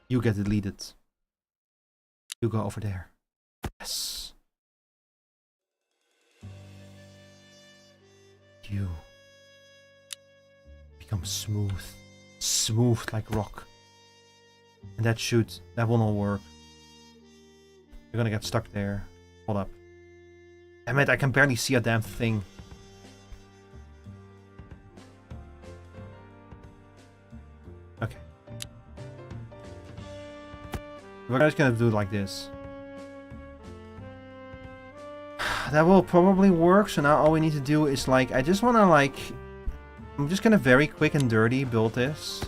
You get deleted. You go over there. Yes. You become smooth. Smooth like rock. And that will not work. You're gonna get stuck there. Hold up. Damn it, I can barely see a damn thing. Okay. We're just gonna do it like this. That will probably work, so now all we need to do is like, I just wanna like... I'm just gonna very quick and dirty build this.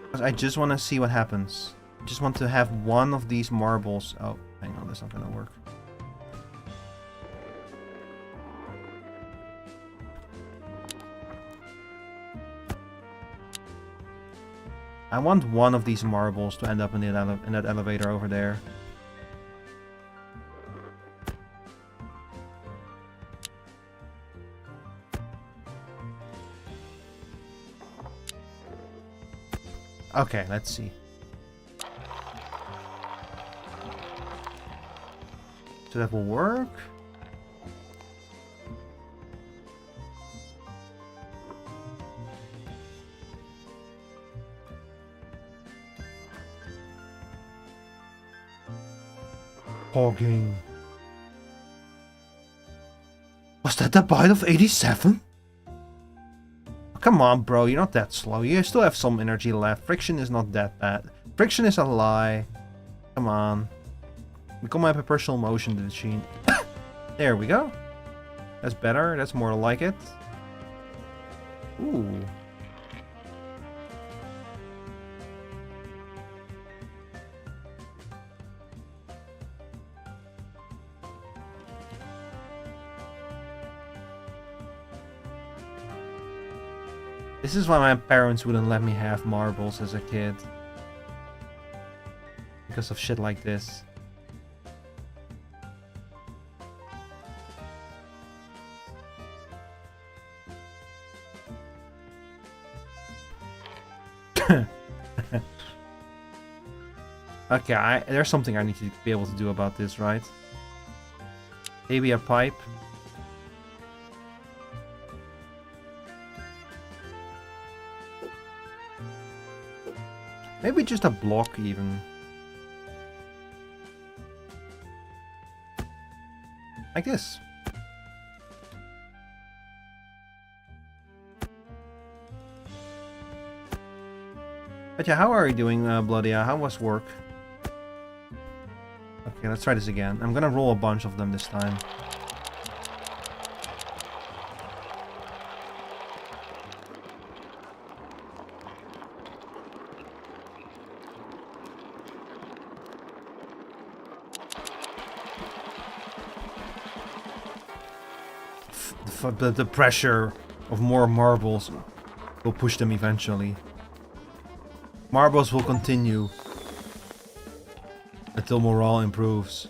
Because I just wanna see what happens. I just want to have one of these marbles. Oh, hang on, that's not gonna work. I want one of these marbles to end up in that elevator over there. Okay, let's see. So that will work. Hogging. Was that the bite of 87? Come on, bro, you're not that slow. You still have some energy left. Friction is not that bad. Friction is a lie. Come on. Become my proportional motion machine. There we go. That's better. That's more like it. Ooh. This is why my parents wouldn't let me have marbles as a kid. Because of shit like this. Okay, there's something I need to be able to do about this, right? Maybe a pipe. Maybe just a block, even. Like this. But yeah, how are you doing, Bloodia? How was work? Okay, let's try this again. I'm gonna roll a bunch of them this time. The pressure of more marbles will push them eventually. Marbles will continue until morale improves.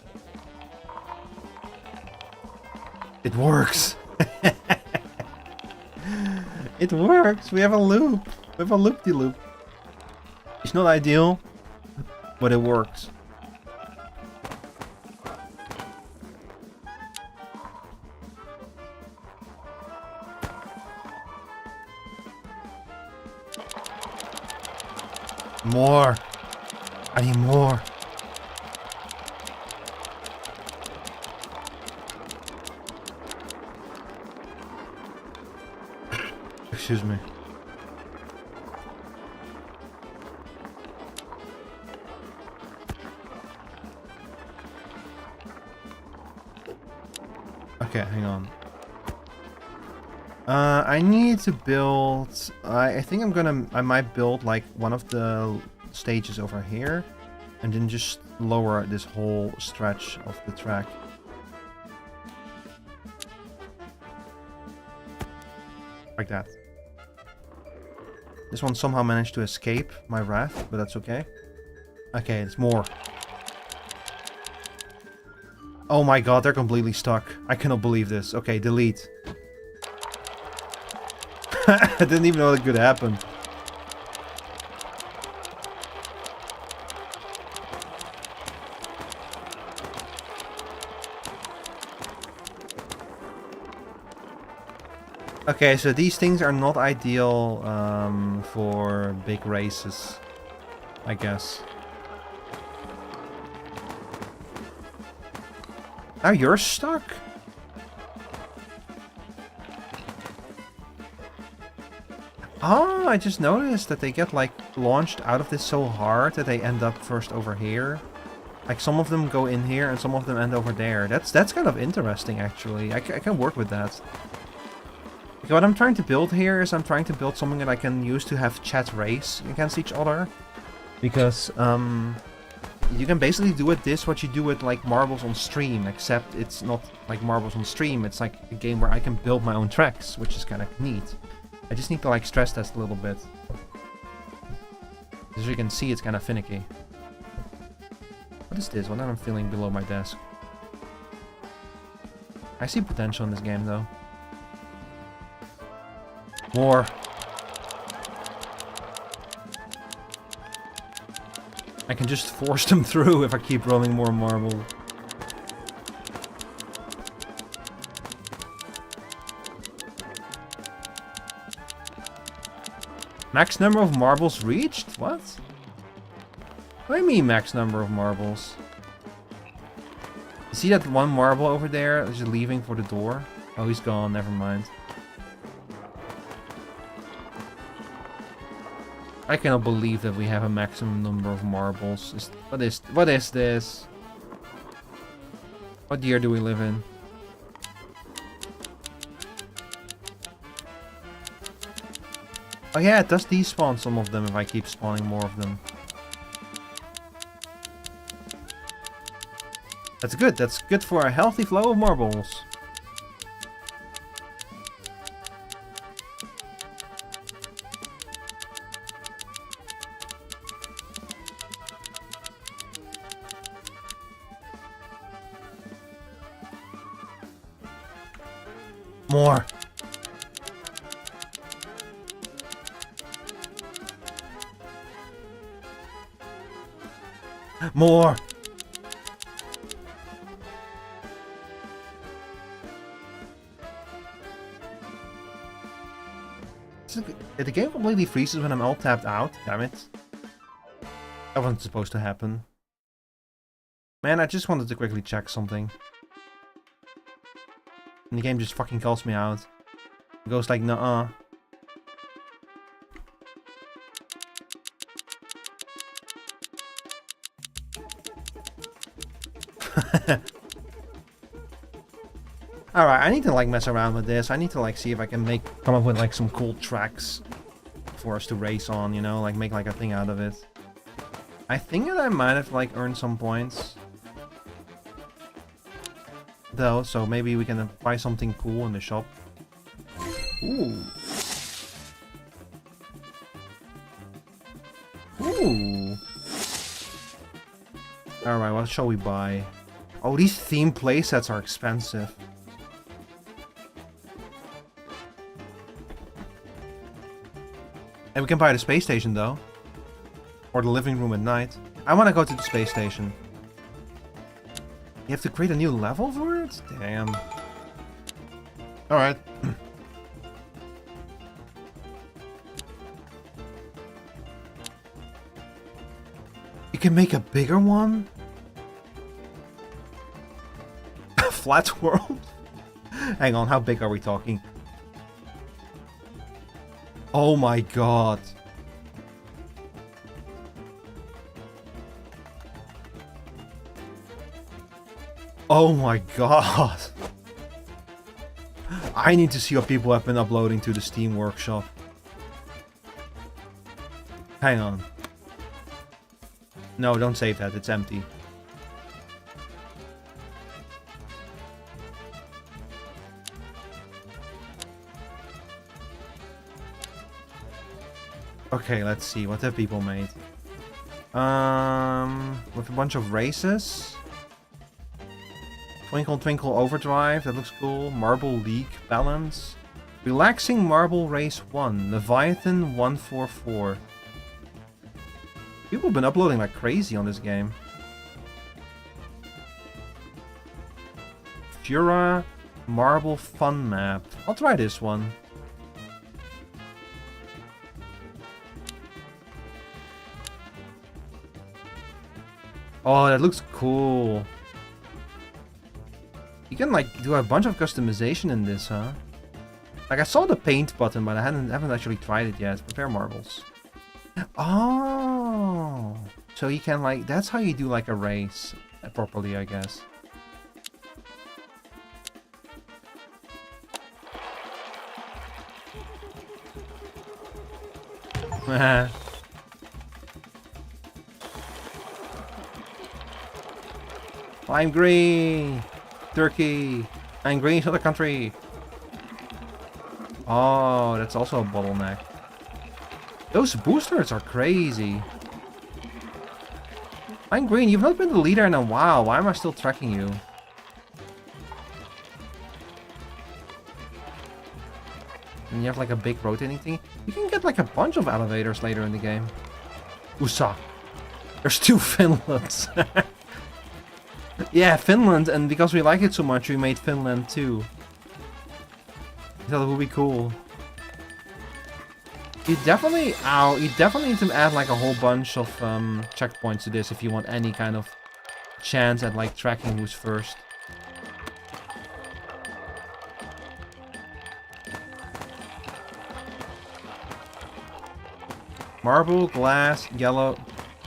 It works! It works! We have a loop! We have a loop-de-loop. It's not ideal, but it works. More! I need more! Excuse me. Okay, hang on. I need to build... I think I might build like one of the stages over here. And then just lower this whole stretch of the track. Like that. This one somehow managed to escape my wrath, but that's okay. Okay, it's more. Oh my god, they're completely stuck. I cannot believe this. Okay, delete. I didn't even know that could happen. Okay, so these things are not ideal for big races, I guess. Now you're stuck? Oh, I just noticed that they get like launched out of this so hard that they end up first over here. Like some of them go in here and some of them end over there. That's kind of interesting actually. I can work with that. Okay, what I'm trying to build here is I'm trying to build something that I can use to have chat race against each other. Because you can basically do with this what you do with like marbles on stream, except it's not like marbles on stream, it's like a game where I can build my own tracks, which is kind of neat. I just need to like stress test a little bit. As you can see, it's kind of finicky. What is this? What am I feeling below my desk? I see potential in this game though. More. I can just force them through if I keep rolling more marble. Max number of marbles reached? What? What do you mean max number of marbles? You see that one marble over there just leaving for the door? Oh, he's gone, never mind. I cannot believe that we have a maximum number of marbles. What is this? What year do we live in? Oh yeah, it does despawn some of them if I keep spawning more of them. That's good. That's good for a healthy flow of marbles. More. More. The game completely freezes when I'm all tapped out. Damn it. That wasn't supposed to happen. Man, I just wanted to quickly check something. And the game just fucking calls me out. It goes like, nuh-uh. Alright, I need to like mess around with this. I need to like see if I can come up with like some cool tracks for us to race on, you know, like make like a thing out of it. I think that I might have like earned some points. Though, so maybe we can buy something cool in the shop. Ooh. Ooh. Alright, what shall we buy? Oh, these theme playsets are expensive. And we can buy the space station though. Or the living room at night. I want to go to the space station. You have to create a new level for it? Damn. Alright. You can make a bigger one? Flat world? Hang on, how big are we talking? Oh my god. Oh my god. I need to see what people have been uploading to the Steam Workshop. Hang on. No, don't save that, it's empty. Okay, let's see, what have people made? With a bunch of races. Twinkle Twinkle Overdrive, that looks cool. Marble League Balance. Relaxing Marble Race 1. Leviathan 144. People have been uploading like crazy on this game. Jura Marble Fun Map. I'll try this one. Oh, that looks cool. You can like do a bunch of customization in this, huh? Like I saw the paint button, but I haven't actually tried it yet. Prepare marbles. Oh, so you can like, that's how you do like a race properly, I guess. I'm green. Turkey. I'm green to the country. Oh, that's also a bottleneck. Those boosters are crazy. I'm green. You've not been the leader in a while. Why am I still tracking you? And you have like a big rotating thing. You can get like a bunch of elevators later in the game. USA. There's 2 Finlands. Yeah, Finland, and because we like it so much, we made Finland too. I thought it would be cool. You definitely need to add like a whole bunch of checkpoints to this if you want any kind of chance at like tracking who's first. Marble glass yellow.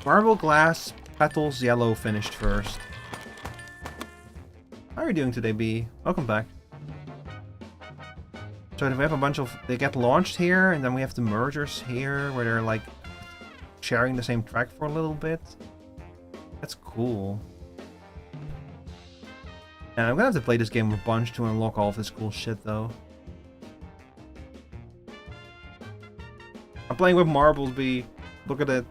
Marble glass petals yellow finished first. How are you doing today, B? Welcome back. So we have a bunch of... They get launched here, and then we have the mergers here, where they're like sharing the same track for a little bit. That's cool. And I'm gonna have to play this game a bunch to unlock all of this cool shit, though. I'm playing with marbles, B. Look at it.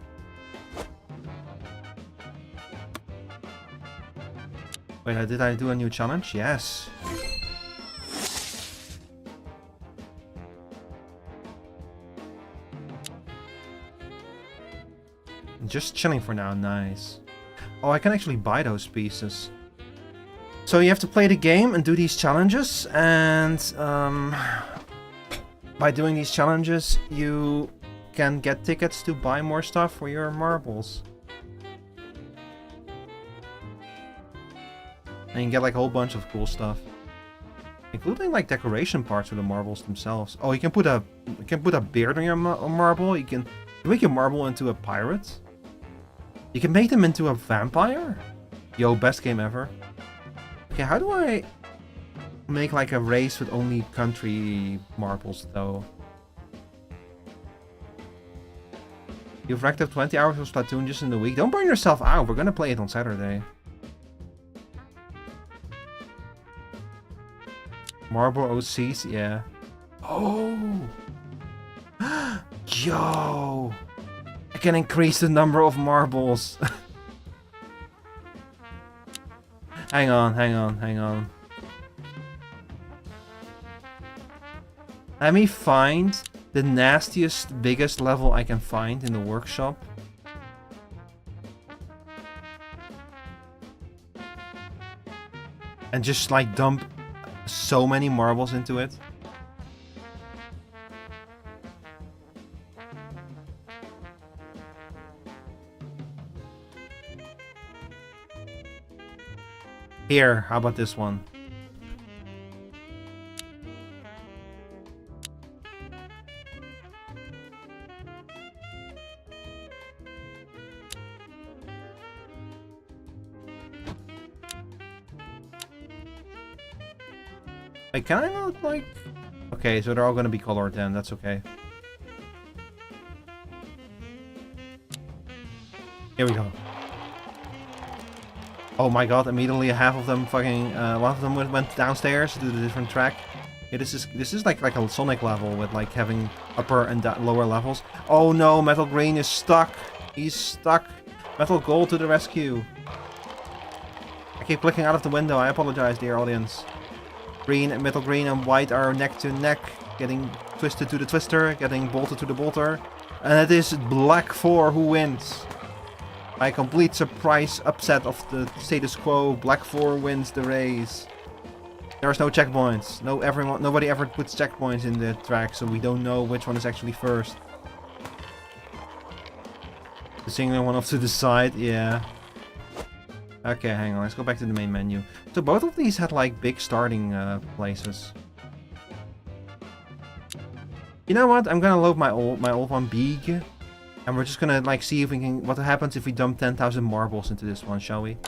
Wait, did I do a new challenge? Yes. Just chilling for now, nice. Oh, I can actually buy those pieces. So you have to play the game and do these challenges, and by doing these challenges, you can get tickets to buy more stuff for your marbles. And you can get like a whole bunch of cool stuff, including like decoration parts for the marbles themselves. Oh, you can put a beard on your marble. You can make your marble into a pirate. You can make them into a vampire. Yo, best game ever. Okay, how do I make like a race with only country marbles though? You've racked up 20 hours of Splatoon just in the week. Don't burn yourself out. We're gonna play it on Saturday. Marble OCs, yeah. Oh! Yo! I can increase the number of marbles. Hang on. Let me find the nastiest, biggest level I can find in the workshop. And just like dump so many marbles into it. Here, how about this one? Wait, can I not, like... Okay, so they're all gonna be colored then, that's okay. Here we go. Oh my god, immediately half of them fucking... one of them went downstairs to the different track. Yeah, this is like a Sonic level with like having upper and lower levels. Oh no, Metal Green is stuck. He's stuck. Metal Gold to the rescue. I keep clicking out of the window, I apologize, dear audience. Metal Green and White are neck to neck, getting twisted to the twister, getting bolted to the bolter. And it is Black 4 who wins. By a complete surprise upset of the status quo, Black 4 wins the race. There's no checkpoints. Nobody ever puts checkpoints in the track, so we don't know which one is actually first. The single one off to the side, yeah. Okay, hang on, let's go back to the main menu. So both of these had like big starting places. You know what? I'm gonna load my old one big, and we're just gonna like see if we can what happens if we dump 10,000 marbles into this one, shall we?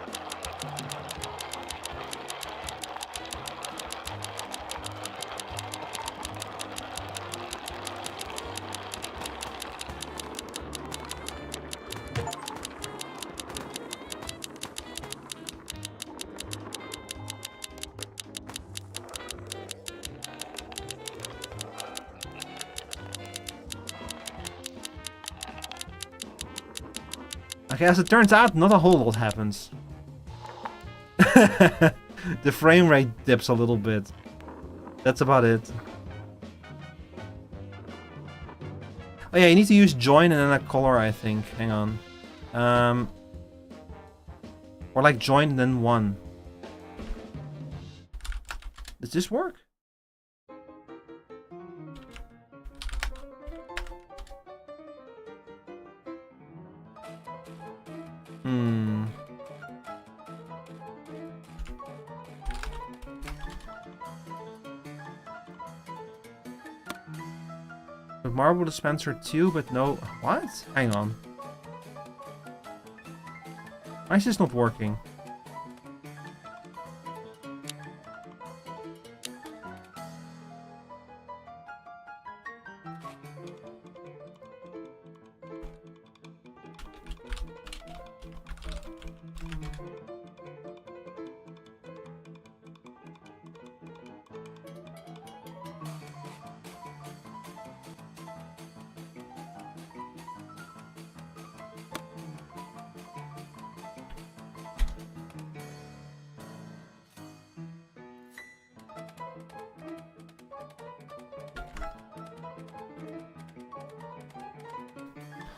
Okay, as it turns out, not a whole lot happens. The frame rate dips a little bit. That's about it. Oh yeah, you need to use join and then a color, I think. Hang on. Or like join and then 1. Does this work? With marble dispenser 2, but no... What? Hang on. Why is this not working?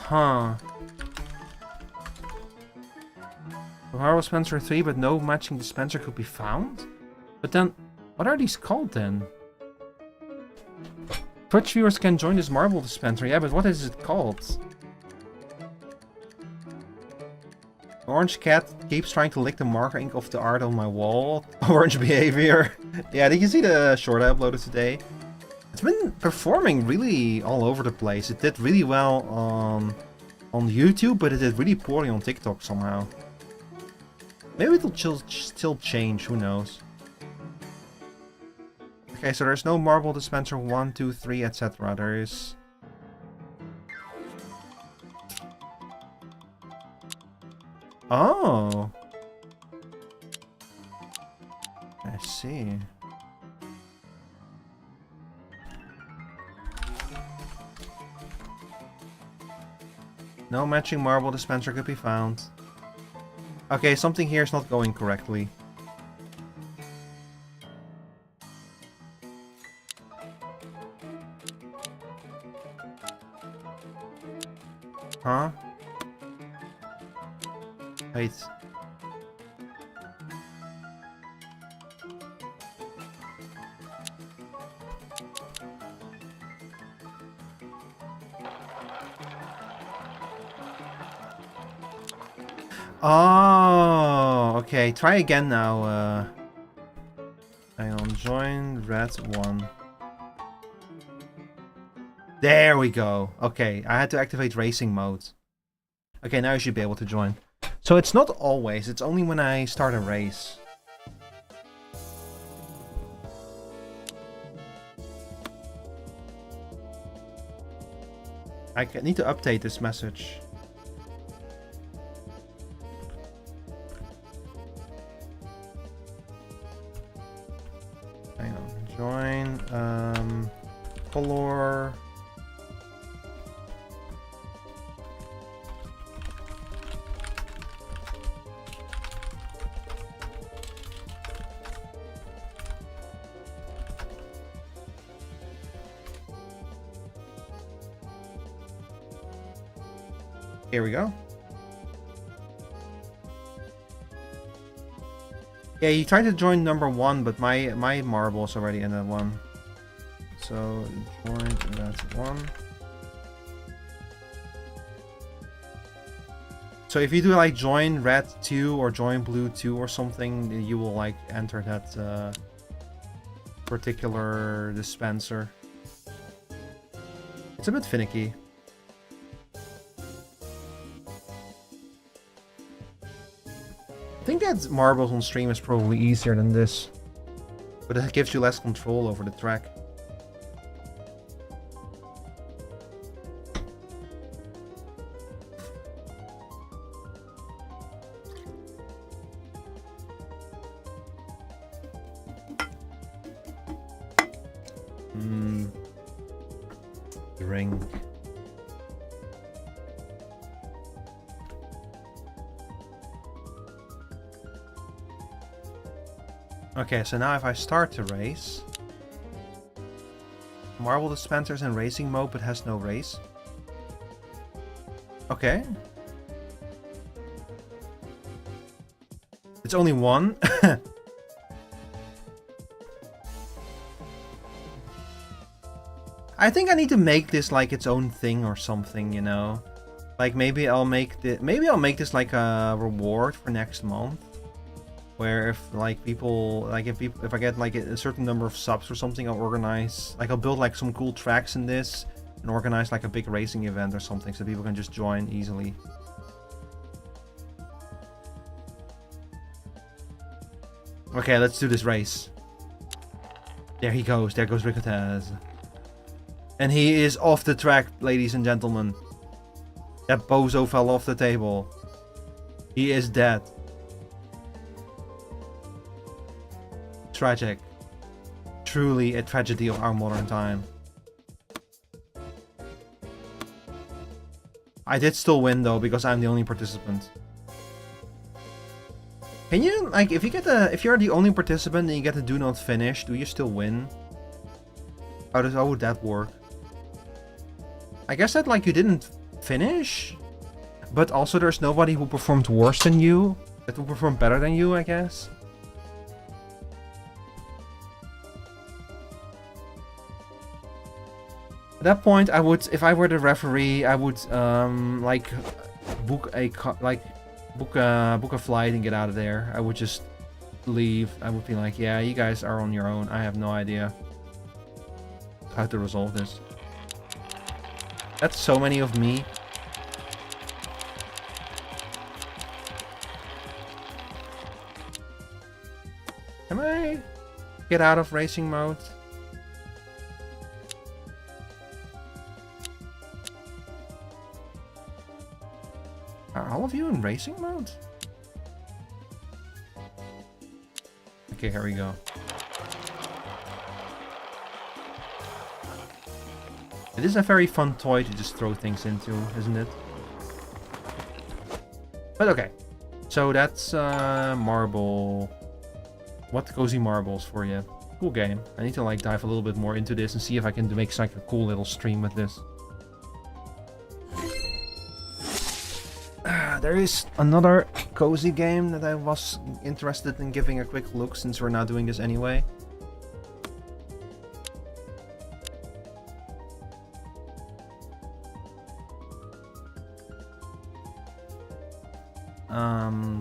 Huh. Marble dispenser 3, but no matching dispenser could be found? But then, what are these called then? Twitch viewers can join this marble dispenser, yeah, but what is it called? Orange cat keeps trying to lick the marker ink off the art on my wall. Orange behavior. Yeah, did you see the short I uploaded today? It's been performing really all over the place. It did really well on YouTube, but it did really poorly on TikTok somehow. Maybe it'll still change, who knows. Okay, so there's no marble dispenser 1, 2, 3, etc. There is... Oh! I see. No matching marble dispenser could be found. Okay, something here is not going correctly. Huh? Wait. Oh, okay. Try again now. Hang on. Join red 1. There we go. Okay, I had to activate racing mode. Okay, now you should be able to join. So it's not always. It's only when I start a race. I need to update this message. Hang on. Join. Color. Here we go. Yeah, you tried to join number 1, but my marble is already in that one. So join that 1. So if you do like join red 2 or join blue 2 or something, you will like enter that particular dispenser. It's a bit finicky. I think that marbles on stream is probably easier than this, but it gives you less control over the track. Drink. Okay, so now if I start to race, marble dispenser's in racing mode but has no race. Okay. It's only 1. I think I need to make this like its own thing or something, you know. Like maybe I'll make this like a reward for next month. Where if like people like if I get like a certain number of subs or something, I'll organize like I'll build like some cool tracks in this and organize like a big racing event or something so people can just join easily. Okay, let's do this race. There he goes. There goes Ricotez. And he is off the track, ladies and gentlemen. That bozo fell off the table. He is dead. Tragic. Truly a tragedy of our modern time. I did still win though, because I'm the only participant. Can you, like, if you're the only participant and you get to do not finish, do you still win? How would that work? I guess that, like, you didn't finish, but also there's nobody who performed worse than you, that will perform better than you, I guess. At that point, I would, if I were the referee, I would, like, book a flight and get out of there. I would just leave. I would be like, yeah, you guys are on your own. I have no idea how to resolve this. That's so many of me. Can I get out of racing mode? Are all of you in racing mode? Okay, here we go. It is a very fun toy to just throw things into, isn't it? But okay. So that's marble. What cozy marbles for you? Cool game. I need to like dive a little bit more into this and see if I can make like a cool little stream with this. There is another cozy game that I was interested in giving a quick look since we're not doing this anyway.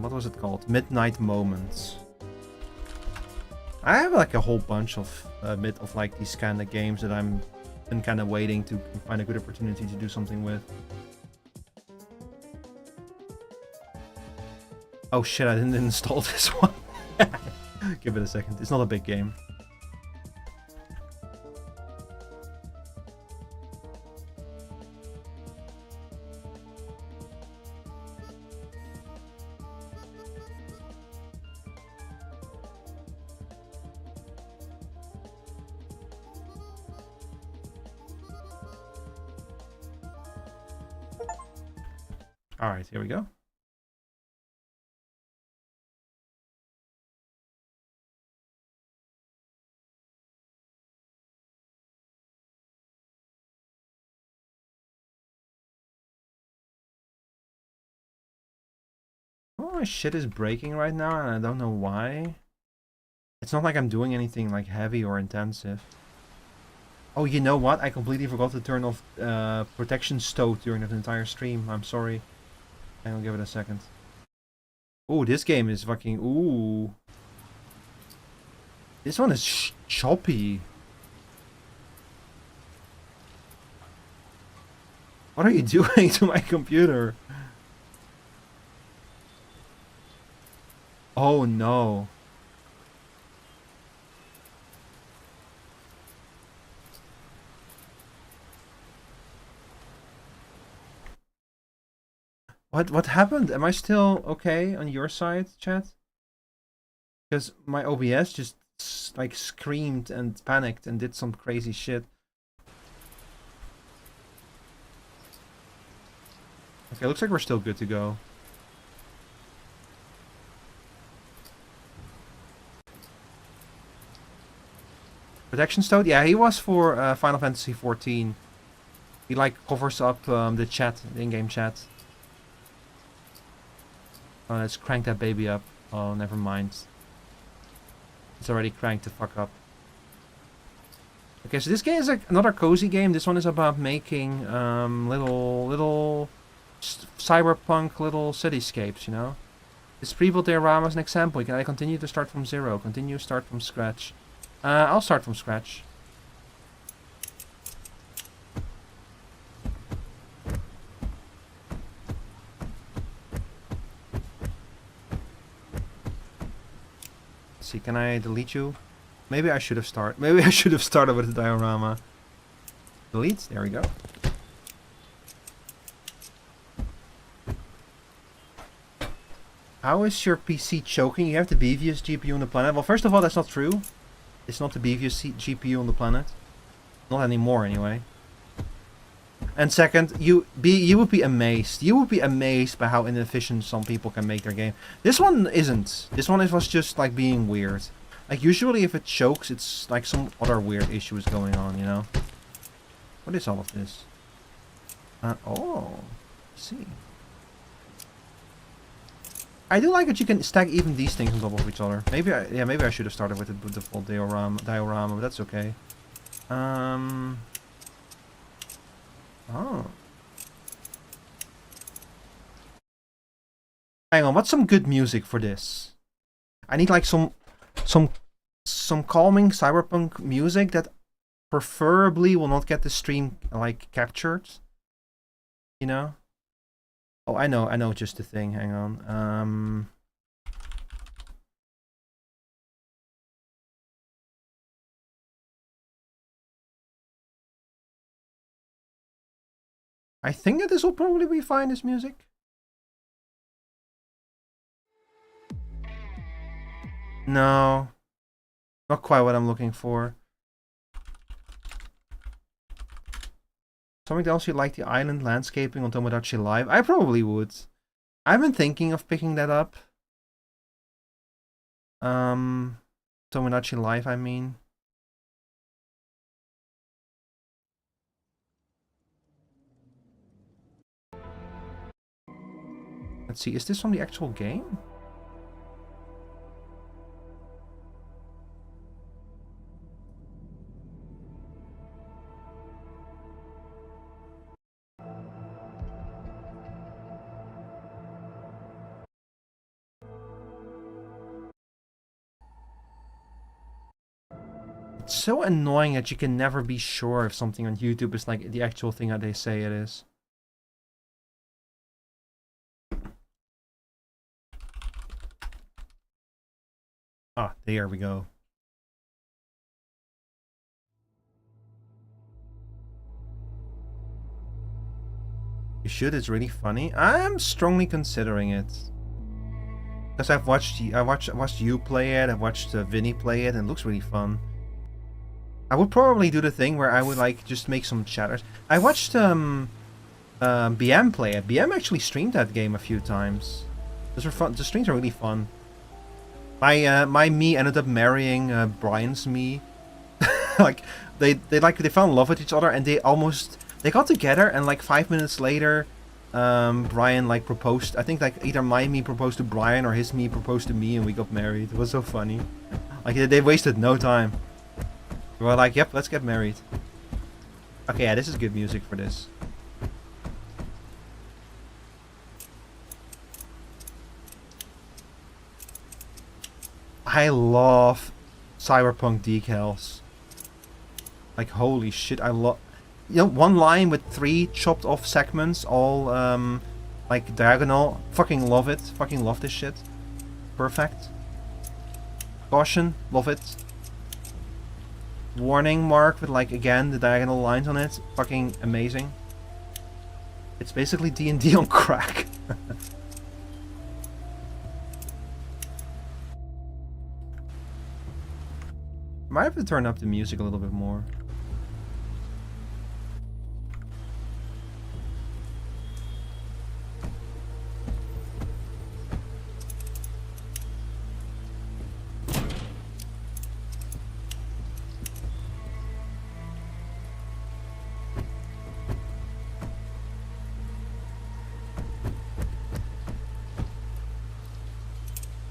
What was it called? Midnight Moments. I have like a whole bunch of like these kind of games that I'm been kind of waiting to find a good opportunity to do something with. Oh shit, I didn't install this one. Give it a second. It's not a big game. Alright, here we go. Oh, my shit is breaking right now and I don't know why. It's not like I'm doing anything like heavy or intensive. Oh, you know what? I completely forgot to turn off protection stove during the entire stream. I'm sorry. Hang on, give it a second. Ooh, this game is fucking... Ooh. This one is choppy. What are you doing to my computer? Oh no. What happened? Am I still okay on your side, chat? Because my OBS just like screamed and panicked and did some crazy shit. Okay, looks like we're still good to go. Protection Stone? Yeah, he was for Final Fantasy XIV. He like covers up the chat, the in-game chat. Oh, let's crank that baby up. Oh, never mind. It's already cranked the fuck up. Okay, so this game is like another cozy game. This one is about making little cyberpunk little cityscapes, you know? This pre-built diorama is an example. Can I continue to start from zero? Continue start from scratch. I'll start from scratch. Let's see, can I delete you? Maybe I should have started with the diorama. Delete, there we go. How is your PC choking? You have the beefiest GPU on the planet. Well, first of all, that's not true. It's not the beefiest GPU on the planet. Not anymore, anyway. And second, you would be amazed. You would be amazed by how inefficient some people can make their game. This one isn't. This one was just like being weird. Like usually if it chokes, it's like some other weird issue is going on, you know? What is all of this? Oh, see. I do like that you can stack even these things on top of each other. Maybe I should have started with the default diorama, but that's okay. Oh. Hang on, what's some good music for this? I need like some calming cyberpunk music that preferably will not get the stream like captured. You know? Oh, I know just the thing. Hang on. I think that this will probably be fine, this music. No. Not quite what I'm looking for. Something else you like, the island landscaping on Tomodachi Live? I probably would. I've been thinking of picking that up. Tomodachi Live, I mean. Let's see, is this from the actual game? It's so annoying that you can never be sure if something on YouTube is like the actual thing that they say it is. Ah, there we go. You should, it's really funny. I'm strongly considering it. Because I watched you play it, I've watched Vinny play it, and it looks really fun. I would probably do the thing where I would like just make some chatters. I watched BM play it. BM actually streamed that game a few times. Those were fun. The streams are really fun. My me ended up marrying Brian's me. Like they fell in love with each other, and they got together, and like 5 minutes later, Brian like proposed. I think like either my me proposed to Brian or his me proposed to me, and we got married. It was so funny. Like they wasted no time. We were like, yep, let's get married. Okay, yeah, this is good music for this. I love cyberpunk decals. Like, holy shit, I love... You know, one line with 3 chopped off segments, all, like, diagonal. Fucking love it. Fucking love this shit. Perfect. Caution, love it. Warning mark with, like, again, the diagonal lines on it. Fucking amazing. It's basically D&D on crack. Might have to turn up the music a little bit more.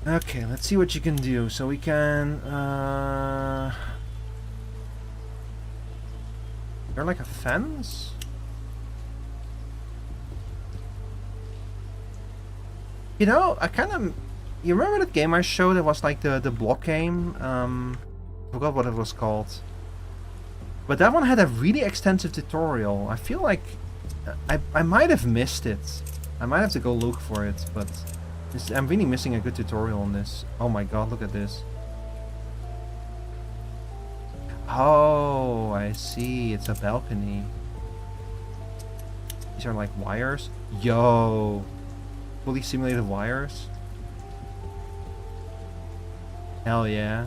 Okay, let's see what you can do. So we can, They're like a fence? You know, I kind of... You remember that game I showed? It was like the block game? I forgot what it was called. But that one had a really extensive tutorial. I feel like I might have missed it. I might have to go look for it, but... I'm really missing a good tutorial on this. Oh my god, look at this. Oh, I see. It's a balcony. These are like wires. Yo. Fully simulated wires. Hell yeah.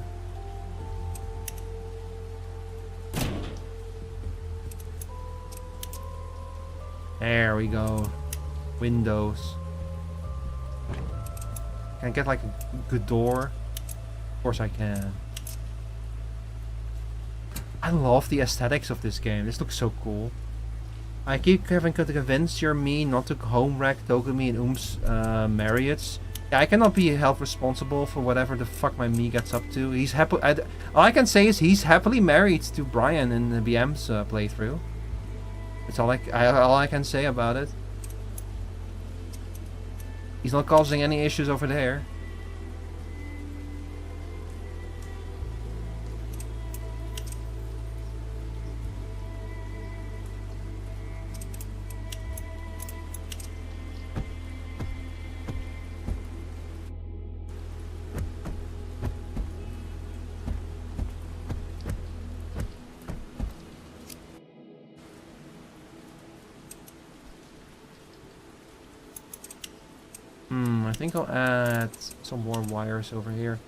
There we go. Windows. Can I get like a good door? Of course I can. I love the aesthetics of this game. This looks so cool. I keep having to convince your me not to home wreck Togumi and Oom's Marriott's. Yeah, I cannot be held responsible for whatever the fuck my me gets up to. He's happy. All I can say is he's happily married to Brian in the BM's playthrough. That's all I can say about it. He's not causing any issues over there. I think I'll add some more wires over here.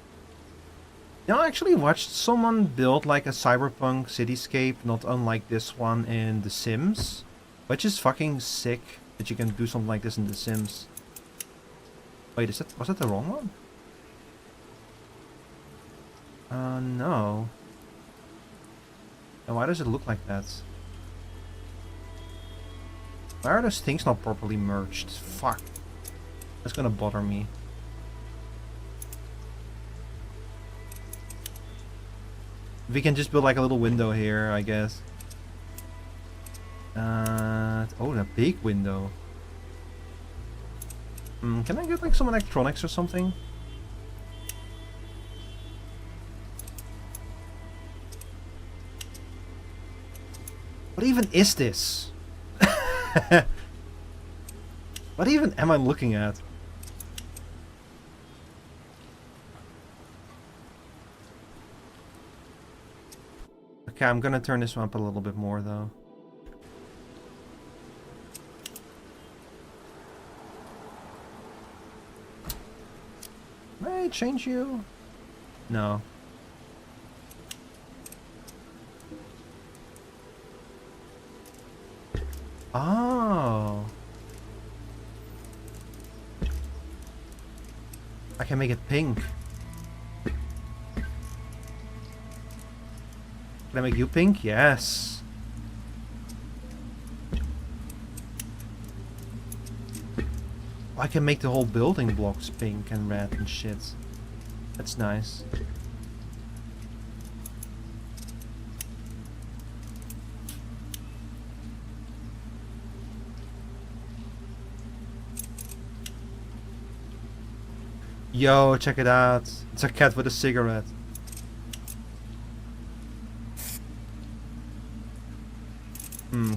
Now I actually watched someone build like a cyberpunk cityscape, not unlike this one in The Sims. Which is fucking sick that you can do something like this in The Sims. Wait, was that the wrong one? No. And why does it look like that? Why are those things not properly merged? Fuck. That's gonna bother me. We can just build like a little window here, I guess. Oh, a big window. Can I get like some electronics or something? What even is this? What even am I looking at? Okay, I'm gonna turn this one up a little bit more though. May I change you? No. Oh. I can make it pink. Can I make you pink? Yes. I can make the whole building blocks pink and red and shit. That's nice. Yo, check it out. It's a cat with a cigarette.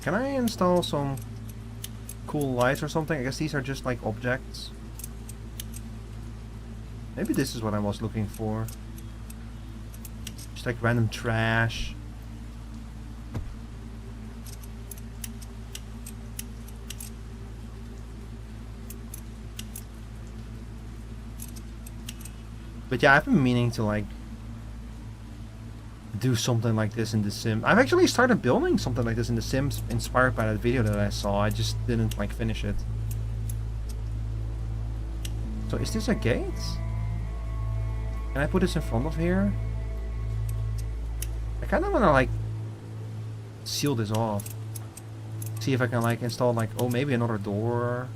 Can I install some cool lights or something? I guess these are just like objects. Maybe this is what I was looking for. Just like random trash. But yeah, I've been meaning to like do something like this in The Sims. I've actually started building something like this in The Sims, inspired by that video that I saw. I just didn't like finish it. So is this a gate? Can I put this in front of here? I kind of want to like seal this off. See if I can like install like, oh, maybe another door.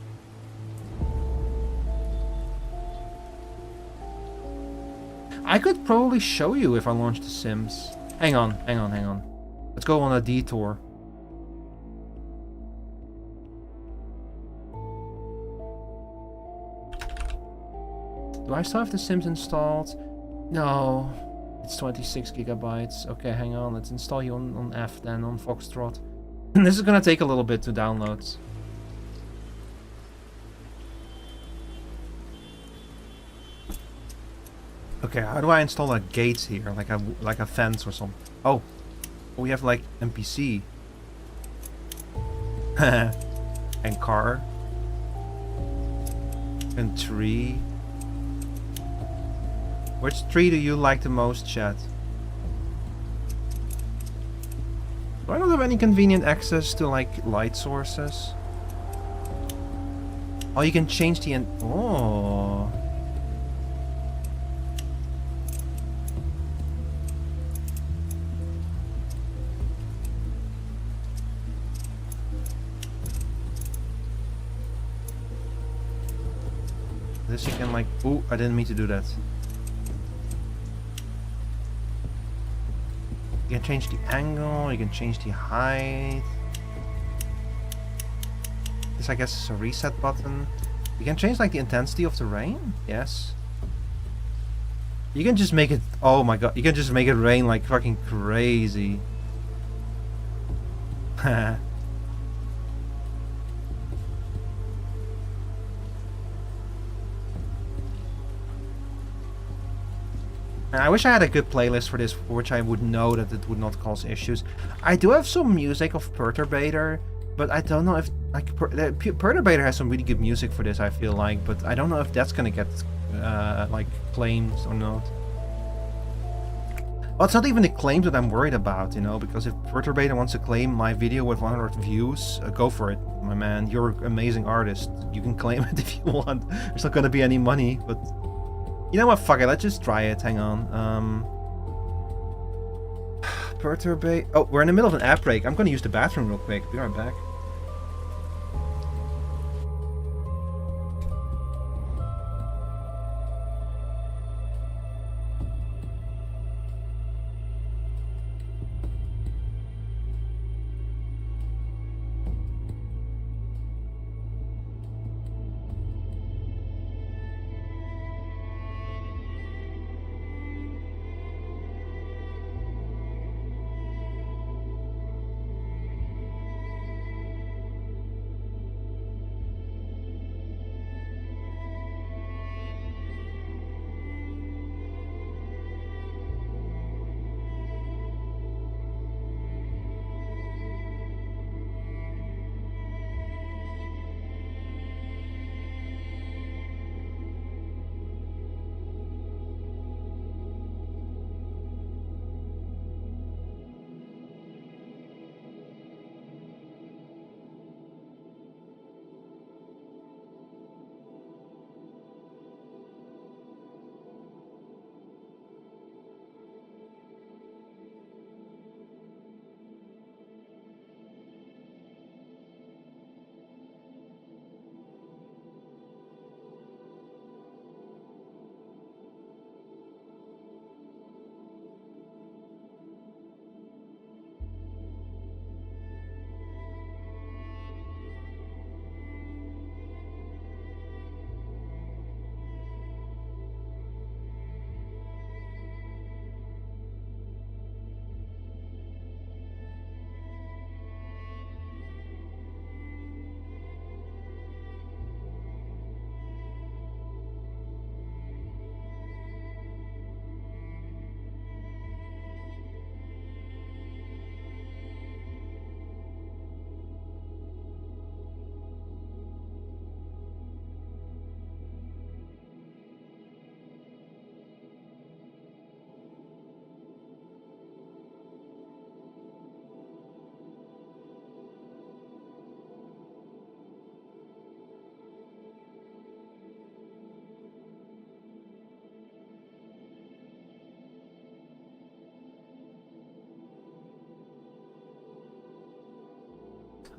I could probably show you if I launch The Sims. Hang on. Let's go on a detour. Do I still have The Sims installed? No. It's 26 gigabytes. Okay, hang on. Let's install you on F then, on Foxtrot. This is gonna take a little bit to download. Okay, how do I install a gate here? Like a fence or something? Oh, we have like NPC. And car. And tree. Which tree do you like the most, chat? Do I not have any convenient access to like light sources? Oh, you can change the oh. This you can like, ooh, I didn't mean to do that. You can change the angle, you can change the height. This I guess is a reset button. You can change like the intensity of the rain, yes. You can just make it, oh my god, you can just make it rain like fucking crazy. I wish I had a good playlist for this, for which I would know that it would not cause issues. I do have some music of Perturbator, but I don't know if like Perturbator has some really good music for this. I feel like, but I don't know if that's gonna get like claims or not. Well, it's not even the claims that I'm worried about, you know, because if Perturbator wants to claim my video with 100 views, go for it, my man. You're an amazing artist. You can claim it if you want. There's not gonna be any money, but. You know what, fuck it, let's just try it, hang on. Perturbate. Oh, we're in the middle of an app break. I'm gonna use the bathroom real quick. Be right back.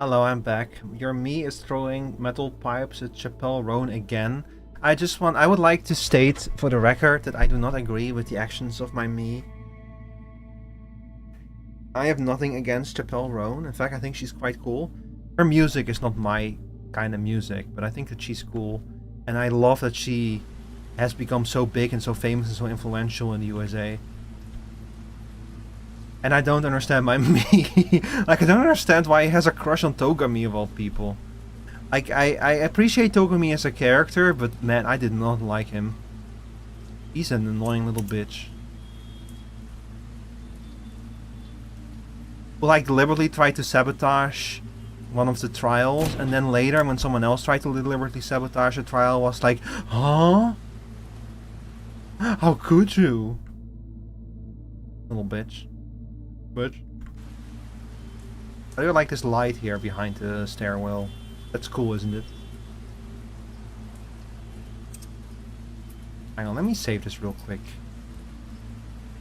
Hello, I'm back. Your me is throwing metal pipes at Chappelle Roan again. I would like to state for the record that I do not agree with the actions of my me. I have nothing against Chappelle Roan. In fact, I think she's quite cool. Her music is not my kind of music, but I think that she's cool. And I love that she has become so big and so famous and so influential in the USA. And I don't understand my me. Like, I don't understand why he has a crush on Togami of all people. Like, I appreciate Togami as a character, but man, I did not like him. He's an annoying little bitch. Who, like, deliberately tried to sabotage one of the trials, and then later, when someone else tried to deliberately sabotage a trial, was like, huh? How could you? Little bitch. But I do like this light here behind the stairwell. That's cool, isn't it? Hang on, let me save this real quick.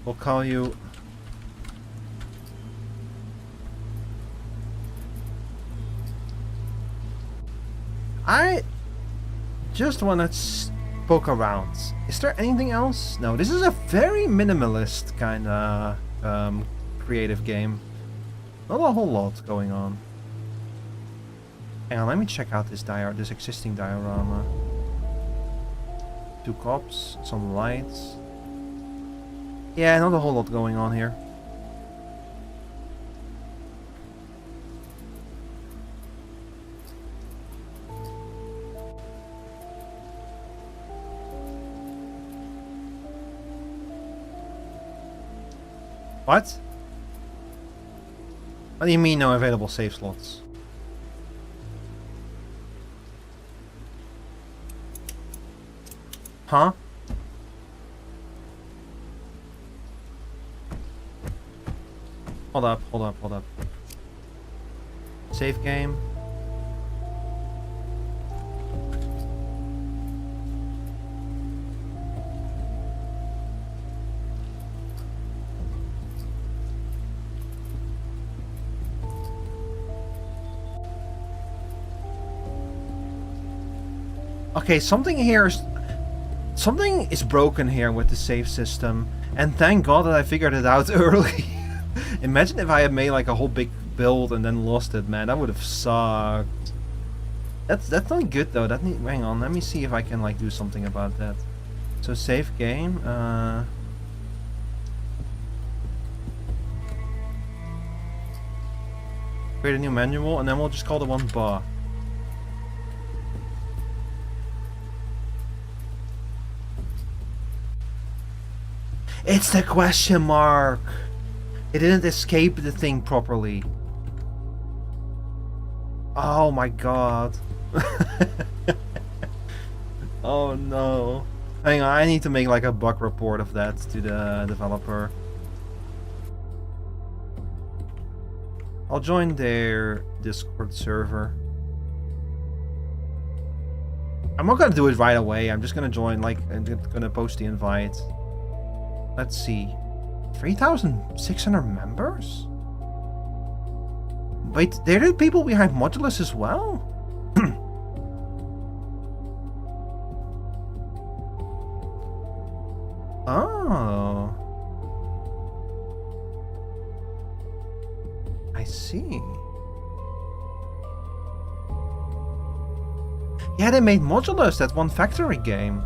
We'll call you... I just want to poke around. Is there anything else? No, this is a very minimalist kind of creative game. Not a whole lot going on. Hang on, let me check out this existing diorama. 2 cops, some lights. Yeah, not a whole lot going on here. What? What do you mean no available save slots? Huh? Hold up. Save game. Okay, something is broken here with the save system, and thank God that I figured it out early. Imagine if I had made like a whole big build and then lost it, man. That would have sucked. That's not good though. Hang on, let me see if I can like do something about that. So save game. Create a new manual, and then we'll just call the one bar. It's the question mark! It didn't escape the thing properly. Oh my god. Oh no. Hang on, I need to make like a bug report of that to the developer. I'll join their Discord server. I'm not gonna do it right away, I'm just gonna join, like, I'm gonna post the invite. Let's see. 3,600 members? Wait, there are people behind Modulus as well? Oh. I see. Yeah, they made Modulus, that one factory game.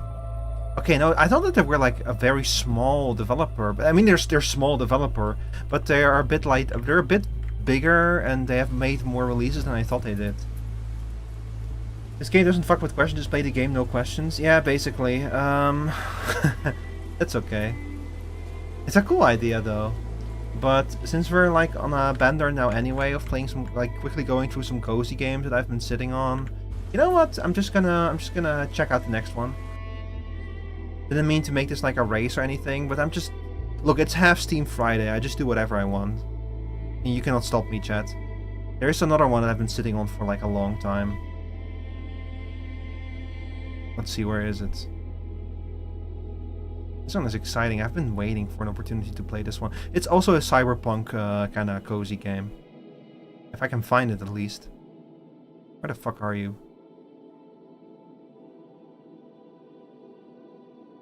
Okay, no, I thought that they were like a very small developer. I mean, they're small developer, but they are a bit like they're a bit bigger and they have made more releases than I thought they did. This game doesn't fuck with questions, just play the game, no questions. Yeah, basically. That's okay. It's a cool idea though. But since we're like on a bender now anyway of playing some, like, quickly going through some cozy games that I've been sitting on. You know what? I'm just gonna check out the next one. Didn't mean to make this like a race or anything, but I'm just... Look, it's half Steam Friday, I just do whatever I want. And you cannot stop me, chat. There is another one that I've been sitting on for like a long time. Let's see, where is it? This one is exciting, I've been waiting for an opportunity to play this one. It's also a cyberpunk kind of cozy game. If I can find it at least. Where the fuck are you?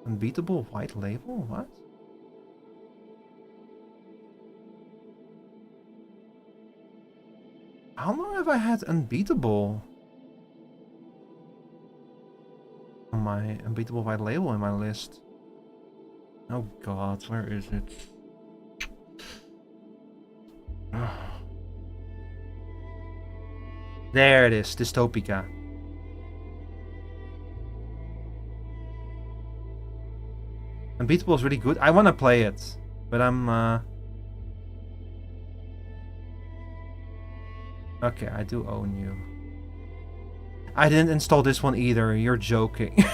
Unbeatable white label? What? How long have I had unbeatable on my unbeatable white label in my list? Oh god, where is it? There it is, Dystopica. Unbeatable is really good. I want to play it, but I'm okay, I do own you. I didn't install this one either, you're joking.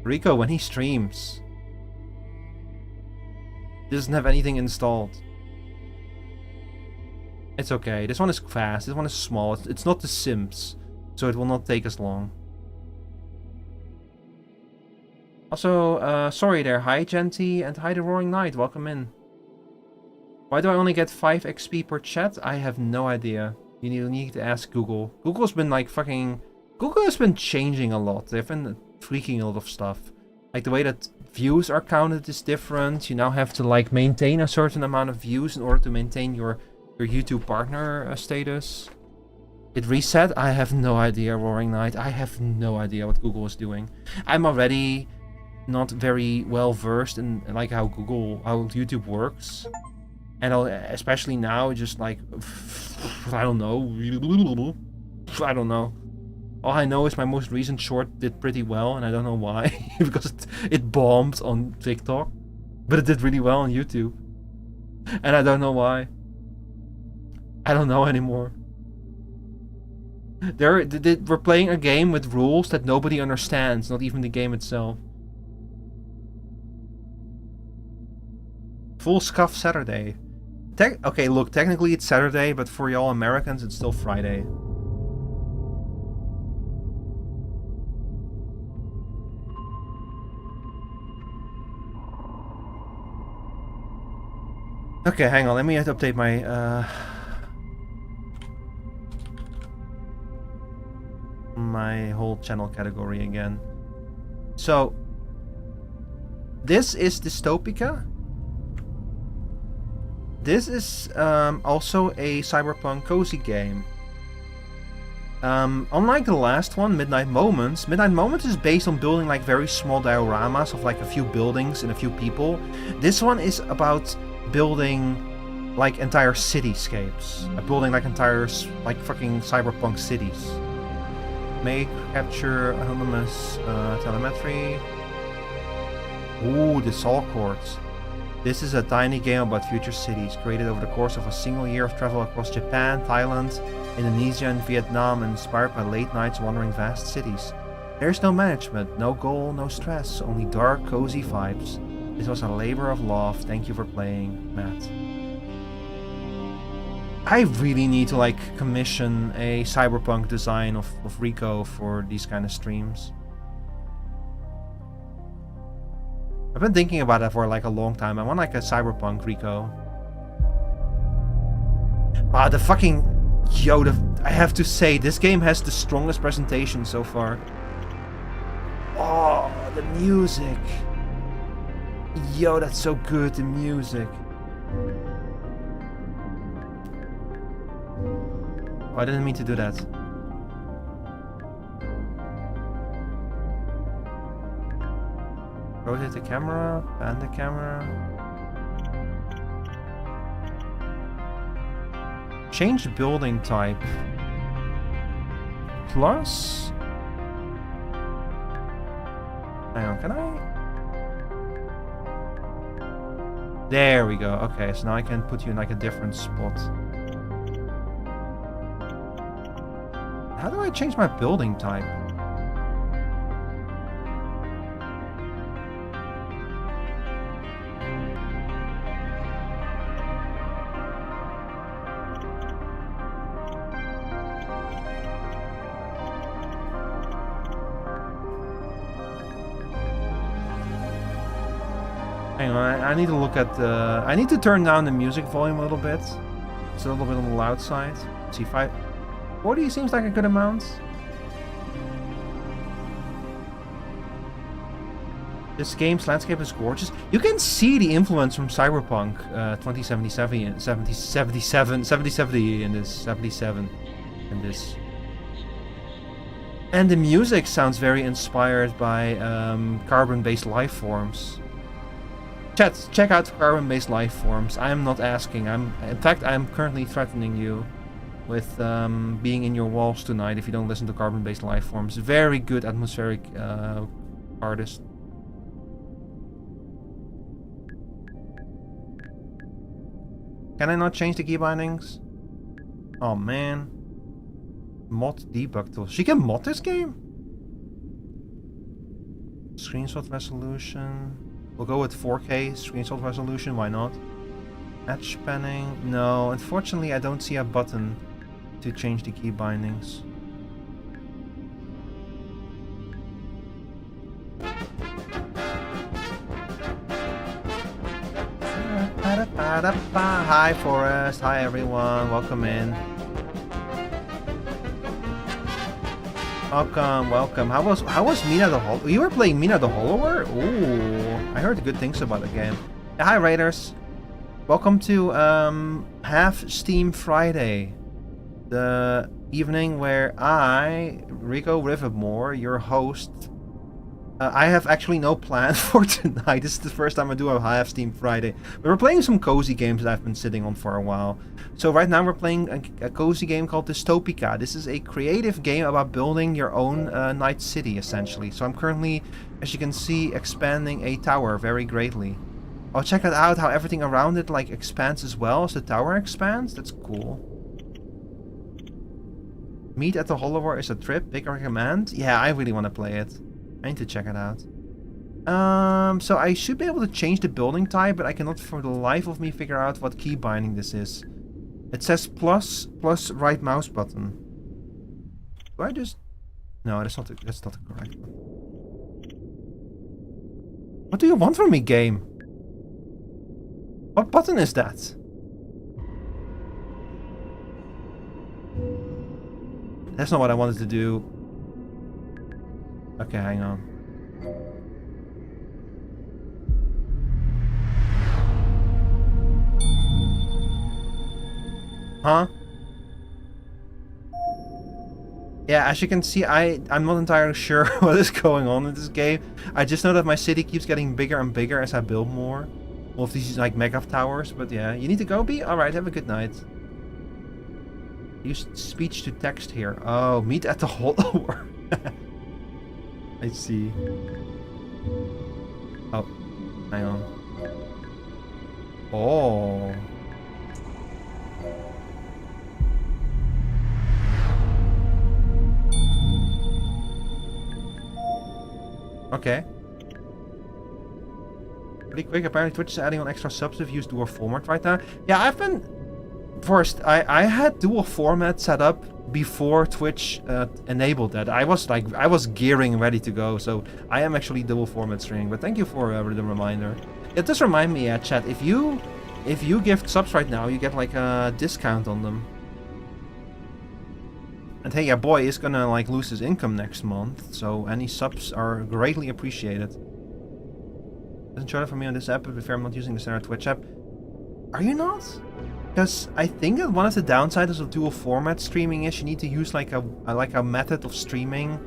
Rico, when he streams, doesn't have anything installed. It's okay, this one is fast, this one is small, it's not The Sims, so it will not take us long. Also, sorry there, hi Genty, and hi the Roaring Knight, welcome in. Why do I only get 5 XP per chat? I have no idea. You need to ask Google. Google's been like fucking... Google has been changing a lot. They've been tweaking a lot of stuff. Like the way that views are counted is different. You now have to like maintain a certain amount of views in order to maintain your YouTube partner status. It reset? I have no idea, Roaring Knight. I have no idea what Google is doing. I'm already not very well versed in like how YouTube works. And especially now, just like, I don't know. I don't know. All I know is my most recent short did pretty well, and I don't know why. Because it bombed on TikTok. But it did really well on YouTube. And I don't know why. I don't know anymore. We're playing a game with rules that nobody understands, not even the game itself. Full scuff Saturday. Okay, look, technically it's Saturday, but for y'all Americans, it's still Friday. Okay, hang on, let me update my, my whole channel category again. So, this is Dystopica. This is also a cyberpunk cozy game. Unlike the last one, Midnight Moments is based on building like very small dioramas of like a few buildings and a few people. This one is about building like entire cityscapes, building like entire like fucking cyberpunk cities. Make, capture, anonymous, telemetry. Ooh, the Saw Courts. This is a tiny game about future cities, created over the course of a single year of travel across Japan, Thailand, Indonesia and Vietnam, and inspired by late nights wandering vast cities. There's no management, no goal, no stress, only dark, cozy vibes. This was a labor of love, thank you for playing, Matt. I really need to like commission a cyberpunk design of Rico for these kind of streams. I've been thinking about that for like a long time. I want like a cyberpunk Rico. Wow, the fucking... Yo, I have to say, this game has the strongest presentation so far. Oh, the music. Yo, that's so good, the music. Oh, I didn't mean to do that. Rotate the camera, pan the camera. Change building type. Plus... Hang on, can I? There we go. Okay, so now I can put you in like a different spot. How do I change my building type? Hang on, I need to look at the... I need to turn down the music volume a little bit. It's a little bit on the loud side. Let's see if I... 40 seems like a good amount. This game's landscape is gorgeous. You can see the influence from Cyberpunk 2077 70 in this 77 in this. And the music sounds very inspired by carbon-based life forms. Chat, check out carbon-based life forms. I am not asking. In fact, I'm currently threatening you with being in your walls tonight if you don't listen to carbon-based life forms. Very good atmospheric artist. Can I not change the key bindings? Oh man. Mod debug tools. She can mod this game? Screenshot resolution. We'll go with 4K screenshot resolution, why not? Edge panning. No, unfortunately I don't see a button to change the key bindings. Hi Forrest, hi everyone, welcome in. Welcome. How was Mina the Hollower? You were playing Mina the Hollower? Ooh, I heard good things about the game. Yeah, hi Raiders. Welcome to Half Steam Friday, the evening where I, Rico Rivermore, your host, I have actually no plan for tonight. This is the first time I do a Half Steam Friday. But we're playing some cozy games that I've been sitting on for a while. So right now we're playing a cozy game called Dystopica. This is a creative game about building your own night city, essentially. So I'm currently, as you can see, expanding a tower very greatly. Oh, check it out, how everything around it like expands as well as the tower expands. That's cool. Meet at the Hollower is a trip. Big recommend. Yeah, I really want to play it. I need to check it out. So I should be able to change the building type, but I cannot for the life of me figure out what key binding this is. It says plus right mouse button. Do I just... No, that's not the correct one. What do you want from me, game? What button is that? That's not what I wanted to do. Okay, hang on. Huh? Yeah, as you can see, I'm not entirely sure what is going on in this game. I just know that my city keeps getting bigger and bigger as I build more. Well, if these like mega towers, but yeah. You need to go, B? Alright, have a good night. Use speech to text here. Oh, meet at the Hollower. I see. Oh, hang on. Oh. Okay. Pretty quick. Apparently Twitch is adding on extra subs if you use dual format right now. Yeah, I've been... First, I had dual format set up before Twitch enabled that. I was gearing ready to go, so I am actually dual format streaming. But thank you for the reminder. It does remind me, chat. If you gift subs right now, you get like a discount on them. And hey, your boy is gonna like lose his income next month, so any subs are greatly appreciated. Doesn't show that for me on this app, but if I'm not using the standard Twitch app. Are you not? Because I think that one of the downsides of dual format streaming is you need to use like a method of streaming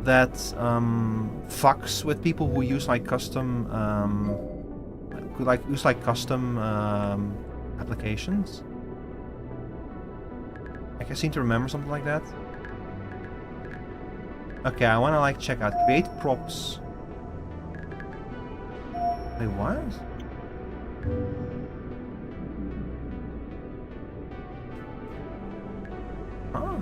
that fucks with people who use like custom applications. Like I seem to remember something like that. Okay, I wanna like check out create props. Wait, what? Oh.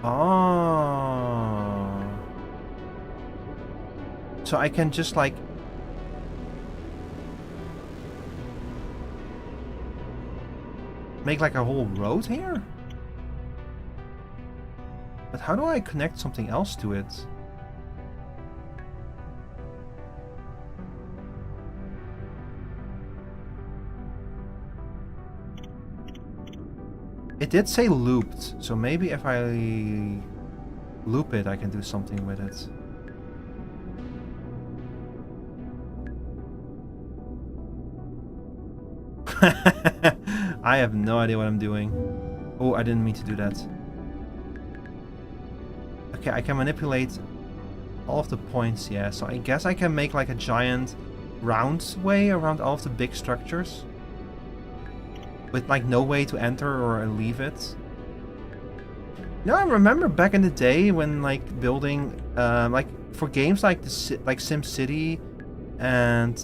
Oh. So I can just like make like a whole road here? But how do I connect something else to it? It did say looped, so maybe if I loop it, I can do something with it. I have no idea what I'm doing. Oh, I didn't mean to do that. Okay, I can manipulate all of the points, yeah. So I guess I can make like a giant round way around all of the big structures. With like no way to enter or leave it. You know, I remember back in the day when like building, like for games like SimCity and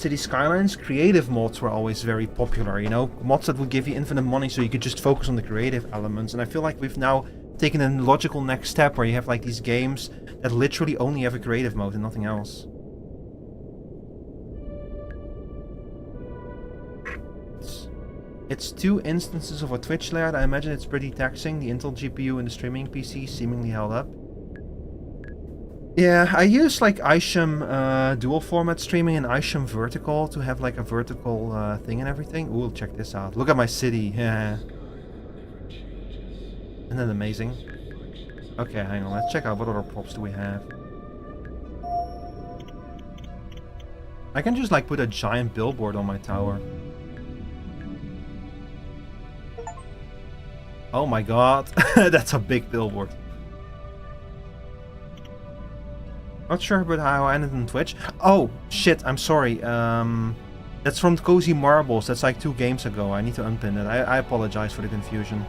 City Skylines, creative mods were always very popular, you know? Mods that would give you infinite money so you could just focus on the creative elements. And I feel like we've now taken a logical next step where you have like these games that literally only have a creative mode and nothing else. It's 2 instances of a Twitch layout. I imagine it's pretty taxing. The Intel GPU and the streaming PC seemingly held up. Yeah, I use like iShum dual format streaming and iShum vertical to have like a vertical thing and everything. Ooh, check this out. Look at my city. Yeah. Isn't that amazing? Okay, hang on. Let's check out what other props do we have. I can just like put a giant billboard on my tower. Oh my god, that's a big billboard. Not sure about how I ended on Twitch. Oh, shit, I'm sorry. That's from Cozy Marbles. That's like 2 games ago. I need to unpin it. I apologize for the confusion.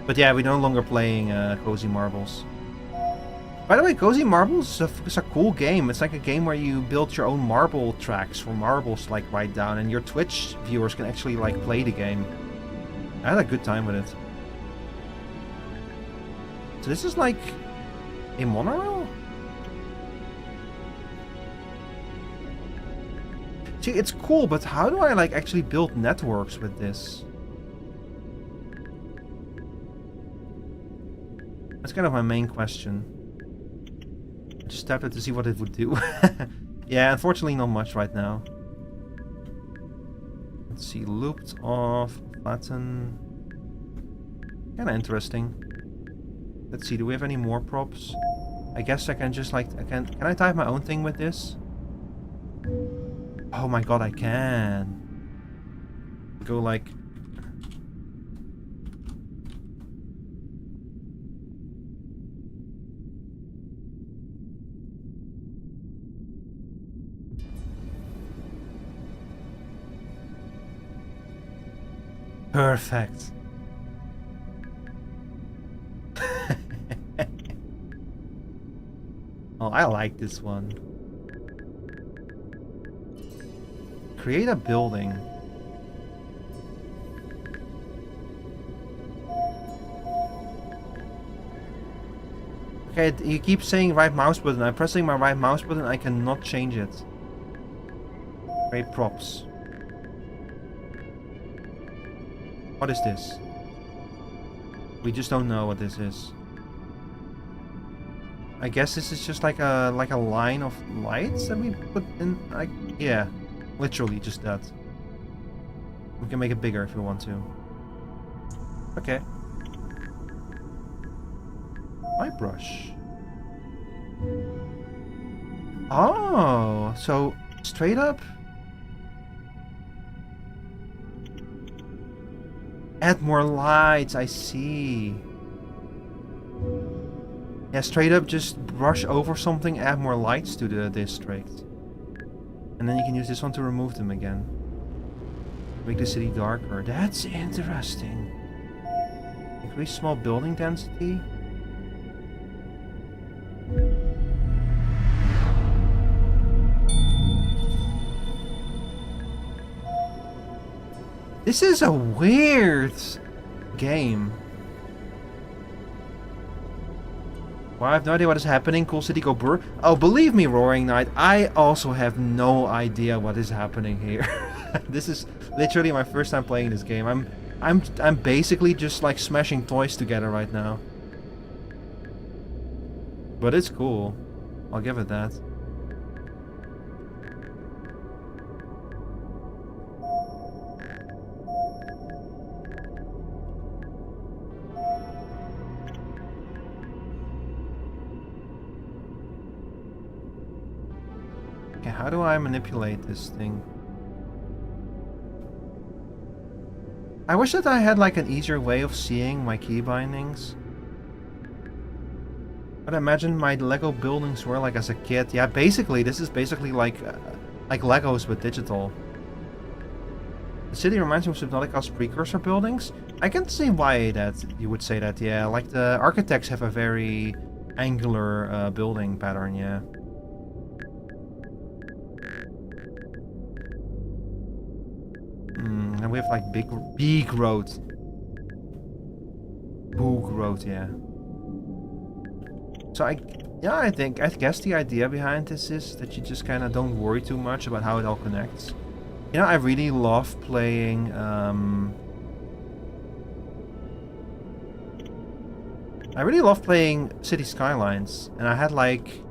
But yeah, we're no longer playing Cozy Marbles. By the way, Cozy Marbles is a cool game. It's like a game where you build your own marble tracks for marbles to like write down, and your Twitch viewers can actually like play the game. I had a good time with it. So this is like a monorail? See, it's cool, but how do I like actually build networks with this? That's kind of my main question. Just tapped it to see what it would do. Yeah, unfortunately not much right now. Let's see, looped off, flatten. Kinda interesting. Let's see, do we have any more props? I guess I can just like, can I type my own thing with this? Oh my god, I can. Go like... Perfect. Oh, I like this one. Create a building. Okay, you keep saying right mouse button. I'm pressing my right mouse button. I cannot change it. Create props. What is this? We just don't know what this is. I guess this is just like a line of lights that we put in. Like, yeah, literally just that. We can make it bigger if we want to. Okay. Light brush. Oh, so straight up. Add more lights. I see. Yeah, straight up just brush over something, add more lights to the district. And then you can use this one to remove them again. Make the city darker. That's interesting. Increase small building density. This is a weird game. Well, I have no idea what is happening. Cool city, go brr. Oh, believe me, Roaring Knight, I also have no idea what is happening here. This is literally my first time playing this game. I'm basically just like smashing toys together right now. But it's cool. I'll give it that. Okay, how do I manipulate this thing? I wish that I had like an easier way of seeing my key bindings. But I imagine my Lego buildings were like as a kid. Yeah, basically, this is basically like Legos but digital. The city reminds me of Subnautica's precursor buildings. I can see why that you would say that, yeah. Like the architects have a very angular building pattern, yeah. And we have like big road. Boog road, yeah. So I guess the idea behind this is that you just kind of don't worry too much about how it all connects. You know, I really love playing, City Skylines, and I had like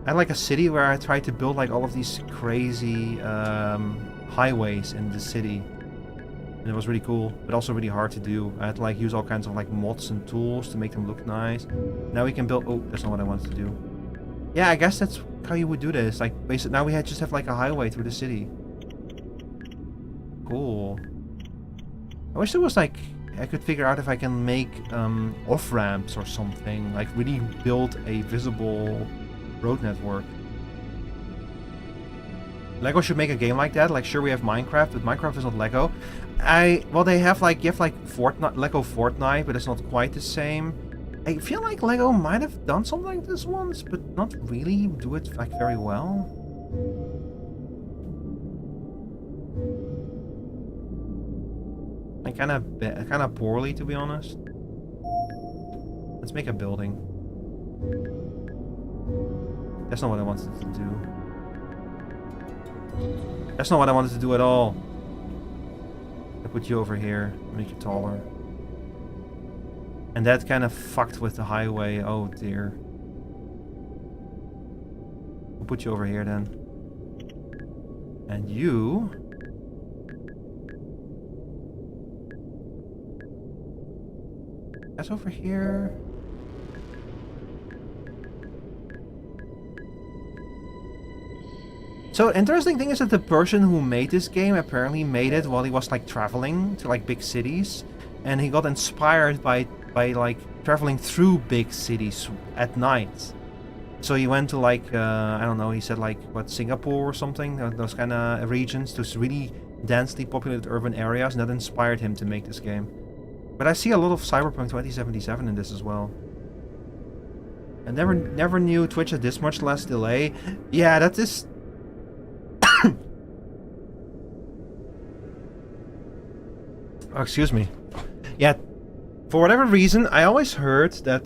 a city where I tried to build like all of these crazy highways in the city, and it was really cool, but also really hard to do. I had to like use all kinds of like mods and tools to make them look nice. Now we can build. Oh, that's not what I wanted to do. Yeah, I guess that's how you would do this. Like, basically, now we just have like a highway through the city. Cool. I wish there was like, I could figure out if I can make off-ramps or something, like really build a visible road network. Lego should make a game like that. Like, sure, we have Minecraft, but Minecraft is not Lego. Well, they have like, you have like Fortnite, Lego Fortnite, but it's not quite the same. I feel like Lego might have done something like this once, but not really do it like very well. Like kind of poorly, to be honest. Let's make a building. That's not what I wanted to do. That's not what I wanted to do at all. I put you over here, make you taller. And that kind of fucked with the highway. Oh dear. We'll put you over here then. And you... That's over here. So interesting thing is that the person who made this game apparently made it while he was like traveling to like big cities, and he got inspired by like traveling through big cities at night. So he went to like I don't know, he said like what, Singapore or something, those kind of regions, those really densely populated urban areas, and that inspired him to make this game. But I see a lot of Cyberpunk 2077 in this as well. I never knew Twitch had this much less delay. Yeah, that is... Oh, excuse me. Yeah, for whatever reason, I always heard that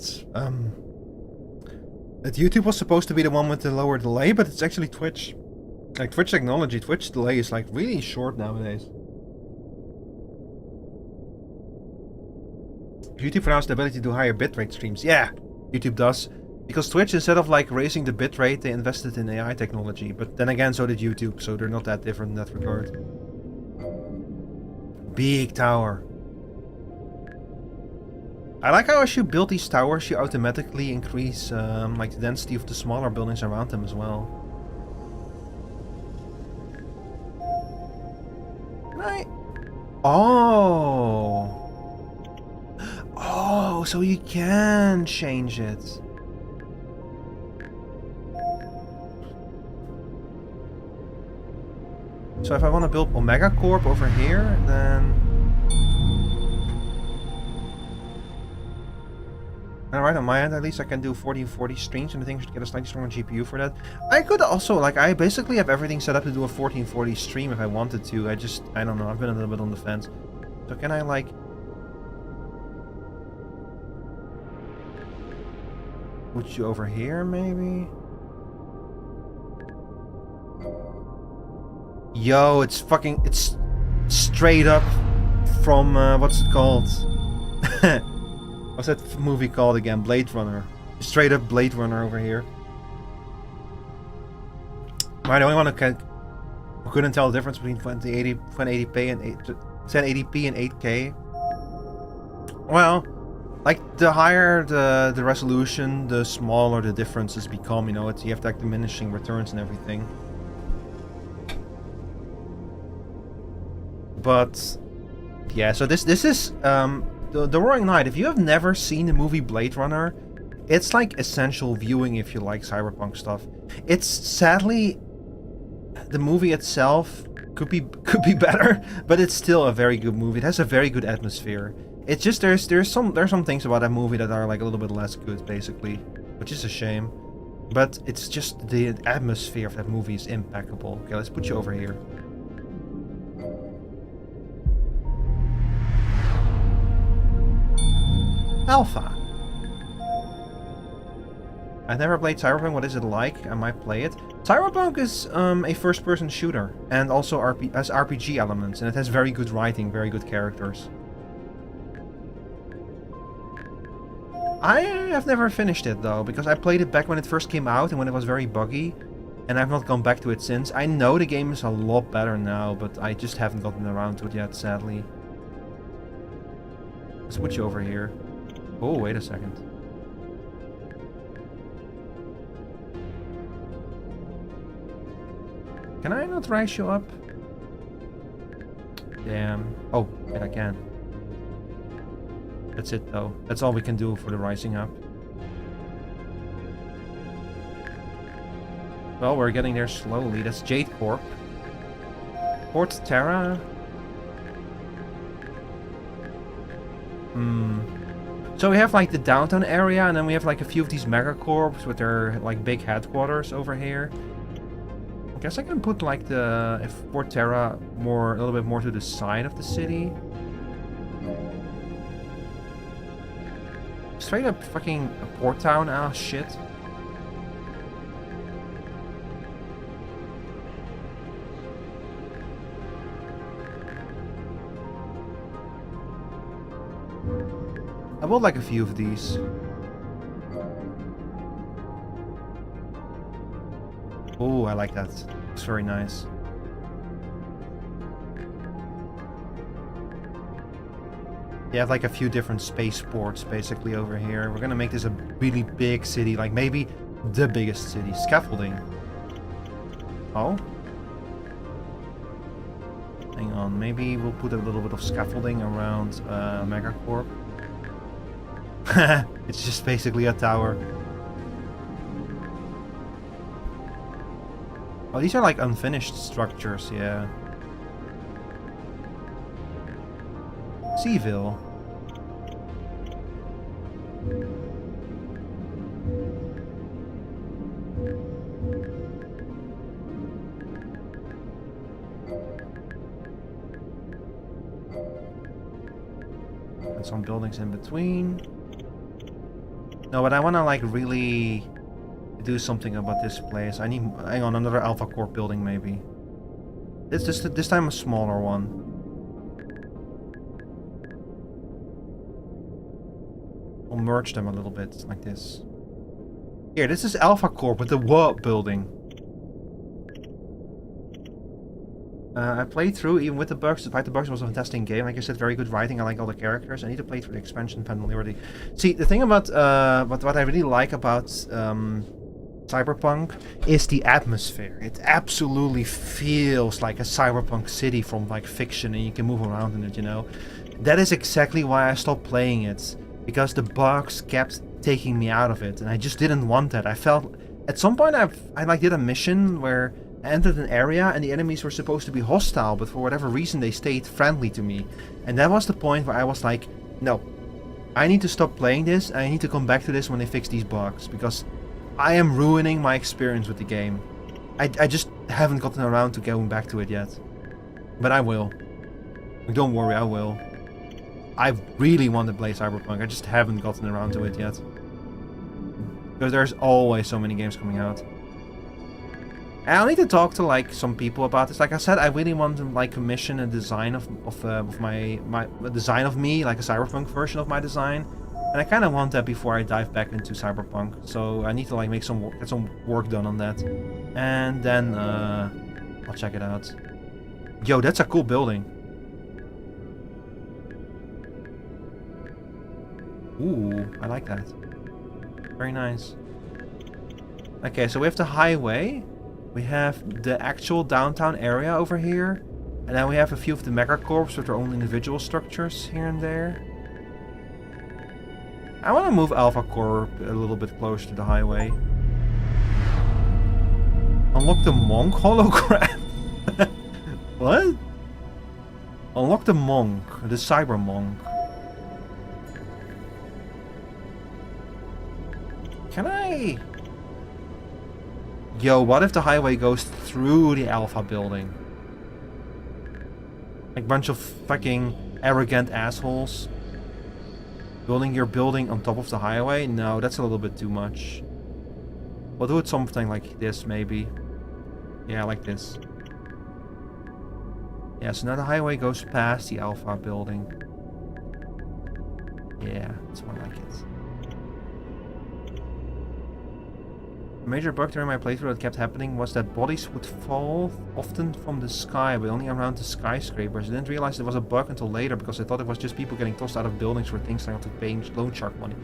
that YouTube was supposed to be the one with the lower delay, but it's actually Twitch. Like Twitch technology, Twitch delay is like really short nowadays. YouTube for now has the ability to do higher bitrate streams. Yeah, YouTube does. Because Twitch, instead of like raising the bitrate, they invested in AI technology. But then again, so did YouTube, so they're not that different in that regard. Big tower. I like how as you build these towers, you automatically increase like the density of the smaller buildings around them as well. Right. Oh. Oh, so you can change it. So if I want to build Omega Corp over here, then... Alright, on my end at least I can do 1440 streams, and I think I should get a slightly stronger GPU for that. I could also, like, I basically have everything set up to do a 1440 stream if I wanted to. I don't know, I've been a little bit on the fence. So can I, like... Put you over here, maybe? Yo, it's straight up from, what's it called? What's that movie called again? Blade Runner. Straight up Blade Runner over here. I only want to couldn't tell the difference between 1080p and 8K. Well, Like, the higher the resolution, the smaller the differences become, you know, you have like diminishing returns and everything. But yeah, so this is the Roaring Night. If you have never seen the movie Blade Runner, it's like essential viewing if you like cyberpunk stuff. It's sadly, the movie itself could be better, but it's still a very good movie. It has a very good atmosphere. It's just there's some things about that movie that are like a little bit less good, basically, which is a shame. But it's just the atmosphere of that movie is impeccable. Okay, let's put you over here. Alpha. I've never played Cyberpunk. What is it like? I might play it. Cyberpunk is a first-person shooter and also has RPG elements, and it has very good writing, very good characters. I have never finished it though, because I played it back when it first came out and when it was very buggy, and I've not gone back to it since. I know the game is a lot better now, but I just haven't gotten around to it yet, sadly. Let's put you over here. Oh, wait a second. Can I not rise you up? Damn. Oh, wait, I can. That's it, though. That's all we can do for the rising up. Well, we're getting there slowly. That's Jade Corp. Port Terra. So we have like the downtown area, and then we have like a few of these megacorps with their like big headquarters over here. I guess I can put like the Port Terra a little bit more to the side of the city. Straight up fucking port town, ah shit. I would like a few of these. Oh, I like that. It's very nice. You have like a few different spaceports basically over here. We're gonna make this a really big city, like maybe the biggest city. Scaffolding. Oh? Hang on, maybe we'll put a little bit of scaffolding around Megacorp. It's just basically a tower. Oh, these are like unfinished structures, yeah. Seaville. And some buildings in between. No, but I want to like really do something about this place. I need, hang on, another Alpha Corp building maybe. This time a smaller one. I'll merge them a little bit like this. Here, this is Alpha Corp with the what building. I played through, even with the bugs. Despite the bugs, it was a fantastic game. Like I said, very good writing. I like all the characters. I need to play through the expansion panel already. See, the thing about what I really like about Cyberpunk is the atmosphere. It absolutely feels like a cyberpunk city from like fiction, and you can move around in it, you know. That is exactly why I stopped playing it, because the bugs kept taking me out of it, and I just didn't want that. I felt at some point I like did a mission where I entered an area and the enemies were supposed to be hostile, but for whatever reason they stayed friendly to me. And that was the point where I was like, no, I need to stop playing this, and I need to come back to this when they fix these bugs, because I am ruining my experience with the game. I just haven't gotten around to going back to it yet. But I will. Don't worry, I will. I really want to play Cyberpunk, I just haven't gotten around to it yet. Because there's always so many games coming out. I'll need to talk to like some people about this. Like I said, I really want to like commission a design of my design of me, like a cyberpunk version of my design, and I kind of want that before I dive back into Cyberpunk. So I need to like get some work done on that, and then I'll check it out. Yo, that's a cool building. Ooh, I like that. Very nice. Okay, so we have the highway. We have the actual downtown area over here. And then we have a few of the megacorps with their own individual structures here and there. I want to move Alpha Corp a little bit closer to the highway. Unlock the monk hologram. What? Unlock the monk, the cyber monk. Can I? Yo, what if the highway goes through the Alpha building? Like bunch of fucking arrogant assholes. Building your building on top of the highway? No, that's a little bit too much. We'll do it something like this, maybe. Yeah, like this. Yeah, so now the highway goes past the Alpha building. Yeah, that's more like it. A major bug during my playthrough that kept happening was that bodies would fall often from the sky, but only around the skyscrapers. I didn't realize it was a bug until later because I thought it was just people getting tossed out of buildings for things like paying loan shark money.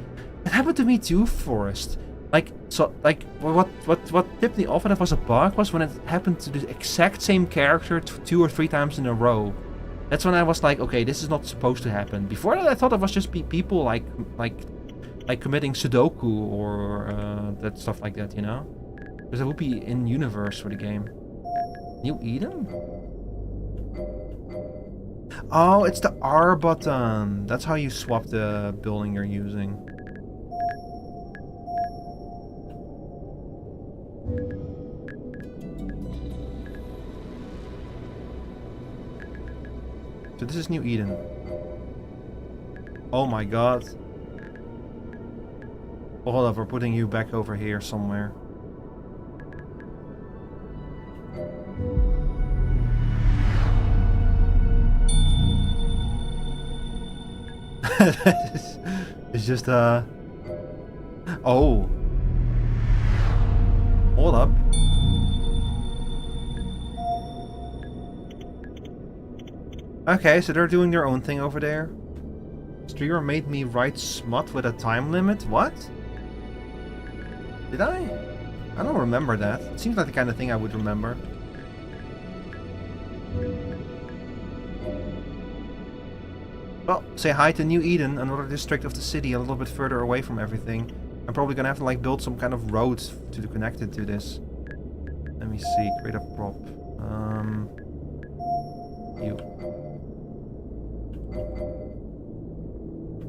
It happened to me too, Forrest. Like, so, like, what tipped me off that it was a bug was when it happened to the exact same character 2 or 3 times in a row. That's when I was like, okay, this is not supposed to happen. Before that, I thought it was just people like committing Sudoku or that stuff like that, you know? Because it would be in universe for the game. New Eden? Oh, it's the R button. That's how you swap the building you're using. So this is New Eden. Oh my god. Oh, hold up, we're putting you back over here somewhere. It's just, oh. Hold up. Okay, so they're doing their own thing over there. Streamer made me write smut with a time limit? What? Did I? I don't remember that. It seems like the kind of thing I would remember. Well, say hi to New Eden, another district of the city, a little bit further away from everything. I'm probably gonna have to like build some kind of road to connect it to this. Let me see, create a prop. You.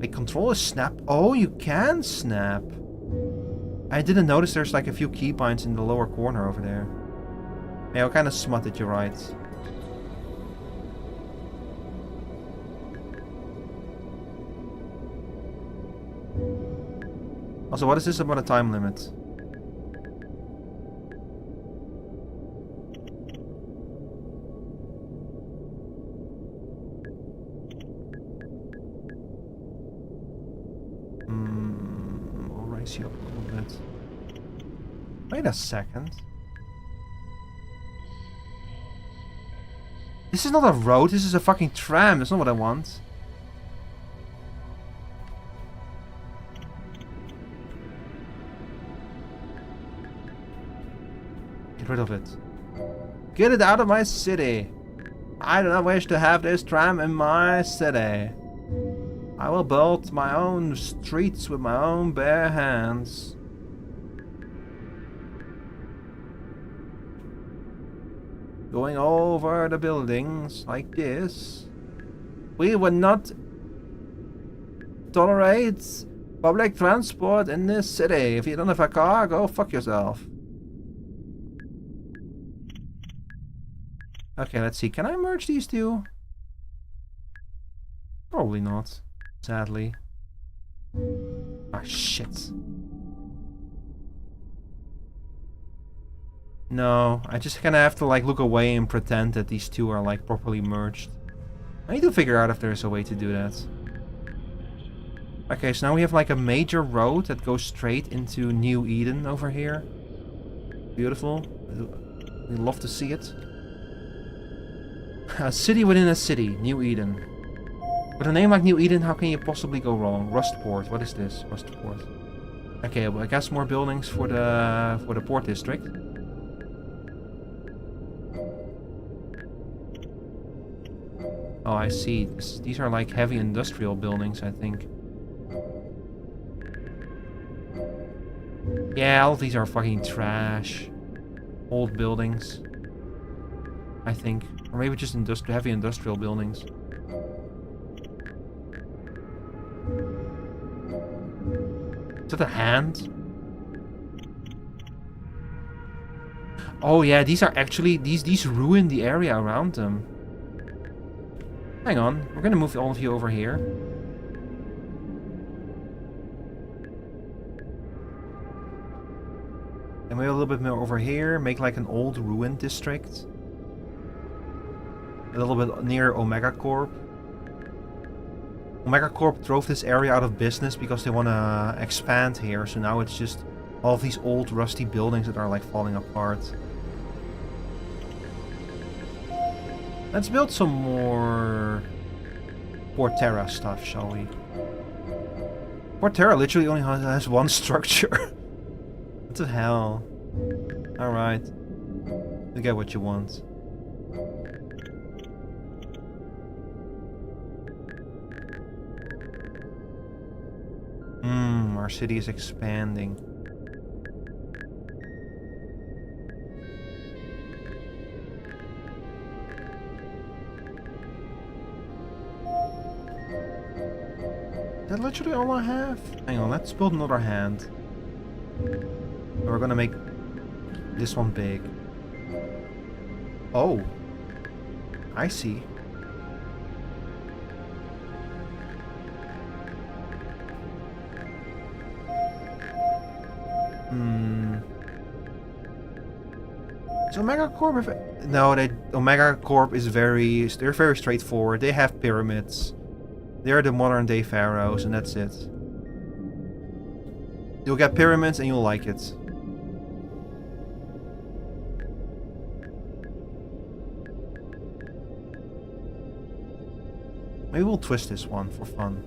Wait, control is snap. Oh, you can snap. I didn't notice there's like a few keybinds in the lower corner over there. Yeah, what kind of smut did you write? Also, what is this about a time limit? We'll raise you up a little bit. Wait a second. This is not a road, this is a fucking tram. That's not what I want. Get rid of it. Get it out of my city. I do not wish to have this tram in my city. I will build my own streets with my own bare hands. Going over the buildings like this. We will not tolerate public transport in this city. If you don't have a car, go fuck yourself. Okay, let's see. Can I merge these two? Probably not. Sadly. Ah, shit. No, I just kind of have to like look away and pretend that these two are like properly merged. I need to figure out if there's a way to do that. Okay, so now we have like a major road that goes straight into New Eden over here. Beautiful. We'd love to see it. A city within a city, New Eden. With a name like New Eden, how can you possibly go wrong? Rustport, what is this? Rustport. Okay, well, I guess more buildings for the port district. Oh, I see. These are like heavy industrial buildings, I think. Yeah, all of these are fucking trash. Old buildings. I think. Or maybe just heavy industrial buildings. Is that a hand? Oh yeah, these are actually... These ruin the area around them. Hang on. We're gonna move all of you over here. And maybe a little bit more over here. Make like an old ruined district. A little bit near Omega Corp. Omega Corp drove this area out of business because they want to expand here. So now it's just all of these old rusty buildings that are like falling apart. Let's build some more Porterra stuff, shall we? Porterra literally only has one structure. What the hell? Alright. You get what you want. Our city is expanding. Is that literally all I have? Hang on, let's build another hand. We're gonna make this one big. Oh. I see. Is Omega Corp... No, Omega Corp is they're very straightforward. They have pyramids. They're the modern day pharaohs, and that's it. You'll get pyramids and you'll like it. Maybe we'll twist this one for fun.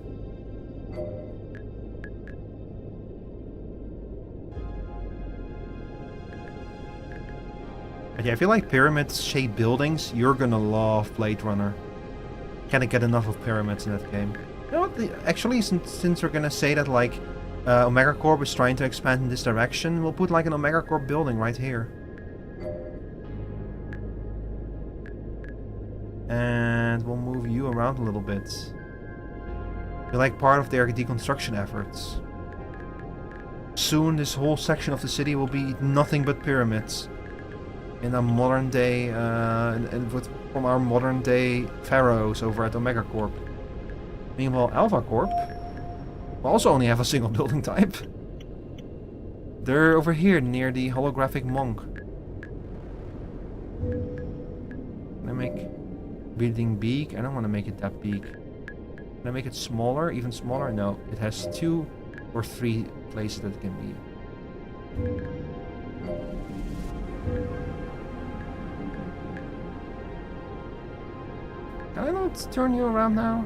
But yeah, I feel like pyramid-shaped buildings, you're gonna love Blade Runner. Can't get enough of pyramids in that game. You know what? Actually, since we're gonna say that like Omega Corp is trying to expand in this direction, we'll put like an Omega Corp building right here. And we'll move you around a little bit. You're like part of their deconstruction efforts. Soon, this whole section of the city will be nothing but pyramids. In a modern day, from our modern day pharaohs over at Omega Corp. Meanwhile, Alpha Corp will also only have a single building type. They're over here near the holographic monk. Can I make breathing beak? I don't want to make it that big. Can I make it smaller? Even smaller? No, it has 2 or 3 places that it can be. Can I not turn you around now?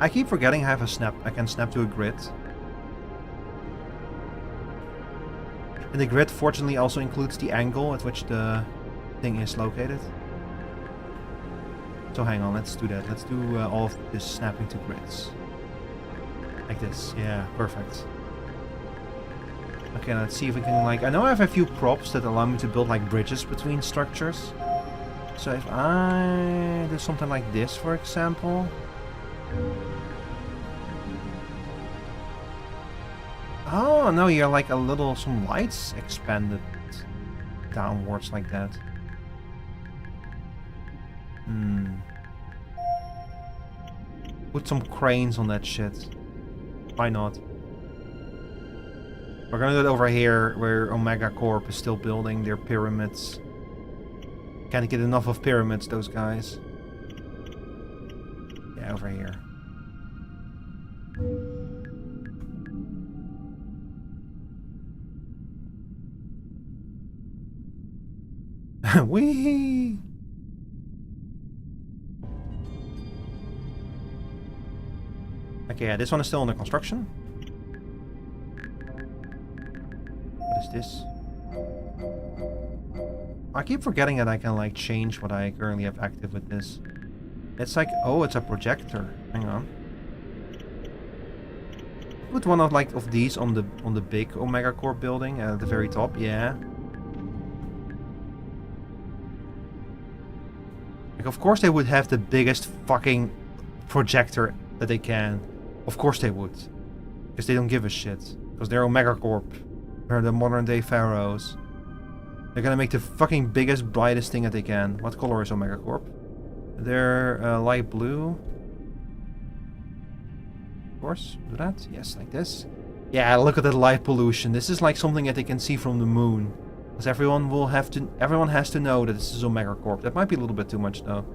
I keep forgetting I have a snap. I can snap to a grid. And the grid fortunately also includes the angle at which the thing is located. So hang on, let's do that. Let's do all of this snapping to grids. Like this. Yeah, perfect. Okay, let's see if we can, like... I know I have a few props that allow me to build, like, bridges between structures. So if I do something like this, for example... Oh, no, you're like some lights expanded downwards like that. Put some cranes on that shit. Why not? We're gonna do it over here, where Omega Corp is still building their pyramids. Can't get enough of pyramids, those guys. Yeah, over here. Wee. Okay, yeah, this one is still under construction. What is this? I keep forgetting that I can like change what I currently have active with this. It's like, oh, it's a projector. Hang on. Put one of these on the big Omega Corp building at the very top. Yeah. Like, of course they would have the biggest fucking projector that they can. Of course they would. Because they don't give a shit. Because they're Omega Corp. They're the modern day pharaohs. They're gonna make the fucking biggest, brightest thing that they can. What color is Omega Corp? They're light blue. Of course, do that. Yes, like this. Yeah, look at that light pollution. This is like something that they can see from the moon. Because everyone has to know that this is Omega Corp. That might be a little bit too much though.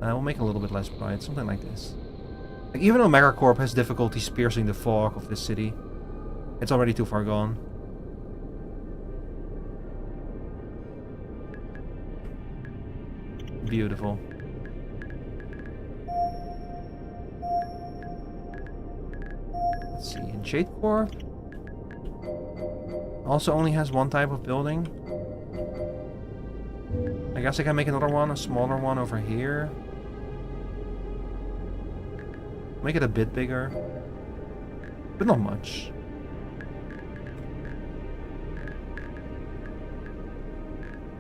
We'll make it a little bit less bright. Something like this. Like, even Omega Corp has difficulties piercing the fog of this city. It's already too far gone. Beautiful. Let's see, in Jade Corp also only has one type of building. I guess I can make another one, a smaller one over here. Make it a bit bigger. But not much.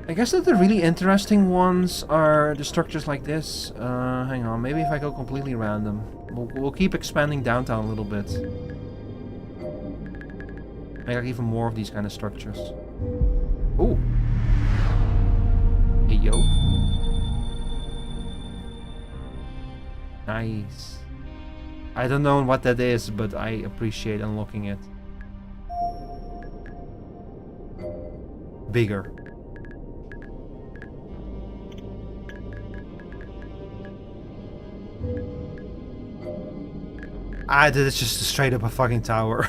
I guess that the really interesting ones are the structures like this. Hang on, maybe if I go completely random. We'll keep expanding downtown a little bit. Make like even more of these kind of structures. Ooh. Hey, yo. Nice. I don't know what that is, but I appreciate unlocking it. Bigger. Ah, this is just straight up a fucking tower.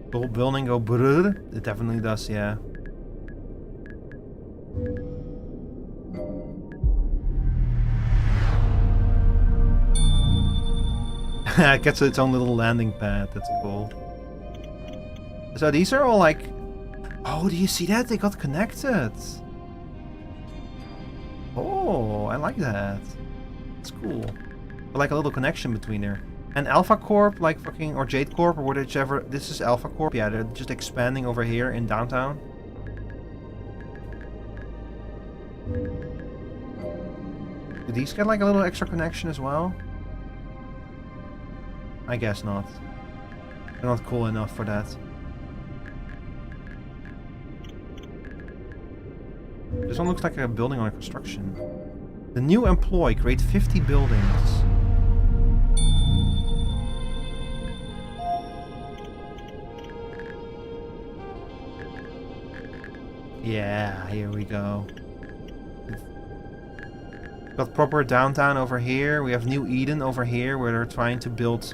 The whole building go brrr? It definitely does, yeah. It gets its own little landing pad, that's cool. So these are all like... Oh, do you see that? They got connected. Oh, I like that. It's cool. But like a little connection between there. And Alpha Corp, like fucking, or Jade Corp, or whichever. This is Alpha Corp. Yeah, they're just expanding over here in downtown. Do these get like a little extra connection as well? I guess not. They're not cool enough for that. This one looks like a building under construction. The new employee create 50 buildings. Yeah, here we go. We've got proper downtown over here. We have New Eden over here, where they're trying to build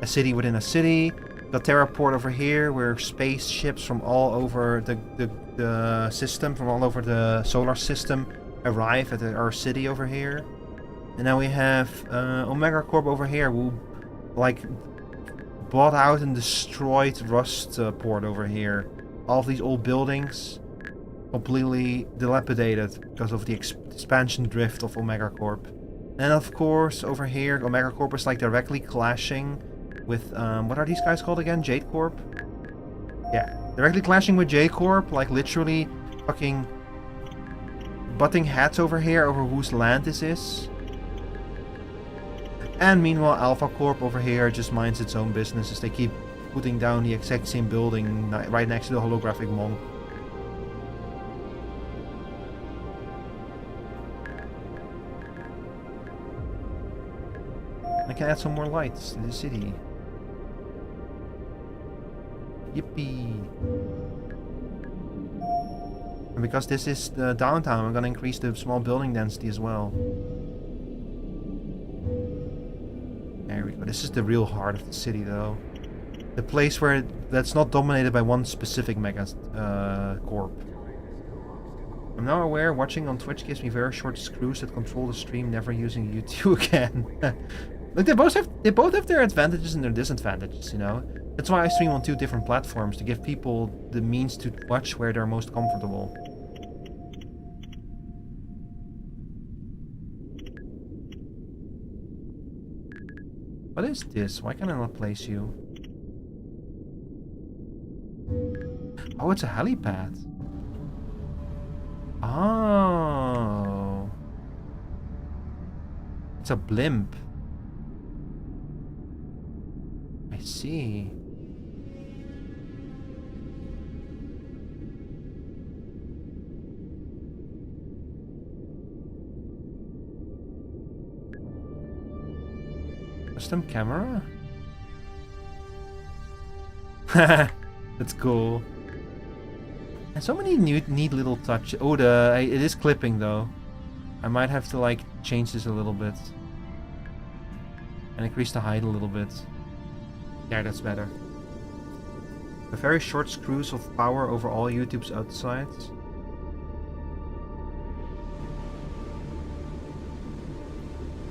a city within a city. We've got Terraport over here, where spaceships from all over the system, from all over the solar system, arrive at our city over here. And now we have Omega Corp over here, who like bought out and destroyed Rust Port over here. All of these old buildings completely dilapidated because of the expansion drift of Omega Corp. And of course, over here, Omega Corp is like directly clashing with, what are these guys called again? Jade Corp? Yeah, directly clashing with Jade Corp, like literally fucking butting heads over here over whose land this is. And meanwhile, Alpha Corp over here just minds its own business as they keep putting down the exact same building right next to the holographic monk. I can add some more lights to the city. Yippee! And because this is the downtown, I'm gonna increase the small building density as well. There we go. This is the real heart of the city, though. The place where that's not dominated by one specific mega corp. I'm now aware watching on Twitch gives me very short screws that control the stream, never using YouTube again. Like they both have their advantages and their disadvantages, you know? That's why I stream on 2 different platforms, to give people the means to watch where they're most comfortable. What is this? Why can I not place you? Oh, it's a helipad. Oh. It's a blimp. I see. Custom camera? That's cool. And so many neat little touch. Oh, it is clipping though. I might have to like change this a little bit. And increase the height a little bit. Yeah, that's better. The very short screws of power over all YouTube's outsides.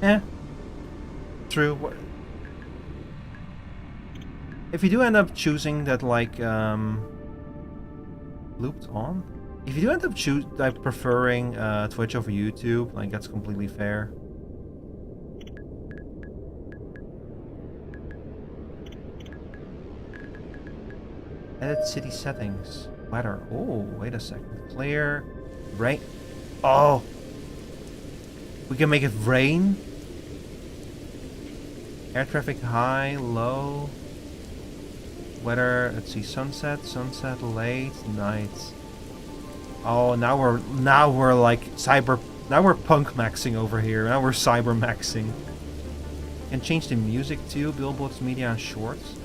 Eh. True. If you do end up choosing that, like, looped on? If you do end up preferring Twitch over YouTube, like, that's completely fair. Edit city settings. Weather. Oh, wait a second. Clear. Rain. Oh! We can make it rain? Air traffic high, low. Weather, let's see, sunset, late, night. Oh, now we're like now we're punk maxing over here. Now we're cyber maxing. Can change the music too, billboards, media, and shorts.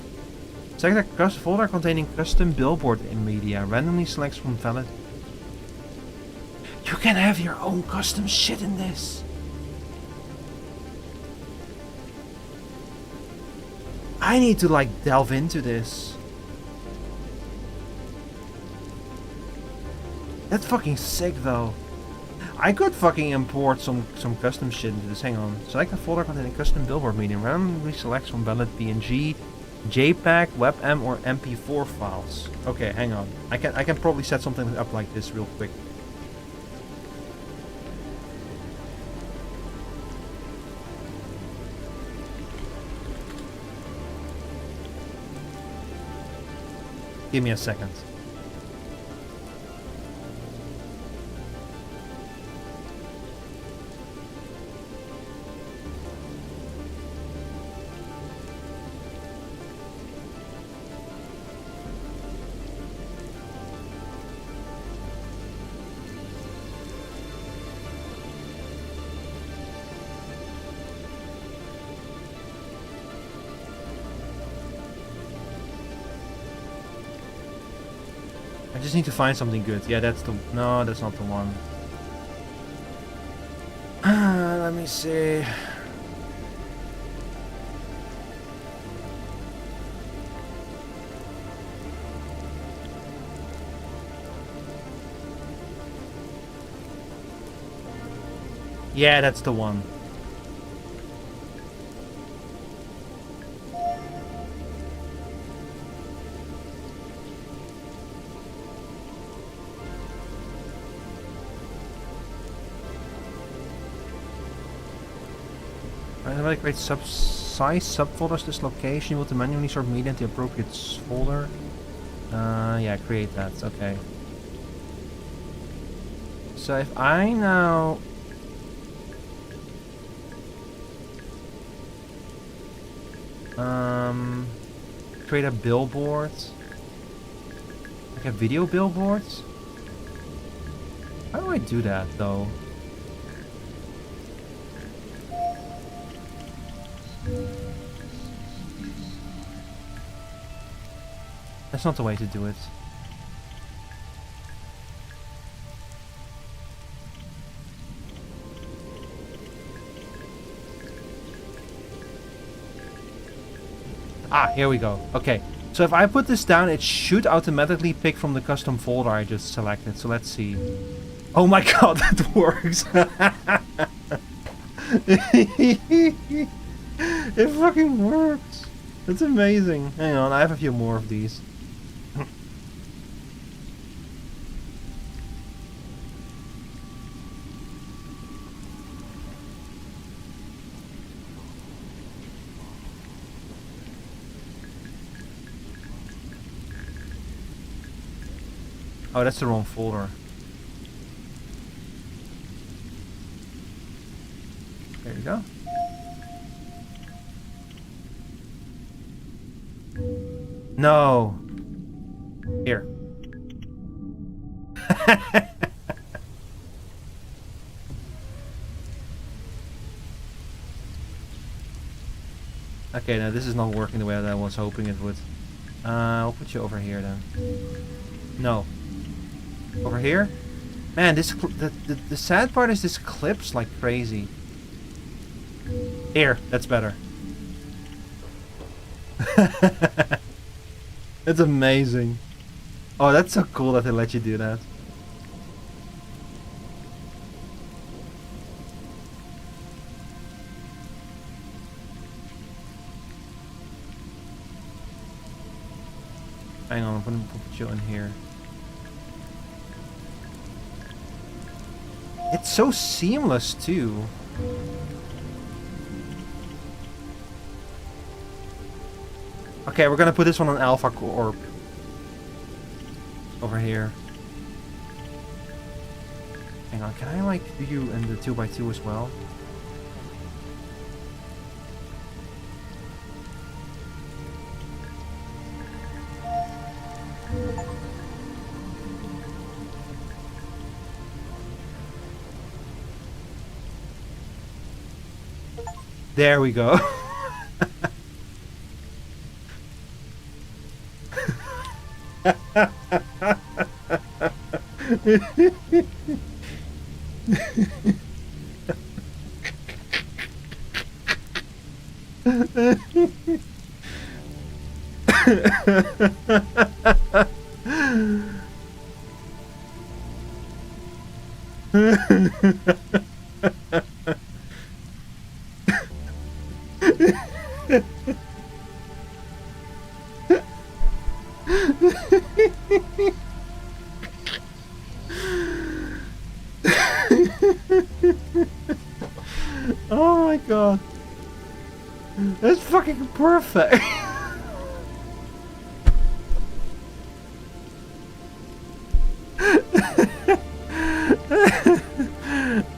Select a folder containing custom billboard in media. Randomly selects from valid. You can have your own custom shit in this. I need to like delve into this. That's fucking sick though. I could fucking import some custom shit into this. Hang on. Select a folder containing custom billboard medium. Randomly select from valid PNG, JPEG, WebM, or MP4 files. Okay, hang on. I can probably set something up like this real quick. Give me a second. I just need to find something good. Yeah, that's the... No, that's not the one. Let me see. Yeah, that's the one. Create size subfolders this location. You want to manually sort media into the appropriate folder. Yeah, create that. Okay. So if I now create a billboard, like a video billboard. How do I do that though? That's not the way to do it. Ah, here we go. Okay, So if I put this down, it should automatically pick from the custom folder I just selected. So let's see. Oh my god, that works! It fucking works! That's amazing. Hang on, I have a few more of these. Oh, that's the wrong folder. There you go. No. Here. Okay, now this is not working the way that I was hoping it would. I'll put you over here then. No. Over here? Man, this the sad part is this clips like crazy. Here, that's better. That's amazing. Oh, that's so cool that they let you do that. Hang on, I'm gonna put you in here. It's so seamless too. Okay, we're gonna put this one on Alpha Corp. Over here. Hang on, can I like do you in the 2x2 as well? There we go. Oh my god. That's fucking perfect.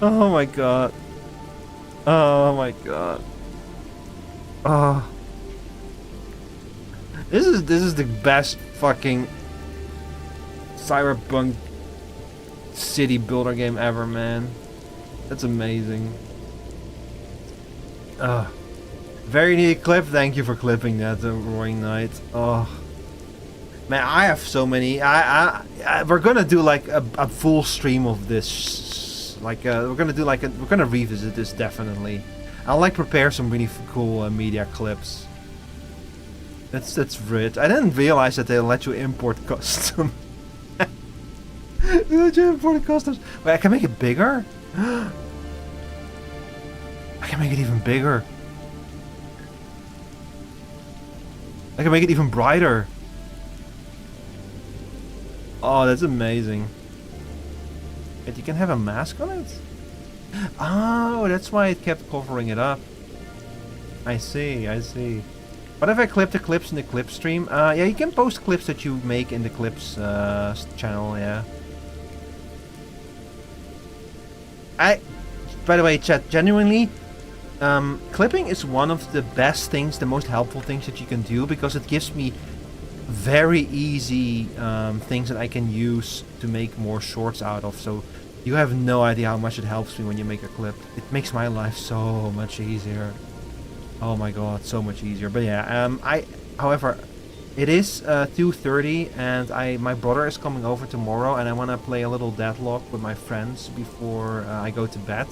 Oh my god. Oh my god. Oh. This is the best fucking cyberpunk city builder game ever, man. That's amazing. Very neat clip. Thank you for clipping that, Roaring Knight. Oh, man, I have so many. We're gonna do like a full stream of this. Like we're gonna revisit this definitely. I'll like prepare some really cool media clips. That's rich. I didn't realize that they let you import custom. They let you import customs. Wait, I can make it bigger. I can make it even bigger. I can make it even brighter. Oh, that's amazing. But you can have a mask on it? Oh, that's why it kept covering it up. I see, I see. What if I clip the clips in the clip stream? Yeah, you can post clips that you make in the clips channel, yeah. By the way, chat, genuinely, clipping is one of the best things, the most helpful things that you can do, because it gives me very easy things that I can use to make more shorts out of. So you have no idea how much it helps me when you make a clip. It makes my life so much easier. Oh my god, so much easier. But yeah, however, it is 2:30 and my brother is coming over tomorrow, and I want to play a little Deadlock with my friends before I go to bed.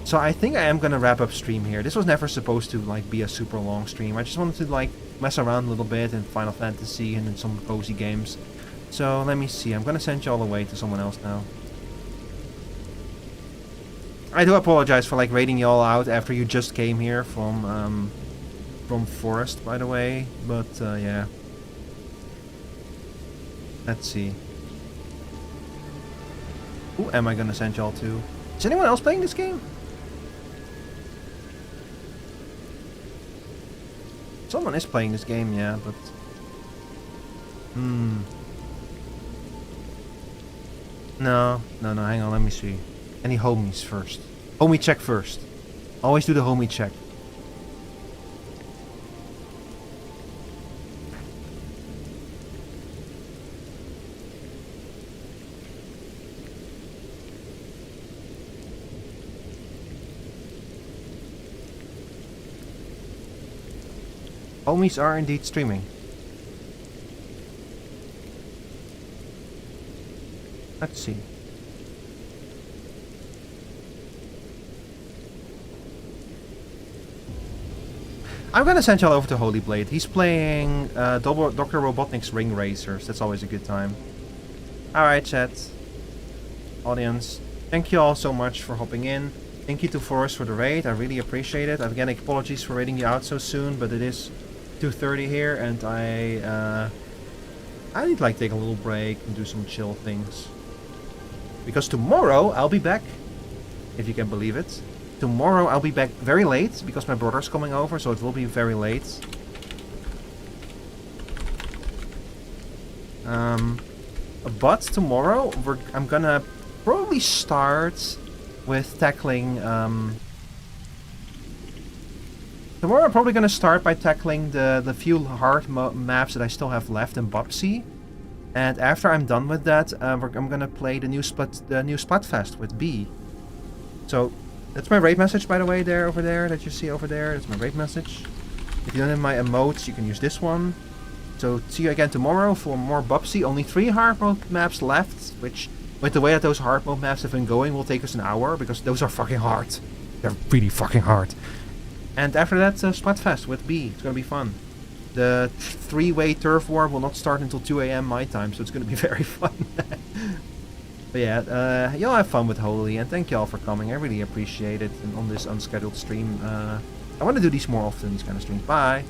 So I think I am gonna wrap up stream here. This was never supposed to like be a super long stream. I just wanted to like mess around a little bit in Final Fantasy and in some cozy games. So let me see. I'm gonna send you all away to someone else now. I do apologize for like raiding you all out after you just came here from Forest, by the way. But yeah. Let's see. Who am I gonna send y'all to? Is anyone else playing this game? Someone is playing this game, yeah, but... No, hang on, let me see. Any homies first. Homie check first. Always do the homie check. Homies are indeed streaming. Let's see. I'm gonna send y'all over to Holy Blade. He's playing Dr. Robotnik's Ring Racers. That's always a good time. Alright, chat. Audience. Thank you all so much for hopping in. Thank you to Forrest for the raid. I really appreciate it. Again, apologies for raiding you out so soon, but it is 2:30 here, and I need to like take a little break and do some chill things. Because tomorrow I'll be back, if you can believe it. Tomorrow I'll be back very late because my brother's coming over, so it will be very late. But tomorrow I'm gonna probably start with tackling. Tomorrow I'm probably gonna start by tackling the few hard maps that I still have left in Bubsy. And after I'm done with that, I'm gonna play the new Splatfest with B. So that's my raid message, by the way, over there that you see over there. That's my raid message. If you don't have my emotes, you can use this one. So see you again tomorrow for more Bubsy. Only 3 hard mode maps left, which with the way that those hard mode maps have been going will take us an hour because those are fucking hard. They're really fucking hard. And after that, Splatfest with B. It's gonna be fun. The 3-way turf war will not start until 2 AM my time, so it's gonna be very fun. But yeah, y'all have fun with Holy, and thank y'all for coming. I really appreciate it. And on this unscheduled stream, I want to do these more often, these kind of streams. Bye!